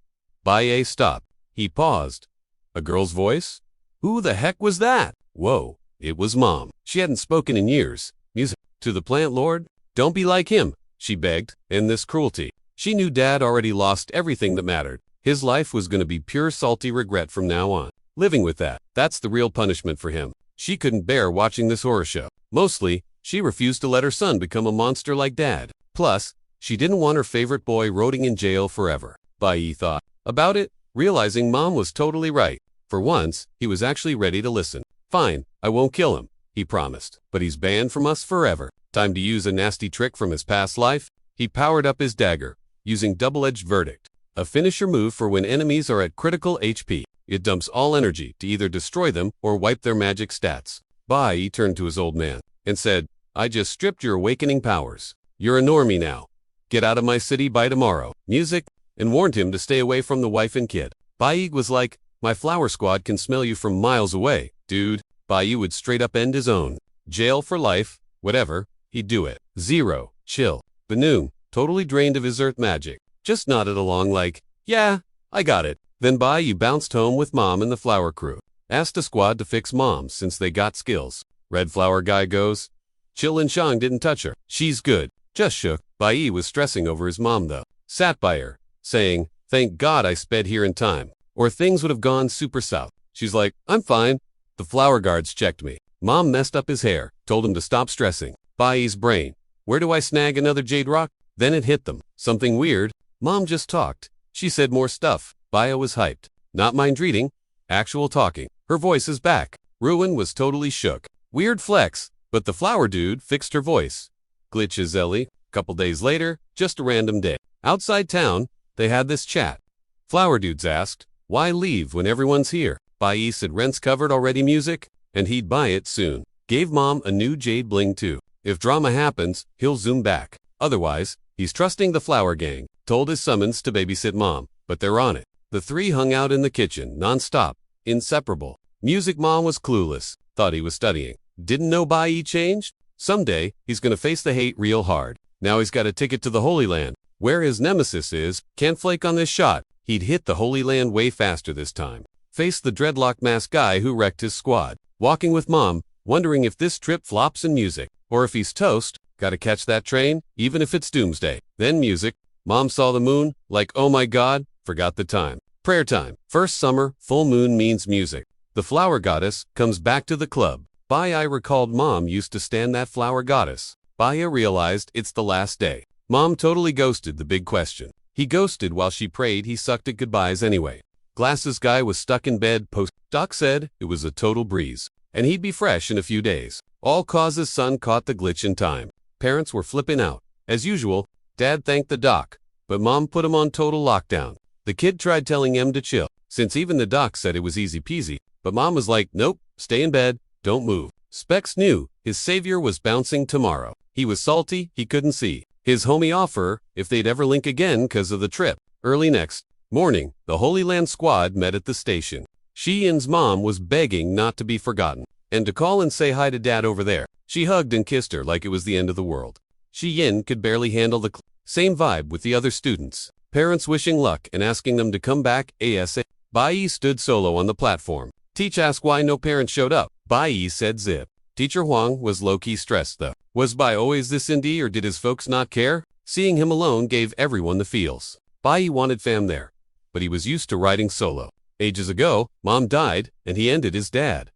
Bai stopped. He paused. A girl's voice? Who the heck was that? Whoa, it was Mom. She hadn't spoken in years. Music. To the plant lord? Don't be like him, she begged. End this cruelty. She knew Dad already lost everything that mattered. His life was going to be pure salty regret from now on. Living with that, that's the real punishment for him. She couldn't bear watching this horror show. Mostly, she refused to let her son become a monster like Dad. Plus, she didn't want her favorite boy rotting in jail forever. Bai thought about it, realizing Mom was totally right. For once, he was actually ready to listen. Fine, I won't kill him, he promised. But he's banned from us forever. Time to use a nasty trick from his past life. He powered up his dagger, using double-edged verdict. A finisher move for when enemies are at critical HP. It dumps all energy to either destroy them or wipe their magic stats. Bai turned to his old man and said, I just stripped your awakening powers. You're a normie now. Get out of my city by tomorrow. Music, and warned him to stay away from the wife and kid. Bai was like, my flower squad can smell you from miles away. Dude, Bai would straight up end his own. Jail for life, whatever, he'd do it. Zero, chill. Banu, totally drained of his earth magic, just nodded along like, yeah, I got it. Then Bai bounced home with Mom and the flower crew. Asked a squad to fix Mom since they got skills. Red flower guy goes, Chill and Shang didn't touch her. She's good. Just shook. Bai was stressing over his mom though. Sat by her, saying, thank God I sped here in time, or things would have gone super south. She's like, I'm fine. The flower guards checked me. Mom messed up his hair, told him to stop stressing. Bai's brain, where do I snag another jade rock? Then it hit them. Something weird. Mom just talked. She said more stuff. Bai was hyped. Not mind reading. Actual talking. Her voice is back. Ruin was totally shook. Weird flex, but the flower dude fixed her voice. Glitches Ellie. Couple days later, just a random day. Outside town, they had this chat. Flower dudes asked, why leave when everyone's here? Bai said rent's covered already music, and he'd buy it soon. Gave Mom a new jade bling too. If drama happens, he'll zoom back. Otherwise, he's trusting the flower gang. Told his summons to babysit Mom, but they're on it. The three hung out in the kitchen, non-stop, inseparable. Music Mom was clueless, thought he was studying. Didn't know Bai changed? Someday, he's gonna face the hate real hard. Now he's got a ticket to the Holy Land, where his nemesis is. Can't flake on this shot. He'd hit the Holy Land way faster this time. Faced the dreadlock mask guy who wrecked his squad. Walking with Mom, wondering if this trip flops in music, or if he's toast. Gotta catch that train, even if it's doomsday. Then music. Mom saw the moon, like oh my god, forgot the time. Prayer time. First summer, full moon means music. The flower goddess comes back to the club. Bai recalled Mom used to stand that flower goddess. Bai realized it's the last day. Mom totally ghosted the big question. He ghosted while she prayed he sucked at goodbyes anyway. Glasses guy was stuck in bed post. Doc said it was a total breeze, and he'd be fresh in a few days. All cause his son caught the glitch in time. Parents were flipping out. As usual, Dad thanked the doc, but Mom put him on total lockdown. The kid tried telling him to chill, since even the doc said it was easy peasy, but Mom was like, nope, stay in bed, don't move. Specs knew his savior was bouncing tomorrow. He was salty, he couldn't see his homie offer if they'd ever link again cause of the trip. Early next morning, the Holy Land squad met at the station. Shi-Yin's mom was begging not to be forgotten, and to call and say hi to Dad over there. She hugged and kissed her like it was the end of the world. Shi-Yin could barely handle the same vibe with the other students. Parents wishing luck and asking them to come back ASAP. Bai stood solo on the platform. Teach asked why no parents showed up. Bai said zip. Teacher Huang was low-key stressed though. Was Bai always this indie or did his folks not care? Seeing him alone gave everyone the feels. Bai wanted fam there, but he was used to riding solo. Ages ago, Mom died and he ended his dad.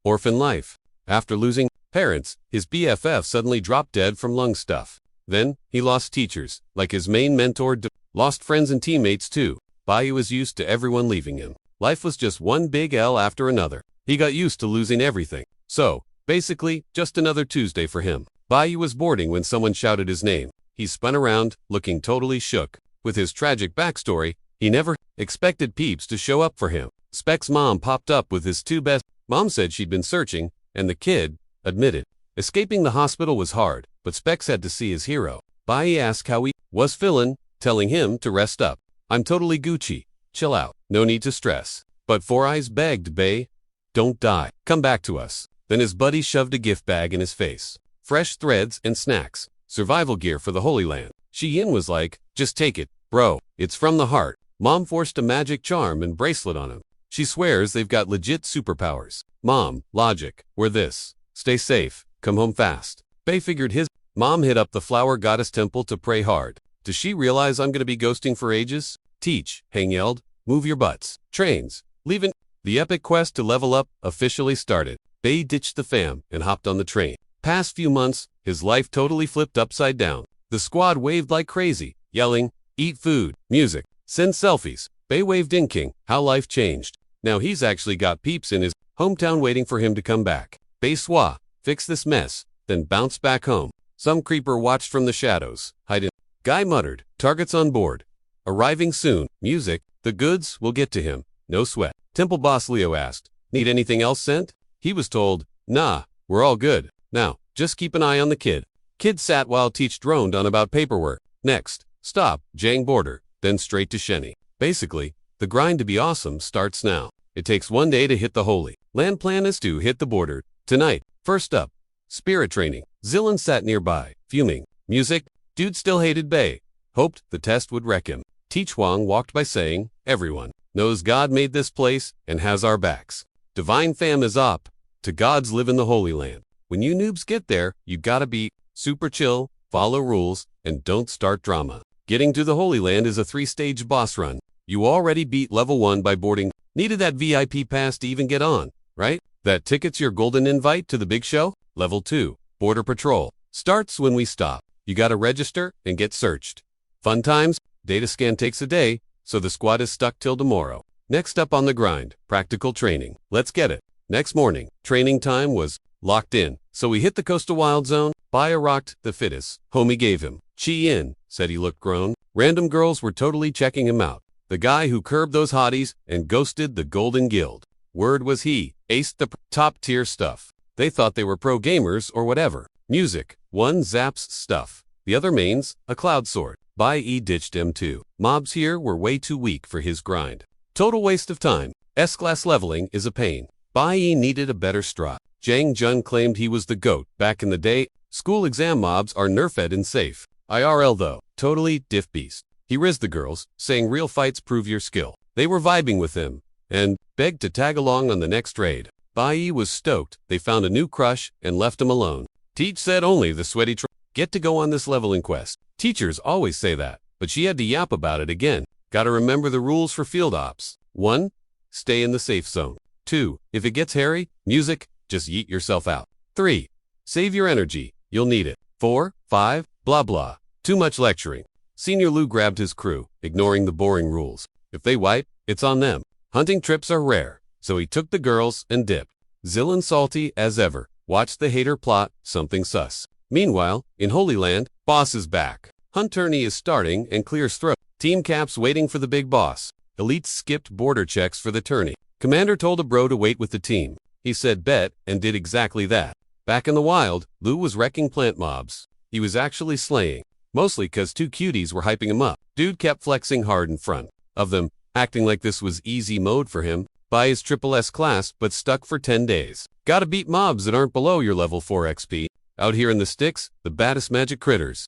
Orphan life. After losing parents, his BFF suddenly dropped dead from lung stuff. Then, he lost teachers, like his main mentor, lost friends and teammates too. Bai was used to everyone leaving him. Life was just one big L after another. He got used to losing everything. So, basically, just another Tuesday for him. Bai was boarding when someone shouted his name. He spun around, looking totally shook. With his tragic backstory, he never expected peeps to show up for him. Specs' mom popped up with his two best. Mom said she'd been searching, and the kid admitted. Escaping the hospital was hard, but Specs had to see his hero. Bai asked how he was feeling, telling him to rest up. I'm totally Gucci. Chill out. No need to stress. But Four Eyes begged Bai, don't die. Come back to us. Then his buddy shoved a gift bag in his face. Fresh threads and snacks. Survival gear for the Holy Land. Shi-Yin was like, just take it, bro. It's from the heart. Mom forced a magic charm and bracelet on him. She swears they've got legit superpowers. Mom, logic, we're this. Stay safe. Come home fast. Bai figured his mom hit up the flower goddess temple to pray hard. Does she realize I'm gonna be ghosting for ages? Teach, Hang yelled. Move your butts. Trains. Leaving. The epic quest to level up officially started. Bay ditched the fam and hopped on the train. Past few months, his life totally flipped upside down. The squad waved like crazy, yelling, eat food, music, send selfies. Bay waved in King, how life changed. Now he's actually got peeps in his hometown waiting for him to come back. Bay swah, fix this mess, then bounced back home. Some creeper watched from the shadows, hiding. Guy muttered, targets on board. Arriving soon, music, the goods will get to him, no sweat. Temple boss Leo asked, need anything else sent? He was told, nah, we're all good. Now, just keep an eye on the kid. Kid sat while Teach droned on about paperwork. Next, stop, Jang border, then straight to Shenny. Basically, the grind to be awesome starts now. It takes 1 day to hit the holy land. Plan is to hit the border tonight. First up, spirit training. Zillin sat nearby, fuming. Music, dude still hated Bay. Hoped the test would wreck him. Teach Huang walked by saying, everyone knows God made this place and has our backs. Divine fam is up. To gods live in the Holy Land. When you noobs get there, you gotta be super chill, follow rules, and don't start drama. Getting to the Holy Land is a 3-stage boss run. You already beat level 1 by boarding. Needed that VIP pass to even get on, right? That ticket's your golden invite to the big show? Level 2, Border Patrol. Starts when we stop. You gotta register and get searched. Fun times, data scan takes a day, so the squad is stuck till tomorrow. Next up on the grind, practical training. Let's get it. Next morning, training time was locked in, so we hit the coastal wild zone. Baya rocked the fittest. Homie gave him. Chi-in, said he looked grown. Random girls were totally checking him out. The guy who curbed those hotties and ghosted the Golden Guild. Word was he aced the top-tier stuff. They thought they were pro gamers or whatever. Music, one zaps stuff. The other mains, a cloud sword. Bai ditched M2. Mobs here were way too weak for his grind. Total waste of time. S-class leveling is a pain. Bai needed a better strat. Jang Jun claimed he was the GOAT back in the day. School exam mobs are nerfed and safe. IRL though, totally diff beast. He rizzed the girls, saying real fights prove your skill. They were vibing with him, and begged to tag along on the next raid. Bai was stoked. They found a new crush and left him alone. Teach said only the sweaty get to go on this leveling quest. Teachers always say that, but she had to yap about it again. Gotta remember the rules for field ops. 1. Stay in the safe zone. 2. If it gets hairy, music, just yeet yourself out. 3. Save your energy, you'll need it. 4, 5, blah blah. Too much lecturing. Senior Lou grabbed his crew, ignoring the boring rules. If they wipe, it's on them. Hunting trips are rare, so he took the girls and dipped. Zillin salty as ever, watched the hater plot something sus. Meanwhile, in Holy Land, boss is back. Hunt tourney is starting and clears throat. Team caps waiting for the big boss. Elites skipped border checks for the tourney. Commander told a bro to wait with the team. He said bet and did exactly that. Back in the wild, Lou was wrecking plant mobs. He was actually slaying. Mostly cause 2 cuties were hyping him up. Dude kept flexing hard in front of them, acting like this was easy mode for him. By his SSS-Class, but stuck for 10 days. Gotta beat mobs that aren't below your level 4 XP. Out here in the sticks, the baddest magic critters. ...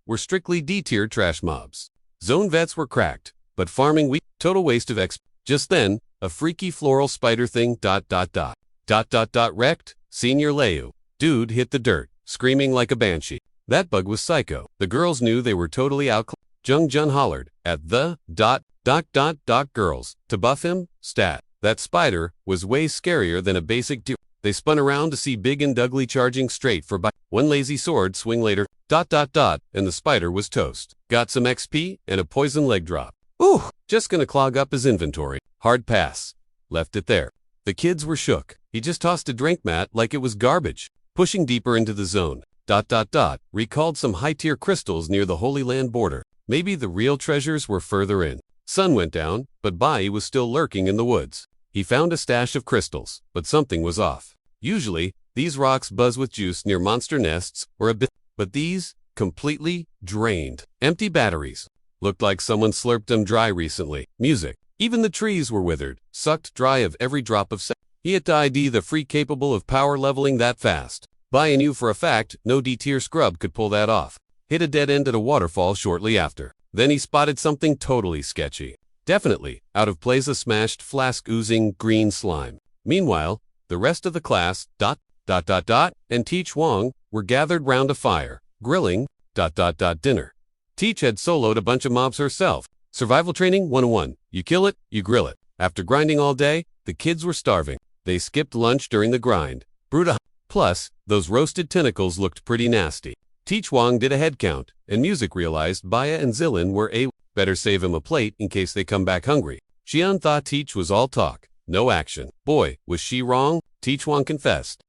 were strictly D-tier trash mobs. Zone vets were cracked, but farming weak, total waste of XP. Just then, a freaky floral spider thing ... wrecked, Senior Leu. Dude hit the dirt, screaming like a banshee. That bug was psycho. The girls knew they were totally out. Jung Jun hollered at the ... girls to buff him. Stat. That spider was way scarier than a basic deer. They spun around to see Big and Ugly charging straight for by one lazy sword swing later ... and the spider was toast. Got some XP and a poison leg drop. Ooh, just gonna clog up his inventory. Hard pass. Left it there. The kids were shook. He just tossed a drink mat like it was garbage. Pushing deeper into the zone. ... recalled some high-tier crystals near the Holy Land border. Maybe the real treasures were further in. Sun went down, but Bai was still lurking in the woods. He found a stash of crystals, but something was off. Usually, these rocks buzz with juice near monster nests or a bit, but these, completely drained. Empty batteries. Looked like someone slurped them dry recently. Music. Even the trees were withered, sucked dry of every drop of He had to ID the freak capable of power leveling that fast. Bai knew for a fact no D-tier scrub could pull that off. Hit a dead end at a waterfall shortly after. Then he spotted something totally sketchy. Definitely, out of place a smashed flask oozing green slime. Meanwhile, the rest of the class, ... and Teach Wong, were gathered round a fire, grilling ... dinner. Teach had soloed a bunch of mobs herself. Survival training 101. You kill it, you grill it. After grinding all day, the kids were starving. They skipped lunch during the grind. Brewed Plus, those roasted tentacles looked pretty nasty. Teach Wong did a head count, and Music realized Baya and Zilin were better save him a plate in case they come back hungry. Xian thought Teach was all talk, no action. Boy, was she wrong, Teach Wong confessed.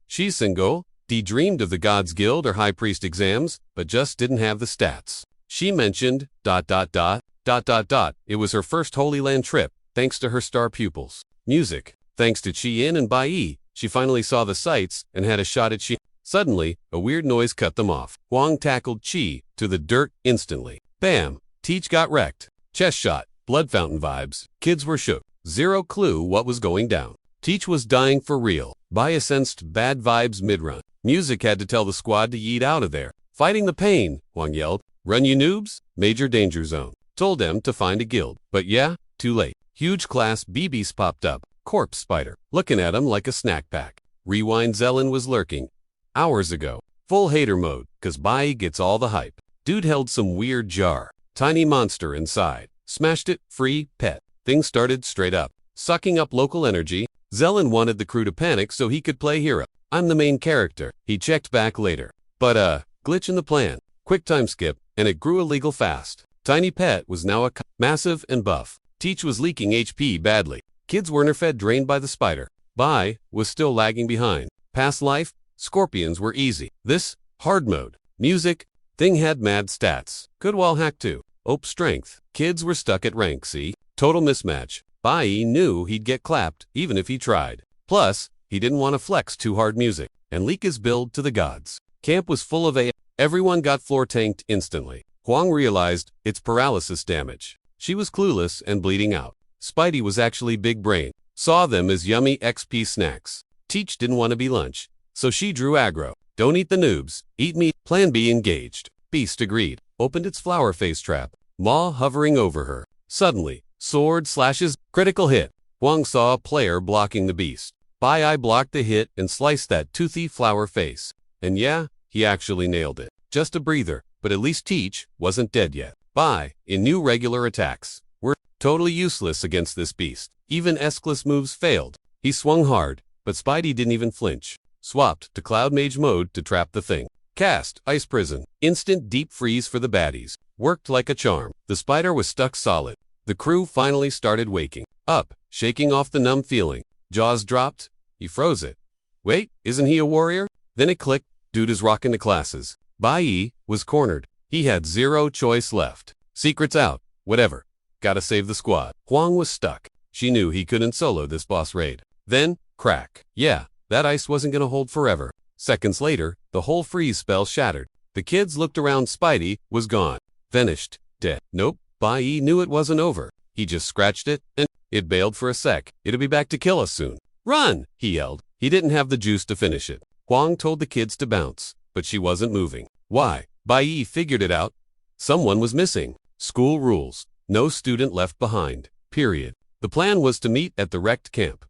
She's single. She dreamed of the Gods Guild or High Priest exams, but just didn't have the stats. She mentioned, It was her first Holy Land trip, thanks to her star pupils. Music. Thanks to Chi-In and Bai, she finally saw the sights and had a shot at Xi. Suddenly, a weird noise cut them off. Huang tackled Chi to the dirt instantly. Bam! Teach got wrecked. Chest shot. Blood fountain vibes. Kids were shook. Zero clue what was going down. Teach was dying for real. Baya sensed bad vibes mid-run. Music had to tell the squad to yeet out of there. Fighting the pain, Huang yelled. Run you noobs? Major danger zone. Told them to find a guild. But yeah, too late. Huge class BBs popped up. Corpse spider. Looking at him like a snack pack. Rewind Zelen was lurking. Hours ago. Full hater mode, cause Bai gets all the hype. Dude held some weird jar. Tiny monster inside. Smashed it, free, pet. Things started straight up. Sucking up local energy. Zelen wanted the crew to panic so he could play hero. I'm the main character. He checked back later. But glitch in the plan. Quick time skip, and it grew illegal fast. Tiny pet was now a massive and buff. Teach was leaking HP badly. Kids were nerfed drained by the spider. Bai was still lagging behind. Past life, scorpions were easy. This, hard mode. Music, thing had mad stats. Good wall hack too. Op strength. Kids were stuck at rank C. Total mismatch. Bai knew he'd get clapped even if he tried. Plus, he didn't want to flex too hard music and leak his build to the gods. Camp was full of everyone got floor tanked instantly. Huang realized it's paralysis damage. She was clueless and bleeding out. Spidey was actually big brain. Saw them as yummy XP snacks. Teach didn't want to be lunch, so she drew aggro. Don't eat the noobs, eat me. Plan B engaged. Beast agreed. Opened its flower face trap. Maw hovering over her. Suddenly, sword slashes, critical hit. Huang saw a player blocking the beast. Bai blocked the hit and sliced that toothy flower face. And yeah, he actually nailed it. Just a breather, but at least Teach wasn't dead yet. Bai, in new regular attacks, were totally useless against this beast. Even S-Class moves failed. He swung hard, but Spidey didn't even flinch. Swapped to Cloud Mage mode to trap the thing. Cast, Ice Prison. Instant deep freeze for the baddies. Worked like a charm. The spider was stuck solid. The crew finally started waking up, shaking off the numb feeling. Jaws dropped. He froze it. Wait, isn't he a warrior? Then it clicked. Dude is rocking the classes. Bai was cornered. He had zero choice left. Secrets out. Whatever. Gotta save the squad. Huang was stuck. She knew he couldn't solo this boss raid. Then, crack. Yeah, that ice wasn't gonna hold forever. Seconds later, the whole freeze spell shattered. The kids looked around. Spidey was gone. Vanished. Dead. Nope. Bai knew it wasn't over. He just scratched it, and it bailed for a sec. It'll be back to kill us soon. Run! He yelled. He didn't have the juice to finish it. Huang told the kids to bounce, but she wasn't moving. Why? Bai figured it out. Someone was missing. School rules. No student left behind. Period. The plan was to meet at the wrecked camp.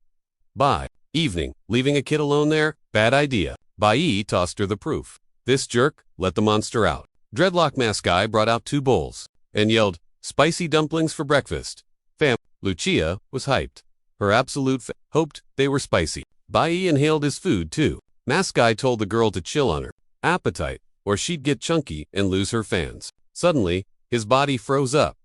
By evening, leaving a kid alone there? Bad idea. Bai tossed her the proof. This jerk let the monster out. Dreadlock Mask Guy brought out 2 bowls and yelled, "Spicy dumplings for breakfast." Fam. Lucia was hyped. Her absolute hoped they were spicy. Bai inhaled his food too. Mask Guy told the girl to chill on her appetite, or she'd get chunky and lose her fans. Suddenly, his body froze up.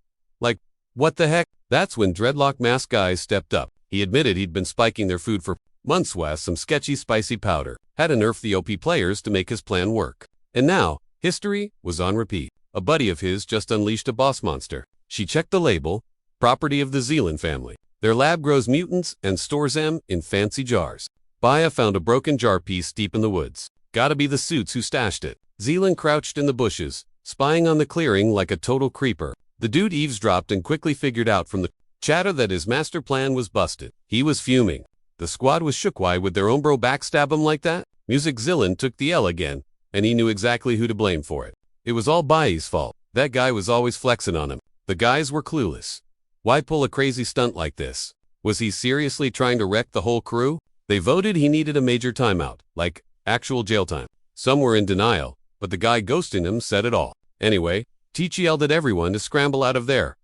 Like, what the heck? That's when Dreadlock Mask Guy stepped up. He admitted he'd been spiking their food for months with some sketchy spicy powder. Had to nerf the OP players to make his plan work. And now, history was on repeat. A buddy of his just unleashed a boss monster. She checked the label, property of the Zealand family. Their lab grows mutants and stores them in fancy jars. Baya found a broken jar piece deep in the woods. Gotta be the suits who stashed it. Zealand crouched in the bushes, spying on the clearing like a total creeper. The dude eavesdropped and quickly figured out from the chatter that his master plan was busted. He was fuming. The squad was shook. Why would their own bro backstab him like that? Music Zealand took the L again, and he knew exactly who to blame for it. It was all Bai's fault. That guy was always flexing on him. The guys were clueless. Why pull a crazy stunt like this? Was he seriously trying to wreck the whole crew? They voted he needed a major timeout, like actual jail time. Some were in denial, but the guy ghosting him said it all. Anyway, Teach yelled at everyone to scramble out of there.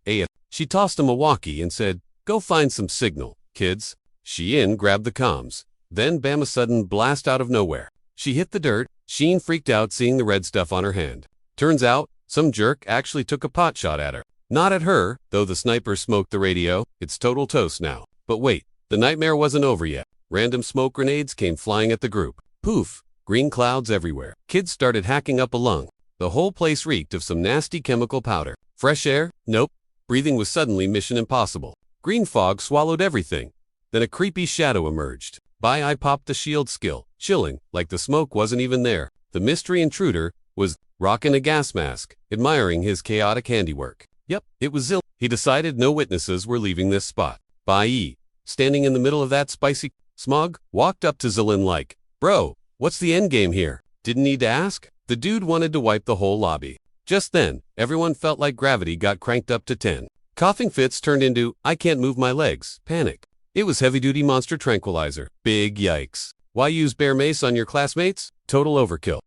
She tossed him a walkie and said, "Go find some signal, kids." Shein grabbed the comms. Then bam, a sudden blast out of nowhere. She hit the dirt. Sheen freaked out seeing the red stuff on her hand. Turns out, some jerk actually took a pot shot at her. Not at her, though the sniper smoked the radio. It's total toast now. But wait, the nightmare wasn't over yet. Random smoke grenades came flying at the group. Poof, green clouds everywhere. Kids started hacking up a lung. The whole place reeked of some nasty chemical powder. Fresh air? Nope. Breathing was suddenly mission impossible. Green fog swallowed everything. Then a creepy shadow emerged. I popped the shield skill, chilling, like the smoke wasn't even there. The mystery intruder was rocking a gas mask, admiring his chaotic handiwork. Yep, it was Zill. He decided no witnesses were leaving this spot. Bai, standing in the middle of that spicy smog, walked up to Zilin like, "Bro, what's the endgame here?" Didn't need to ask. The dude wanted to wipe the whole lobby. Just then, everyone felt like gravity got cranked up to 10. Coughing fits turned into, "I can't move my legs," panic. It was heavy-duty monster tranquilizer. Big yikes. Why use bear mace on your classmates? Total overkill.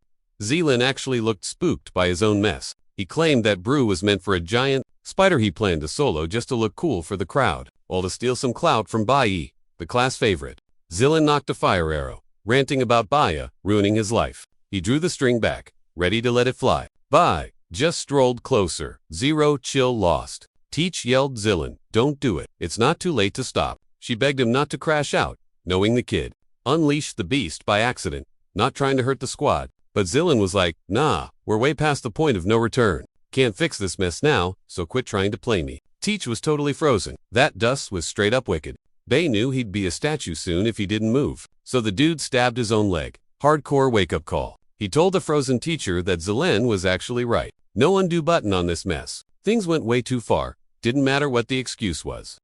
Zilin actually looked spooked by his own mess. He claimed that brew was meant for a giant spider he planned to solo just to look cool for the crowd, all to steal some clout from Bai, the class favorite. Zilin knocked a fire arrow, ranting about Baya ruining his life. He drew the string back, ready to let it fly. Bai just strolled closer. Zero chill lost. Teach yelled Zilin, "Don't do it. It's not too late to stop." She begged him not to crash out, knowing the kid unleashed the beast by accident, not trying to hurt the squad. But Zilin was like, "Nah, we're way past the point of no return. Can't fix this mess now, so quit trying to play me." Teach was totally frozen. That dust was straight up wicked. Bay knew he'd be a statue soon if he didn't move. So the dude stabbed his own leg. Hardcore wake-up call. He told the frozen teacher that Zilin was actually right. No undo button on this mess. Things went way too far. Didn't matter what the excuse was.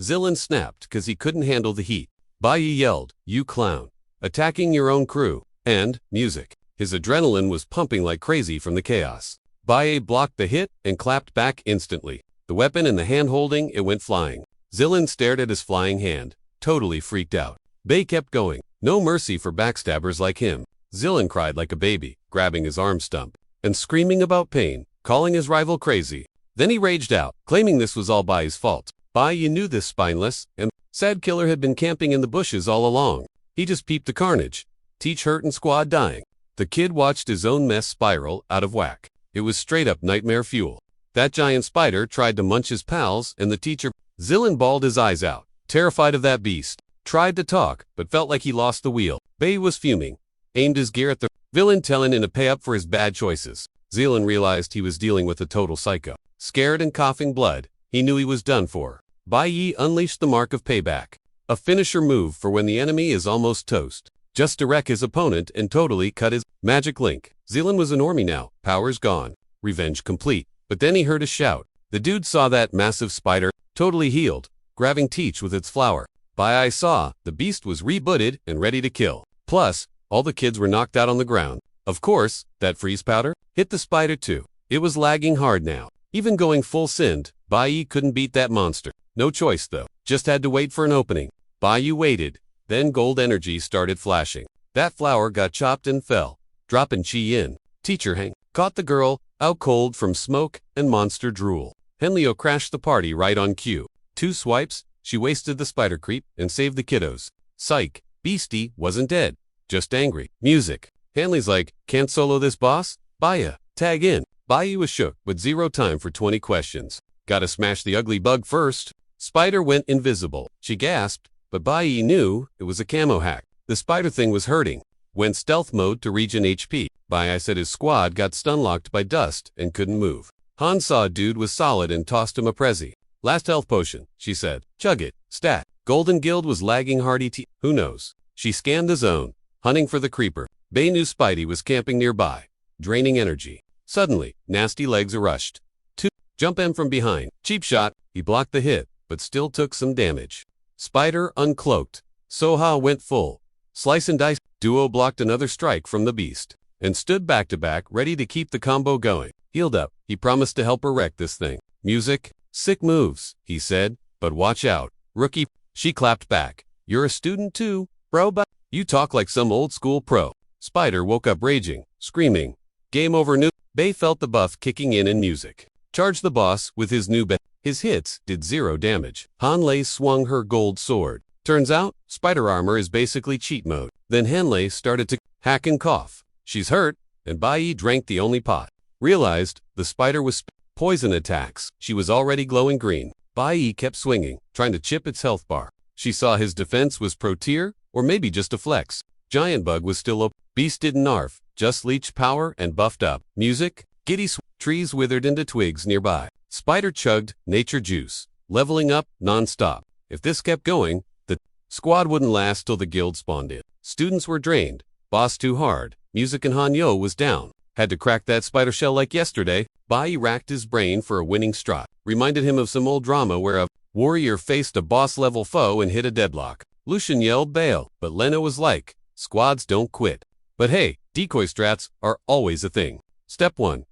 Zilin snapped because he couldn't handle the heat. Bai yelled, "You clown. Attacking your own crew." And music. His adrenaline was pumping like crazy from the chaos. Bai blocked the hit and clapped back instantly. The weapon and the hand holding, it went flying. Zilin stared at his flying hand, totally freaked out. Bai kept going. No mercy for backstabbers like him. Zilin cried like a baby, grabbing his arm stump and screaming about pain, calling his rival crazy. Then he raged out, claiming this was all Bai's fault. Bai knew this spineless and sad killer had been camping in the bushes all along. He just peeped the carnage. Teach hurt and squad dying. The kid watched his own mess spiral out of whack. It was straight up nightmare fuel. That giant spider tried to munch his pals and the teacher. Zilin bawled his eyes out, terrified of that beast. Tried to talk, but felt like he lost the wheel. Bai was fuming. Aimed his gear at the villain, telling him to pay up for his bad choices. Zilin realized he was dealing with a total psycho. Scared and coughing blood, he knew he was done for. Bai unleashed the mark of payback. A finisher move for when the enemy is almost toast. Just to wreck his opponent and totally cut his magic link. Zilin was a normie now, powers gone. Revenge complete. But then he heard a shout. The dude saw that massive spider, totally healed, grabbing Teach with its flower. Bai saw, the beast was rebooted and ready to kill. Plus, all the kids were knocked out on the ground. Of course, that freeze powder hit the spider too. It was lagging hard now. Even going full send, Bai couldn't beat that monster. No choice though, just had to wait for an opening. Bai waited, then gold energy started flashing. That flower got chopped and fell, dropping chi in. Teacher Hang caught the girl, out cold from smoke and monster drool. Henlio crashed the party right on cue. 2 swipes, she wasted the spider creep and saved the kiddos. Psych, Beastie wasn't dead, just angry. Music. Hanley's like, "Can't solo this boss? Baya, tag in." Bai was shook, with zero time for 20 questions. Gotta smash the ugly bug first. Spider went invisible. She gasped, but Bai knew it was a camo hack. The spider thing was hurting. Went stealth mode to regen HP. Bai said his squad got stun-locked by dust and couldn't move. Han saw a dude was solid and tossed him a Prezi. "Last health potion," she said. "Chug it. Stat." Golden Guild was lagging hard who knows. She scanned the zone, hunting for the creeper. Bai knew Spidey was camping nearby, draining energy. Suddenly, nasty legs rushed. 2. Jump him from behind. Cheap shot. He blocked the hit, but still took some damage. Spider uncloaked. Soha went full. Slice and dice. Duo blocked another strike from the beast and stood back to back, ready to keep the combo going. Healed up, he promised to help her wreck this thing. Music. "Sick moves," he said, "but watch out. Rookie." She clapped back. "You're a student too, bro, but you talk like some old school pro." Spider woke up raging, screaming, "Game over, noob." Bei felt the buff kicking in music. Charged the boss with his new His hits did 0 damage. Hanlei swung her gold sword. Turns out, spider armor is basically cheat mode. Then Hanlei started to hack and cough. She's hurt, and Bai drank the only pot. Realized the spider was poison attacks. She was already glowing green. Bai kept swinging, trying to chip its health bar. She saw his defense was pro tier, or maybe just a flex. Giant bug was still OP. Beast didn't nerf, just leached power and buffed up. Music, giddy trees withered into twigs nearby. Spider chugged nature juice, leveling up non-stop. If this kept going, the squad wouldn't last till the guild spawned in. Students were drained, boss too hard, music and Hanyo was down. Had to crack that spider shell like yesterday. Bai racked his brain for a winning strut. Reminded him of some old drama where a warrior faced a boss-level foe and hit a deadlock. Lucian yelled bail, but Lena was like, squads don't quit. But hey, decoy strats are always a thing. Step 1.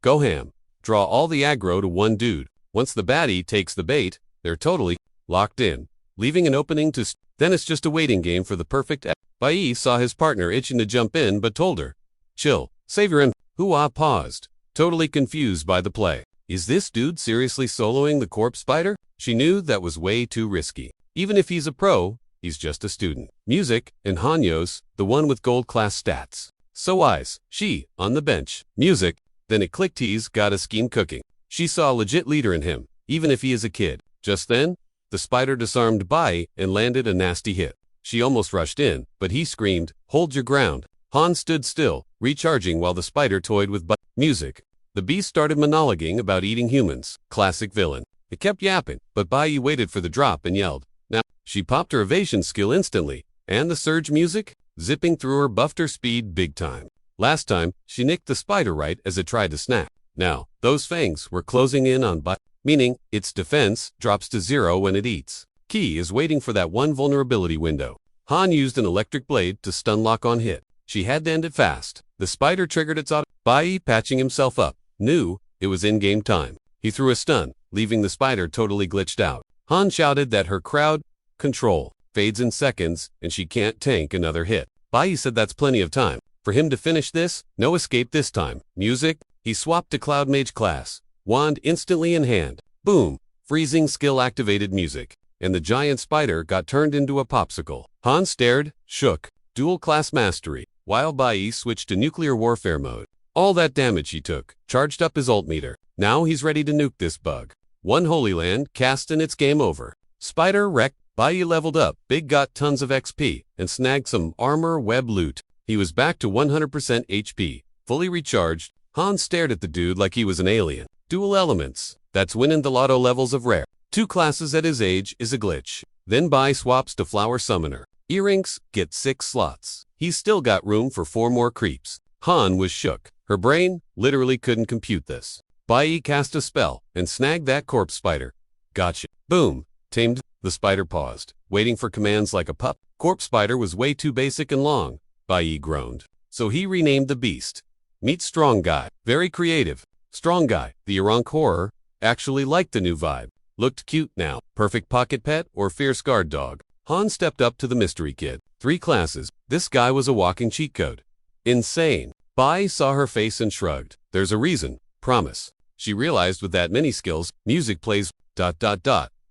Go ham. Draw all the aggro to one dude. Once the baddie takes the bait, they're totally locked in, leaving an opening to then it's just a waiting game for the perfect Bai saw his partner itching to jump in but told her, chill, save your Hua paused, totally confused by the play. Is this dude seriously soloing the corpse spider? She knew that was way too risky. Even if he's a pro, he's just a student. Music, and Hanyo's, the one with gold class stats. So wise, she, on the bench. Music, then it clicked he's got a scheme cooking. She saw a legit leader in him, even if he is a kid. Just then, the spider disarmed Bai and landed a nasty hit. She almost rushed in, but he screamed, hold your ground. Han stood still, recharging while the spider toyed with music. The beast started monologuing about eating humans. Classic villain. It kept yapping, but Bai waited for the drop and yelled. Now, she popped her evasion skill instantly, and the surge music, zipping through her buffed her speed big time. Last time, she nicked the spider right as it tried to snap. Now, those fangs were closing in on Bai, meaning its defense drops to 0 when it eats. Key is waiting for that one vulnerability window. Han used an electric blade to stun lock on hit. She had to end it fast. The spider triggered its auto. Bai, patching himself up, knew it was in-game time. He threw a stun, leaving the spider totally glitched out. Han shouted that her crowd control fades in seconds and she can't tank another hit. Bai said that's plenty of time. For him to finish this, no escape this time. Music, he swapped to Cloud Mage class. Wand instantly in hand. Boom, freezing skill activated music. And the giant spider got turned into a popsicle. Han stared, shook, dual class mastery, while Bai switched to nuclear warfare mode. All that damage he took, charged up his ult meter. Now he's ready to nuke this bug. One Holy Land cast and it's game over. Spider wrecked, Bai leveled up, Big got tons of XP, and snagged some armor web loot. He was back to 100% HP, fully recharged. Han stared at the dude like he was an alien. Dual elements, that's winning the lotto levels of rare. 2 classes at his age is a glitch. Then Bai swaps to Flower Summoner. Earrings, get 6 slots. He's still got room for 4 more creeps. Han was shook. Her brain literally couldn't compute this. Bai cast a spell and snagged that corpse spider. Gotcha. Boom. Tamed. The spider paused, waiting for commands like a pup. Corpse spider was way too basic and long. Bai groaned. So he renamed the beast. Meet Strong Guy. Very creative. Strong Guy, the Irank horror, actually liked the new vibe. Looked cute now. Perfect pocket pet or fierce guard dog. Han stepped up to the mystery kid. 3 classes. This guy was a walking cheat code. Insane. Bai saw her face and shrugged. There's a reason. Promise. She realized with that many skills, music plays ...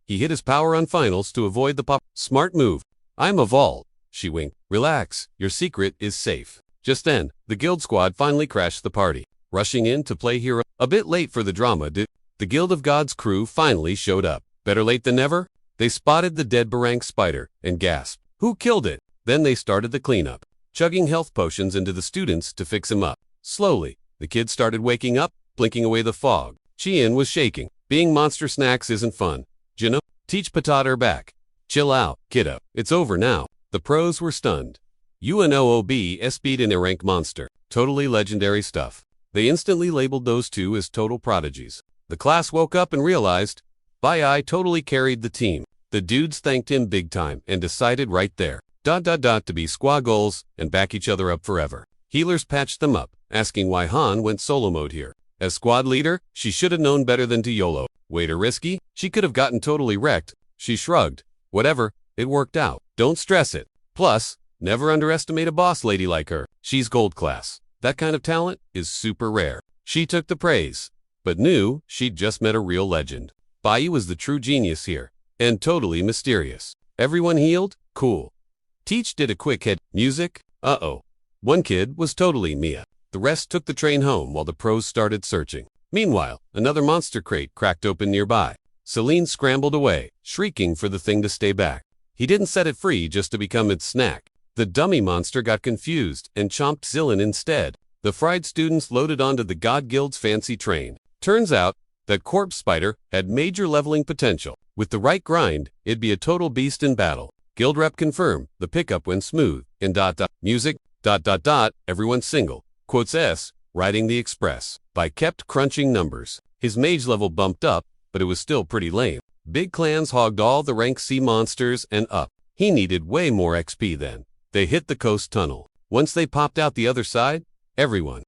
He hit his power on finals to avoid the pop. Smart move. I'm a vault. She winked. Relax. Your secret is safe. Just then, the guild squad finally crashed the party. Rushing in to play hero. A bit late for the drama, the Guild of Gods crew finally showed up. Better late than never. They spotted the dead Barank spider and gasped. Who killed it? Then they started the cleanup, chugging health potions into the students to fix him up. Slowly, the kids started waking up, blinking away the fog. Chien was shaking. Being monster snacks isn't fun. Jino, teach Patater back. Chill out, kiddo. It's over now. The pros were stunned. UNOOB SP'd in a rank monster. Totally legendary stuff. They instantly labeled those two as total prodigies. The class woke up and realized, Bai totally carried the team. The dudes thanked him big time and decided right there, to be squad goals and back each other up forever. Healers patched them up, asking why Han went solo mode here. As squad leader, she should have known better than to YOLO. Way too risky? She could have gotten totally wrecked. She shrugged. Whatever, it worked out. Don't stress it. Plus, never underestimate a boss lady like her. She's gold class. That kind of talent is super rare. She took the praise, but knew she'd just met a real legend. Bai was the true genius here, and totally mysterious. Everyone healed? Cool. Teach did a quick head music? Uh-oh. One kid was totally Mia. The rest took the train home while the pros started searching. Meanwhile, another monster crate cracked open nearby. Celine scrambled away, shrieking for the thing to stay back. He didn't set it free just to become its snack. The dummy monster got confused and chomped Zillin instead. The fried students loaded onto the God Guild's fancy train. Turns out that Corpse Spider had major leveling potential. With the right grind, it'd be a total beast in battle. Guild rep confirmed the pickup went smooth. And music, everyone single. Quotes S, riding the express. Bai kept crunching numbers. His mage level bumped up, but it was still pretty lame. Big clans hogged all the rank C monsters and up. He needed way more XP then. They hit the coast tunnel. Once they popped out the other side, everyone,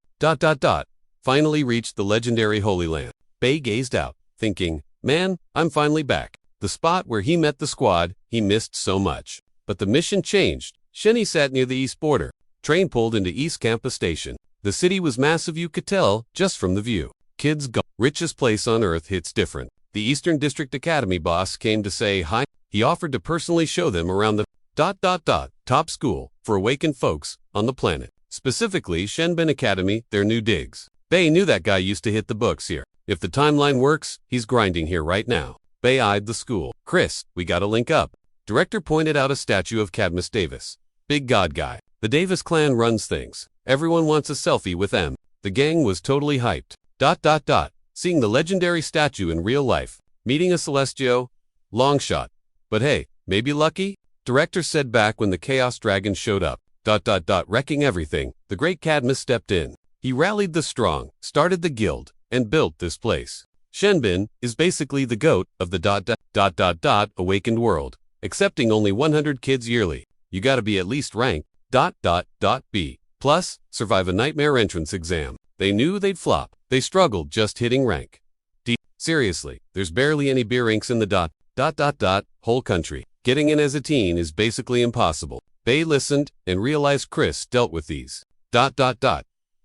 finally reached the legendary Holy Land. Bai gazed out, thinking, man, I'm finally back. The spot where he met the squad, he missed so much. But the mission changed. Shenny sat near the east border. Train pulled into East Campus Station. The city was massive, you could tell, just from the view. Kids go. Richest place on earth hits different. The Eastern District Academy boss came to say hi. He offered to personally show them around the top school for awakened folks on the planet. Specifically, Shenbin Academy, their new digs. Bai knew that guy used to hit the books here. If the timeline works, he's grinding here right now. Bai eyed the school. Chris, we gotta link up. Director pointed out a statue of Cadmus Davis. Big god guy. The Davis clan runs things. Everyone wants a selfie with them. The gang was totally hyped. Seeing the legendary statue in real life. Meeting a Celestio? Long shot. But hey, maybe lucky? Director said back when the Chaos Dragon showed up. Wrecking everything, the great Cadmus stepped in. He rallied the strong, started the guild, and built this place. Shenbin is basically the goat of the awakened world, accepting only 100 kids yearly. You gotta be at least ranked B. Plus, survive a nightmare entrance exam. They knew they'd flop. They struggled just hitting rank D. Seriously, there's barely any beer inks in the whole country. Getting in as a teen is basically impossible. Bai listened and realized Chris dealt with these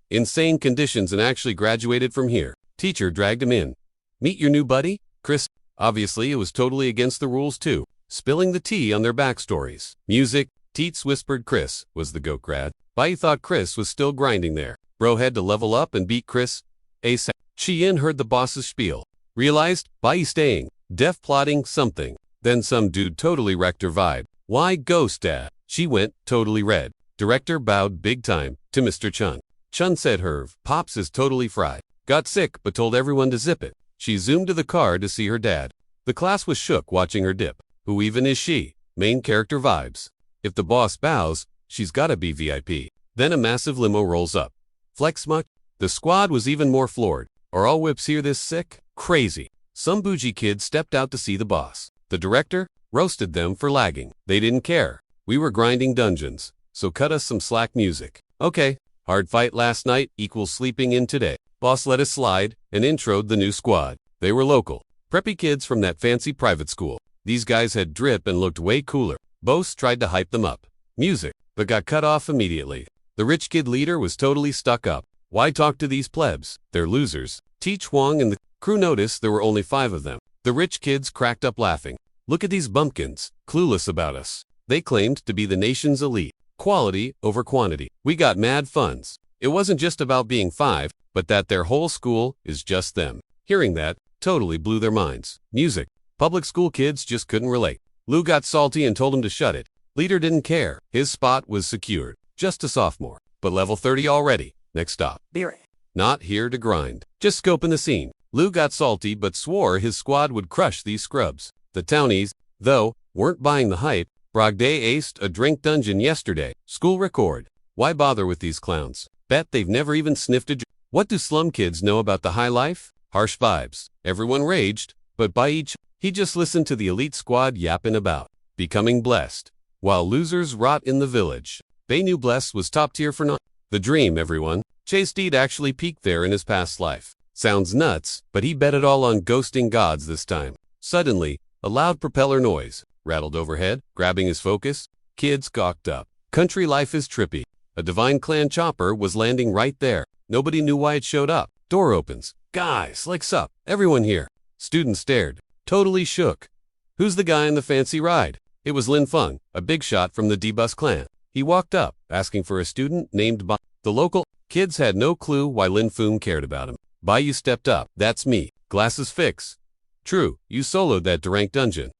insane conditions and actually graduated from here. Teacher dragged him in. Meet your new buddy? Chris. Obviously, it was totally against the rules too. Spilling the tea on their backstories. Music. Teets whispered Chris was the GOAT grad. Bai thought Chris was still grinding there. Bro had to level up and beat Chris ASAP. Chien heard the boss's spiel. Realized Bai staying. Def plotting something. Then some dude totally wrecked her vibe. Why ghost dad? She went totally red. Director bowed big time to Mr. Chun. Chun said her pops is totally fried. Got sick but told everyone to zip it. She zoomed to the car to see her dad. The class was shook watching her dip. Who even is she? Main character vibes. If the boss bows, she's gotta be VIP. Then a massive limo rolls up. Flex much? The squad was even more floored. Are all whips here this sick? Crazy. Some bougie kid stepped out to see the boss. The director roasted them for lagging. They didn't care. We were grinding dungeons, so cut us some slack music. Okay, hard fight last night equals sleeping in today. Boss let us slide and introed the new squad. They were local, preppy kids from that fancy private school. These guys had drip and looked way cooler. Boss tried to hype them up. Music, but got cut off immediately. The rich kid leader was totally stuck up. Why talk to these plebs? They're losers. Teach Huang and the crew noticed there were only 5 of them. The rich kids cracked up laughing. Look at these bumpkins, clueless about us. They claimed to be the nation's elite. Quality over quantity. We got mad funds. It wasn't just about being 5, but that their whole school is just them. Hearing that totally blew their minds. Music. Public school kids just couldn't relate. Lou got salty and told him to shut it. Leader didn't care. His spot was secured. Just a sophomore. But level 30 already. Next stop. Beer. Not here to grind. Just scoping the scene. Lou got salty but swore his squad would crush these scrubs. The townies, though, weren't buying the hype. Brogday aced a drink dungeon yesterday. School record. Why bother with these clowns? Bet they've never even sniffed a What do slum kids know about the high life? Harsh vibes. Everyone raged, but by each, he just listened to the elite squad yapping about becoming blessed, while losers rot in the village. They knew blessed was top tier for not the dream, everyone. Chase Deed actually peaked there in his past life. Sounds nuts, but he bet it all on ghosting gods this time. Suddenly, a loud propeller noise rattled overhead, grabbing his focus. Kids gawked up. Country life is trippy. A divine clan chopper was landing right there. Nobody knew why it showed up. Door opens. Guys, like sup? Everyone here. Students stared, totally shook. Who's the guy in the fancy ride? It was Lin Feng, a big shot from the D-Bus clan. He walked up, asking for a student named Bai. The local kids had no clue why Lin Feng cared about him. Bai stepped up. That's me. Glasses fix. True, you soloed that rank dungeon.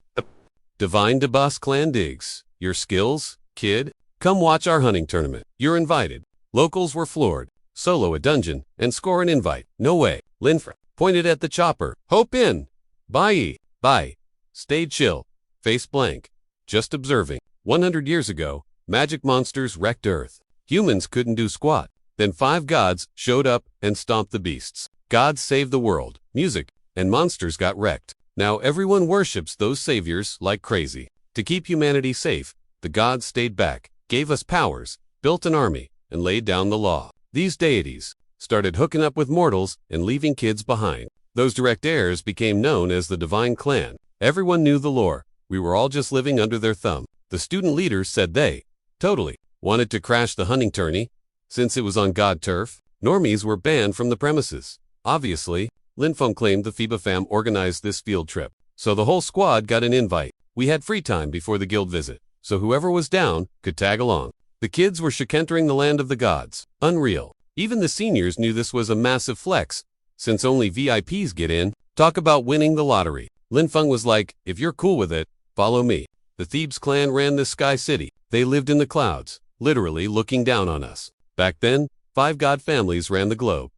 Divine D-Bus clan digs. Your skills, kid? Come watch our hunting tournament. You're invited. Locals were floored. Solo a dungeon and score an invite. No way. Lin Feng pointed at the chopper. Hope in. Bai. Stayed chill. Face blank. Just observing. 100 years ago, magic monsters wrecked Earth. Humans couldn't do squat. Then 5 gods showed up and stomped the beasts. Gods saved the world. Music and monsters got wrecked. Now everyone worships those saviors like crazy. To keep humanity safe, the gods stayed back, gave us powers, built an army, and laid down the law. These deities started hooking up with mortals and leaving kids behind. Those direct heirs became known as the Divine Clan. Everyone knew the lore. We were all just living under their thumb. The student leaders said they totally wanted to crash the hunting tourney. Since it was on god turf, normies were banned from the premises. Obviously, Lin Feng claimed the FIBA fam organized this field trip, so the whole squad got an invite. We had free time before the guild visit, so whoever was down could tag along. The kids were entering the land of the gods. Unreal. Even the seniors knew this was a massive flex, since only VIPs get in. Talk about winning the lottery. Lin Feng was like, if you're cool with it, follow me. The Thebes clan ran this sky city. They lived in the clouds, literally looking down on us. Back then, 5 god families ran the globe.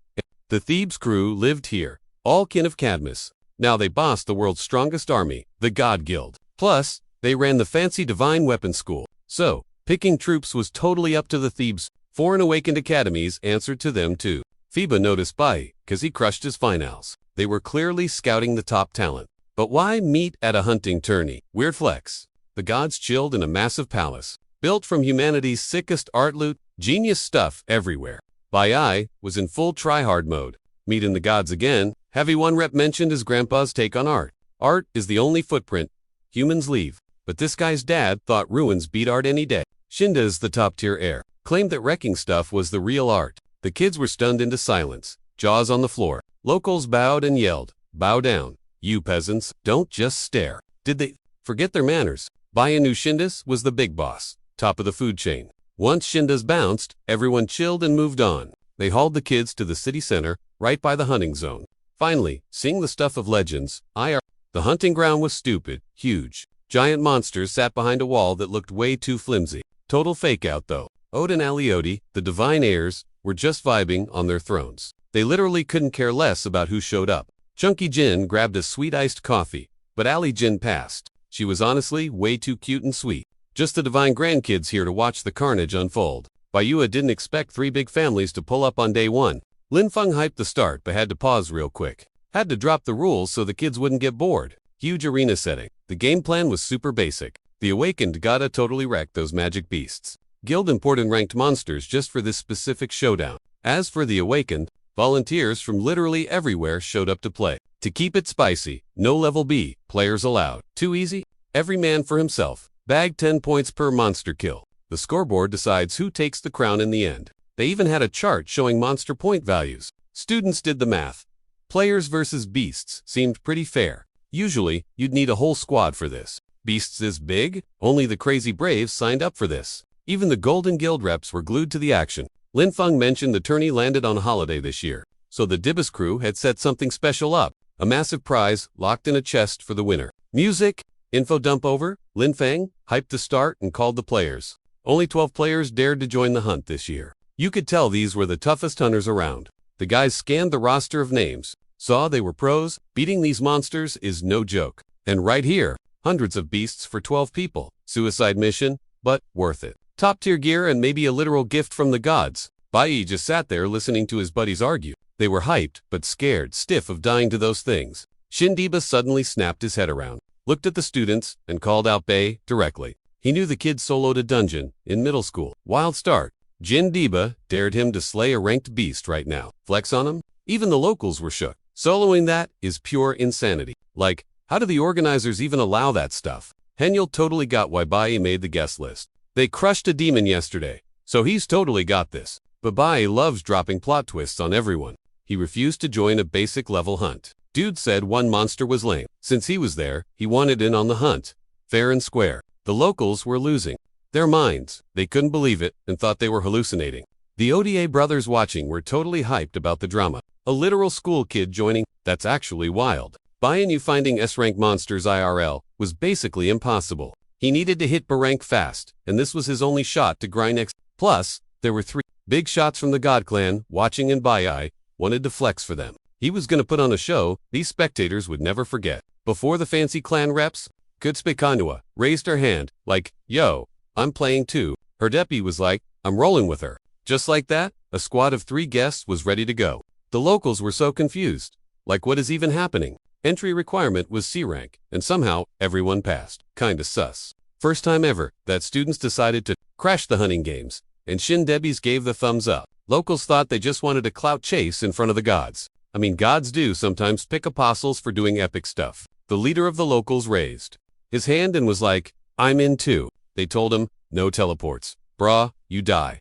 The Thebes crew lived here, all kin of Cadmus. Now they bossed the world's strongest army, the God Guild. Plus, they ran the fancy divine weapons school. So, picking troops was totally up to the Thebes. Foreign awakened academies answered to them too. FIBA noticed Bai, cause he crushed his finals. They were clearly scouting the top talent. But why meet at a hunting tourney? Weird flex. The gods chilled in a massive palace, built from humanity's sickest art loot, genius stuff everywhere. Bai was in full try-hard mode. Meeting the gods again, Heavy One Rep mentioned his grandpa's take on art. Art is the only footprint humans leave. But this guy's dad thought ruins beat art any day. Shinda's the top-tier heir, claimed that wrecking stuff was the real art. The kids were stunned into silence, jaws on the floor. Locals bowed and yelled, bow down. You peasants, don't just stare. Did they forget their manners? Bai knew Shindas was the big boss, top of the food chain. Once Shindas bounced, everyone chilled and moved on. They hauled the kids to the city center, right by the hunting zone. Finally, seeing the stuff of legends, the hunting ground was stupid, huge. Giant monsters sat behind a wall that looked way too flimsy. Total fake out though. Ode and Aliodi, the divine heirs, were just vibing on their thrones. They literally couldn't care less about who showed up. Chunky Jin grabbed a sweet iced coffee, but Ali Jin passed. She was honestly way too cute and sweet. Just the divine grandkids here to watch the carnage unfold. Bayua didn't expect 3 big families to pull up on day 1. Lin Feng hyped the start but had to pause real quick. Had to drop the rules so the kids wouldn't get bored. Huge arena setting. The game plan was super basic. The Awakened gotta totally wreck those magic beasts. Guild imported ranked monsters just for this specific showdown. As for the Awakened, volunteers from literally everywhere showed up to play. To keep it spicy, no level B players allowed. Too easy? Every man for himself. Bag 10 points per monster kill. The scoreboard decides who takes the crown in the end. They even had a chart showing monster point values. Students did the math. Players versus beasts seemed pretty fair. Usually, you'd need a whole squad for this. Beasts this big? Only the crazy braves signed up for this. Even the Golden Guild reps were glued to the action. Lin Feng mentioned the tourney landed on a holiday this year, so the Dibus crew had set something special up. A massive prize locked in a chest for the winner. Music, info dump over. Lin Feng hyped the start and called the players. Only 12 players dared to join the hunt this year. You could tell these were the toughest hunters around. The guys scanned the roster of names, saw they were pros. Beating these monsters is no joke. And right here, hundreds of beasts for 12 people. Suicide mission, but worth it. Top tier gear and maybe a literal gift from the gods. Bai just sat there listening to his buddies argue. They were hyped, but scared, stiff of dying to those things. Shindiba suddenly snapped his head around, looked at the students, and called out Bai directly. He knew the kid soloed a dungeon in middle school. Wild start. Jin Diba dared him to slay a ranked beast right now. Flex on him? Even the locals were shook. Soloing that is pure insanity. Like, how do the organizers even allow that stuff? Henyul totally got why Bai made the guest list. They crushed a demon yesterday, so he's totally got this. But Bai loves dropping plot twists on everyone. he refused to join a basic level hunt. Dude said one monster was lame. Since he was there, he wanted in on the hunt. Fair and square. The locals were losing their minds. They couldn't believe it and thought they were hallucinating. The ODA brothers watching were totally hyped about the drama. A literal school kid joining, that's actually wild. Buying you finding S-rank monsters IRL was basically impossible. He needed to hit B rank fast, and this was his only shot to grind X. Plus, there were 3 big shots from the God Clan watching, and Bai wanted to flex for them. He was gonna put on a show these spectators would never forget. Before the fancy clan reps, Manhwa raised her hand, like, yo, I'm playing too. Her deputy was like, I'm rolling with her. Just like that, a squad of 3 guests was ready to go. The locals were so confused. Like, what is even happening? Entry requirement was C rank, and somehow everyone passed. Kinda sus. First time ever that students decided to crash the hunting games, and Shin Debbies gave the thumbs up. Locals thought they just wanted a clout chase in front of the gods. I mean, gods do sometimes pick apostles for doing epic stuff. The leader of the locals raised his hand and was like, I'm in too. They told him, no teleports. Brah, you die.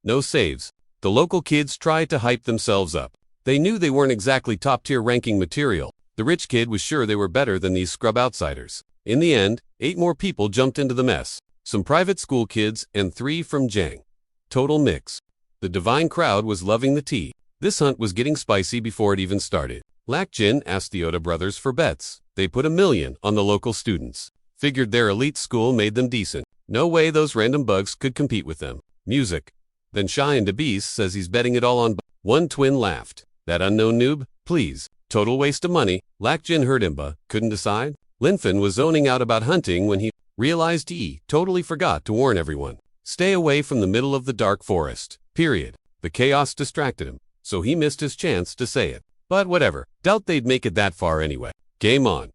No saves. The local kids tried to hype themselves up. They knew they weren't exactly top-tier ranking material. The rich kid was sure they were better than these scrub outsiders. In the end, 8 more people jumped into the mess. Some private school kids and 3 from Jang. Total mix. The divine crowd was loving the tea. This hunt was getting spicy before it even started. Lak Jin asked the Oda brothers for bets. They put $1 million on the local students. Figured their elite school made them decent. No way those random bugs could compete with them. Music. Then Shy and DeBeast says he's betting it all on. One twin laughed. That unknown noob? Please. Total waste of money. Lak Jin heard him but couldn't decide. Linfen was zoning out about hunting when he realized he totally forgot to warn everyone. Stay away from the middle of the dark forest. Period. The chaos distracted him, so he missed his chance to say it. But whatever. Doubt they'd make it that far anyway. Game on.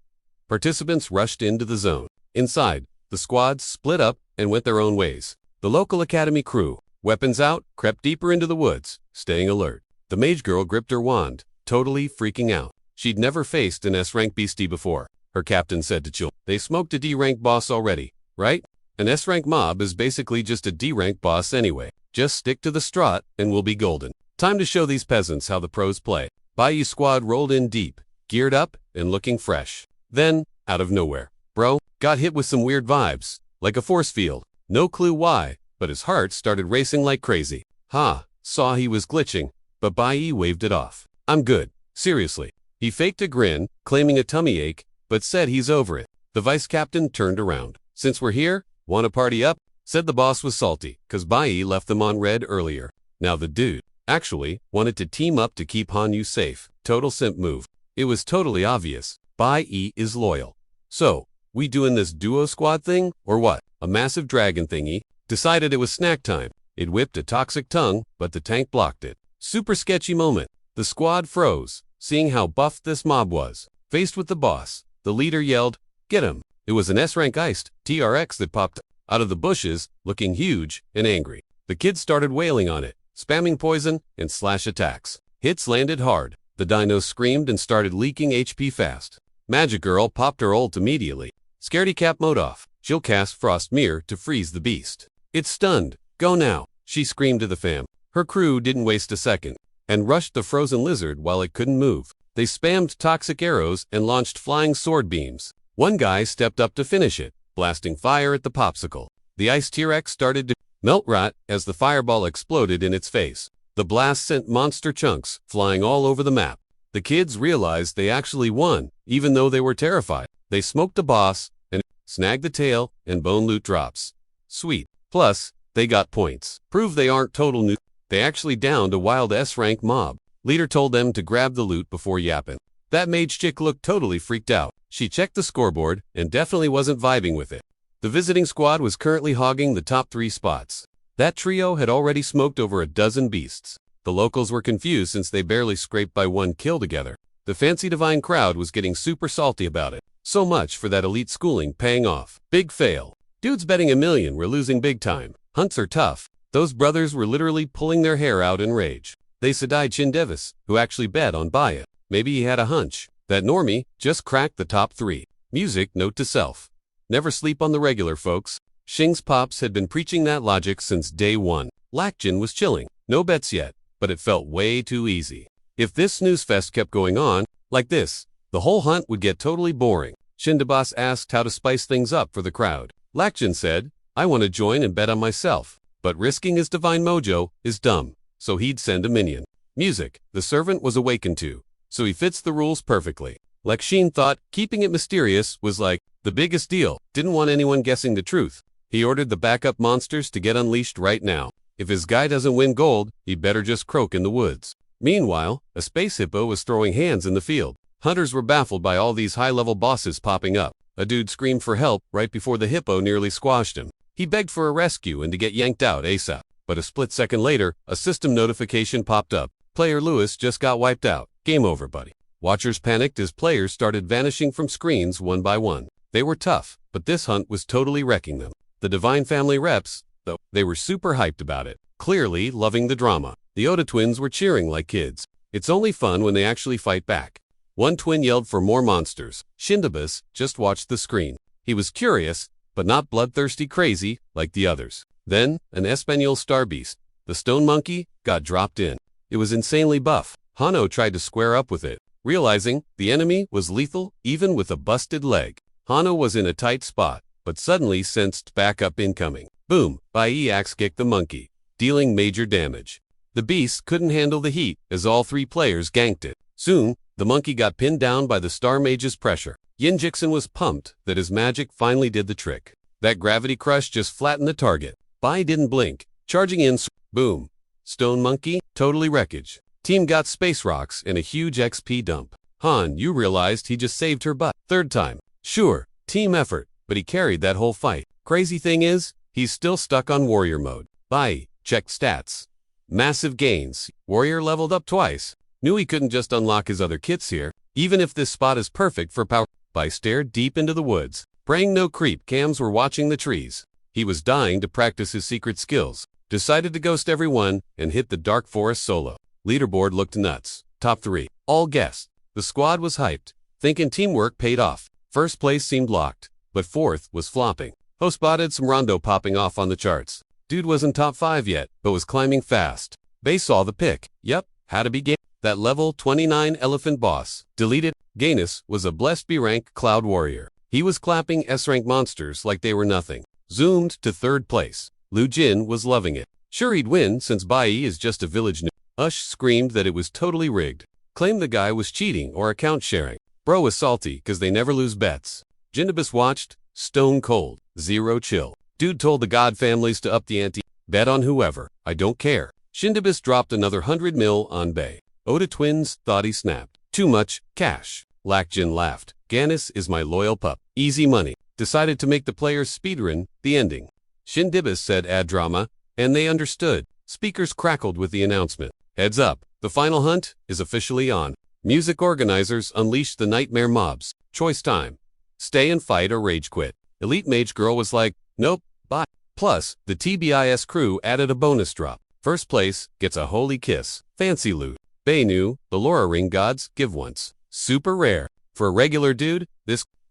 Participants rushed into the zone. Inside, the squads split up and went their own ways. The local academy crew, weapons out, crept deeper into the woods, staying alert. The mage girl gripped her wand, totally freaking out. She'd never faced an S-rank beastie before. Her captain said to Chill, they smoked a D-rank boss already, right? An S-rank mob is basically just a D-rank boss anyway. Just stick to the strut and we'll be golden. Time to show these peasants how the pros play. Bayou squad rolled in deep, geared up and looking fresh. Then, out of nowhere, bro got hit with some weird vibes, like a force field. No clue why, but his heart started racing like crazy. Saw he was glitching, but Bayou waved it off. I'm good, seriously. He faked a grin, claiming a tummy ache, but said he's over it. The vice captain turned around. Since we're here, wanna party up? Said the boss was salty, cause Bayou left them on red earlier. Now the dude actually wanted to team up to keep Hanyu safe. Total simp move. It was totally obvious. Bayou is loyal. So, we doing this duo squad thing, or what? A massive dragon thingy. Decided it was snack time. It whipped a toxic tongue, but the tank blocked it. Super sketchy moment. The squad froze, seeing how buffed this mob was. Faced with the boss, the leader yelled, get him. It was an S-rank iced TRX that popped out of the bushes, looking huge and angry. The kids started wailing on it, spamming poison and slash attacks. Hits landed hard. The dino screamed and started leaking HP fast. Magic Girl popped her ult immediately. Scaredy cap mode off. She'll cast Frost Mirror to freeze the beast. It's stunned. Go now, she screamed to the fam. Her crew didn't waste a second and rushed the frozen lizard while it couldn't move. They spammed toxic arrows and launched flying sword beams. One guy stepped up to finish it, blasting fire at the popsicle. The ice T-Rex started to melt rot as the fireball exploded in its face. The blast sent monster chunks flying all over the map. The kids realized they actually won, even though they were terrified. They smoked the boss and snagged the tail and bone loot drops. Sweet. Plus, they got points. Prove they aren't total new. They actually downed a wild S-rank mob. Leader told them to grab the loot before yapping. That mage chick looked totally freaked out. She checked the scoreboard and definitely wasn't vibing with it. The visiting squad was currently hogging the top 3 spots. That trio had already smoked over a dozen beasts. The locals were confused since they barely scraped by 1 kill together. The fancy divine crowd was getting super salty about it. So much for that elite schooling paying off. Big fail. Dudes betting $1 million were losing big time. Hunts are tough. Those brothers were literally pulling their hair out in rage. They Sadai Chin Devis, who actually bet on buy it. Maybe he had a hunch that normie just cracked the top 3. Music note to self. Never sleep on the regular, folks. Shing's pops had been preaching that logic since day 1. Lakjin was chilling. No bets yet, but it felt way too easy. If this snooze fest kept going on, like this, the whole hunt would get totally boring. Shindabas asked how to spice things up for the crowd. Lakjin said, I want to join and bet on myself, but risking his divine mojo is dumb, so he'd send a minion. Music, the servant was awakened to, so he fits the rules perfectly. Lakshin thought keeping it mysterious was like the biggest deal, didn't want anyone guessing the truth. He ordered the backup monsters to get unleashed right now. If his guy doesn't win gold, he'd better just croak in the woods. Meanwhile, a space hippo was throwing hands in the field. Hunters were baffled by all these high-level bosses popping up. A dude screamed for help right before the hippo nearly squashed him. He begged for a rescue and to get yanked out ASAP. But a split second later, a system notification popped up. Player Lewis just got wiped out. Game over, buddy. Watchers panicked as players started vanishing from screens one by one. They were tough, but this hunt was totally wrecking them. The Divine Family reps, though, they were super hyped about it, clearly loving the drama. The Oda twins were cheering like kids. It's only fun when they actually fight back. One twin yelled for more monsters. Shindabas just watched the screen. He was curious, but not bloodthirsty crazy like the others. Then, an Espanol star beast, the stone monkey, got dropped in. It was insanely buff. Hano tried to square up with it, realizing the enemy was lethal even with a busted leg. Hano was in a tight spot, but suddenly sensed backup incoming. Boom! Bai axe kicked the monkey, dealing major damage. The beast couldn't handle the heat as all three players ganked it. Soon, the monkey got pinned down by the Star Mage's pressure. Yin Jixin was pumped that his magic finally did the trick. That gravity crush just flattened the target. Bai didn't blink, charging in. Boom! Stone monkey, totally wreckage. Team got space rocks and a huge XP dump. Han, you realized he just saved her butt. Third time. Sure, team effort, but he carried that whole fight. Crazy thing is, he's still stuck on warrior mode. Bai checked stats. Massive gains. Warrior leveled up twice. Knew he couldn't just unlock his other kits here. Even if this spot is perfect for power. Bai stared deep into the woods. Praying no creep cams were watching the trees. He was dying to practice his secret skills. Decided to ghost everyone and hit the dark forest solo. Leaderboard looked nuts. Top 3. All guessed. The squad was hyped, thinking teamwork paid off. First place seemed locked, but fourth was flopping. Ho spotted some rondo popping off on the charts. Dude wasn't top 5 yet, but was climbing fast. Bay saw the pick. Yep, had to be game. That level 29 elephant boss. Deleted. Gainus was a blessed B-rank cloud warrior. He was clapping S-rank monsters like they were nothing. Zoomed to third place. Lu Jin was loving it. Sure he'd win since Bai is just a village noob. Ush screamed that it was totally rigged. Claimed the guy was cheating or account sharing. Bro was salty cause they never lose bets. Jindabas watched, stone cold, zero chill. Dude told the god families to up the ante. Bet on whoever, I don't care. Shindabas dropped another 100 mil on Bay. Oda twins thought he snapped. Too much cash. Lakjin laughed. Ganis is my loyal pup. Easy money. Decided to make the players speedrun the ending. Shindabas said add drama, and they understood. Speakers crackled with the announcement. Heads up, the final hunt is officially on. Music organizers unleashed the nightmare mobs. Choice time. Stay and fight or rage quit. Elite Mage Girl was like, nope, bye. Plus, the TBIS crew added a bonus drop. First place gets a holy kiss. Fancy loot. Bay knew, the Laura ring gods give once. Super rare. For a regular dude,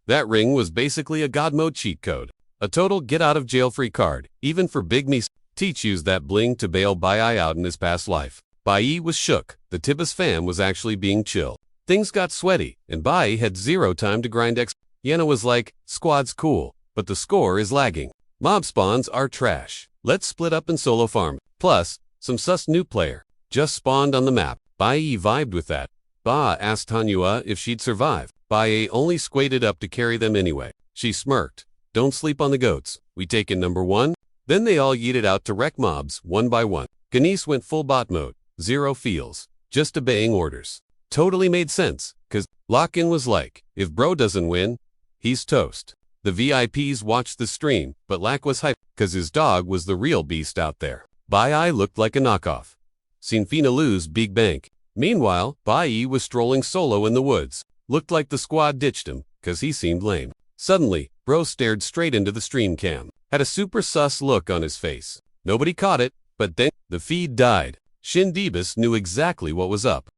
that ring was basically a god mode cheat code. A total get out of jail free card, even for Big Me. Teach used that bling to bail Bai out in his past life. Bai was shook. The Tibus fam was actually being chill. Things got sweaty, and Bai had zero time to grind X. Yena was like, squad's cool, but the score is lagging. Mob spawns are trash. Let's split up and solo farm. Plus, some sus new player just spawned on the map. Bai vibed with that. Ba asked Hanhua if she'd survive. Bai only squated up to carry them anyway. She smirked. Don't sleep on the goats. We taken number 1. Then they all yeeted out to wreck mobs one by one. Ganesh went full bot mode. Zero feels. Just obeying orders. Totally made sense, cause Lock-in was like, if bro doesn't win, he's toast. The VIPs watched the stream, but Lack was hyped, cause his dog was the real beast out there. Bai looked like a knockoff. Seen Fina lose big bank. Meanwhile, Bai was strolling solo in the woods. Looked like the squad ditched him, cause he seemed lame. Suddenly, bro stared straight into the stream cam. Had a super sus look on his face. Nobody caught it, but then the feed died. Shindibas knew exactly what was up.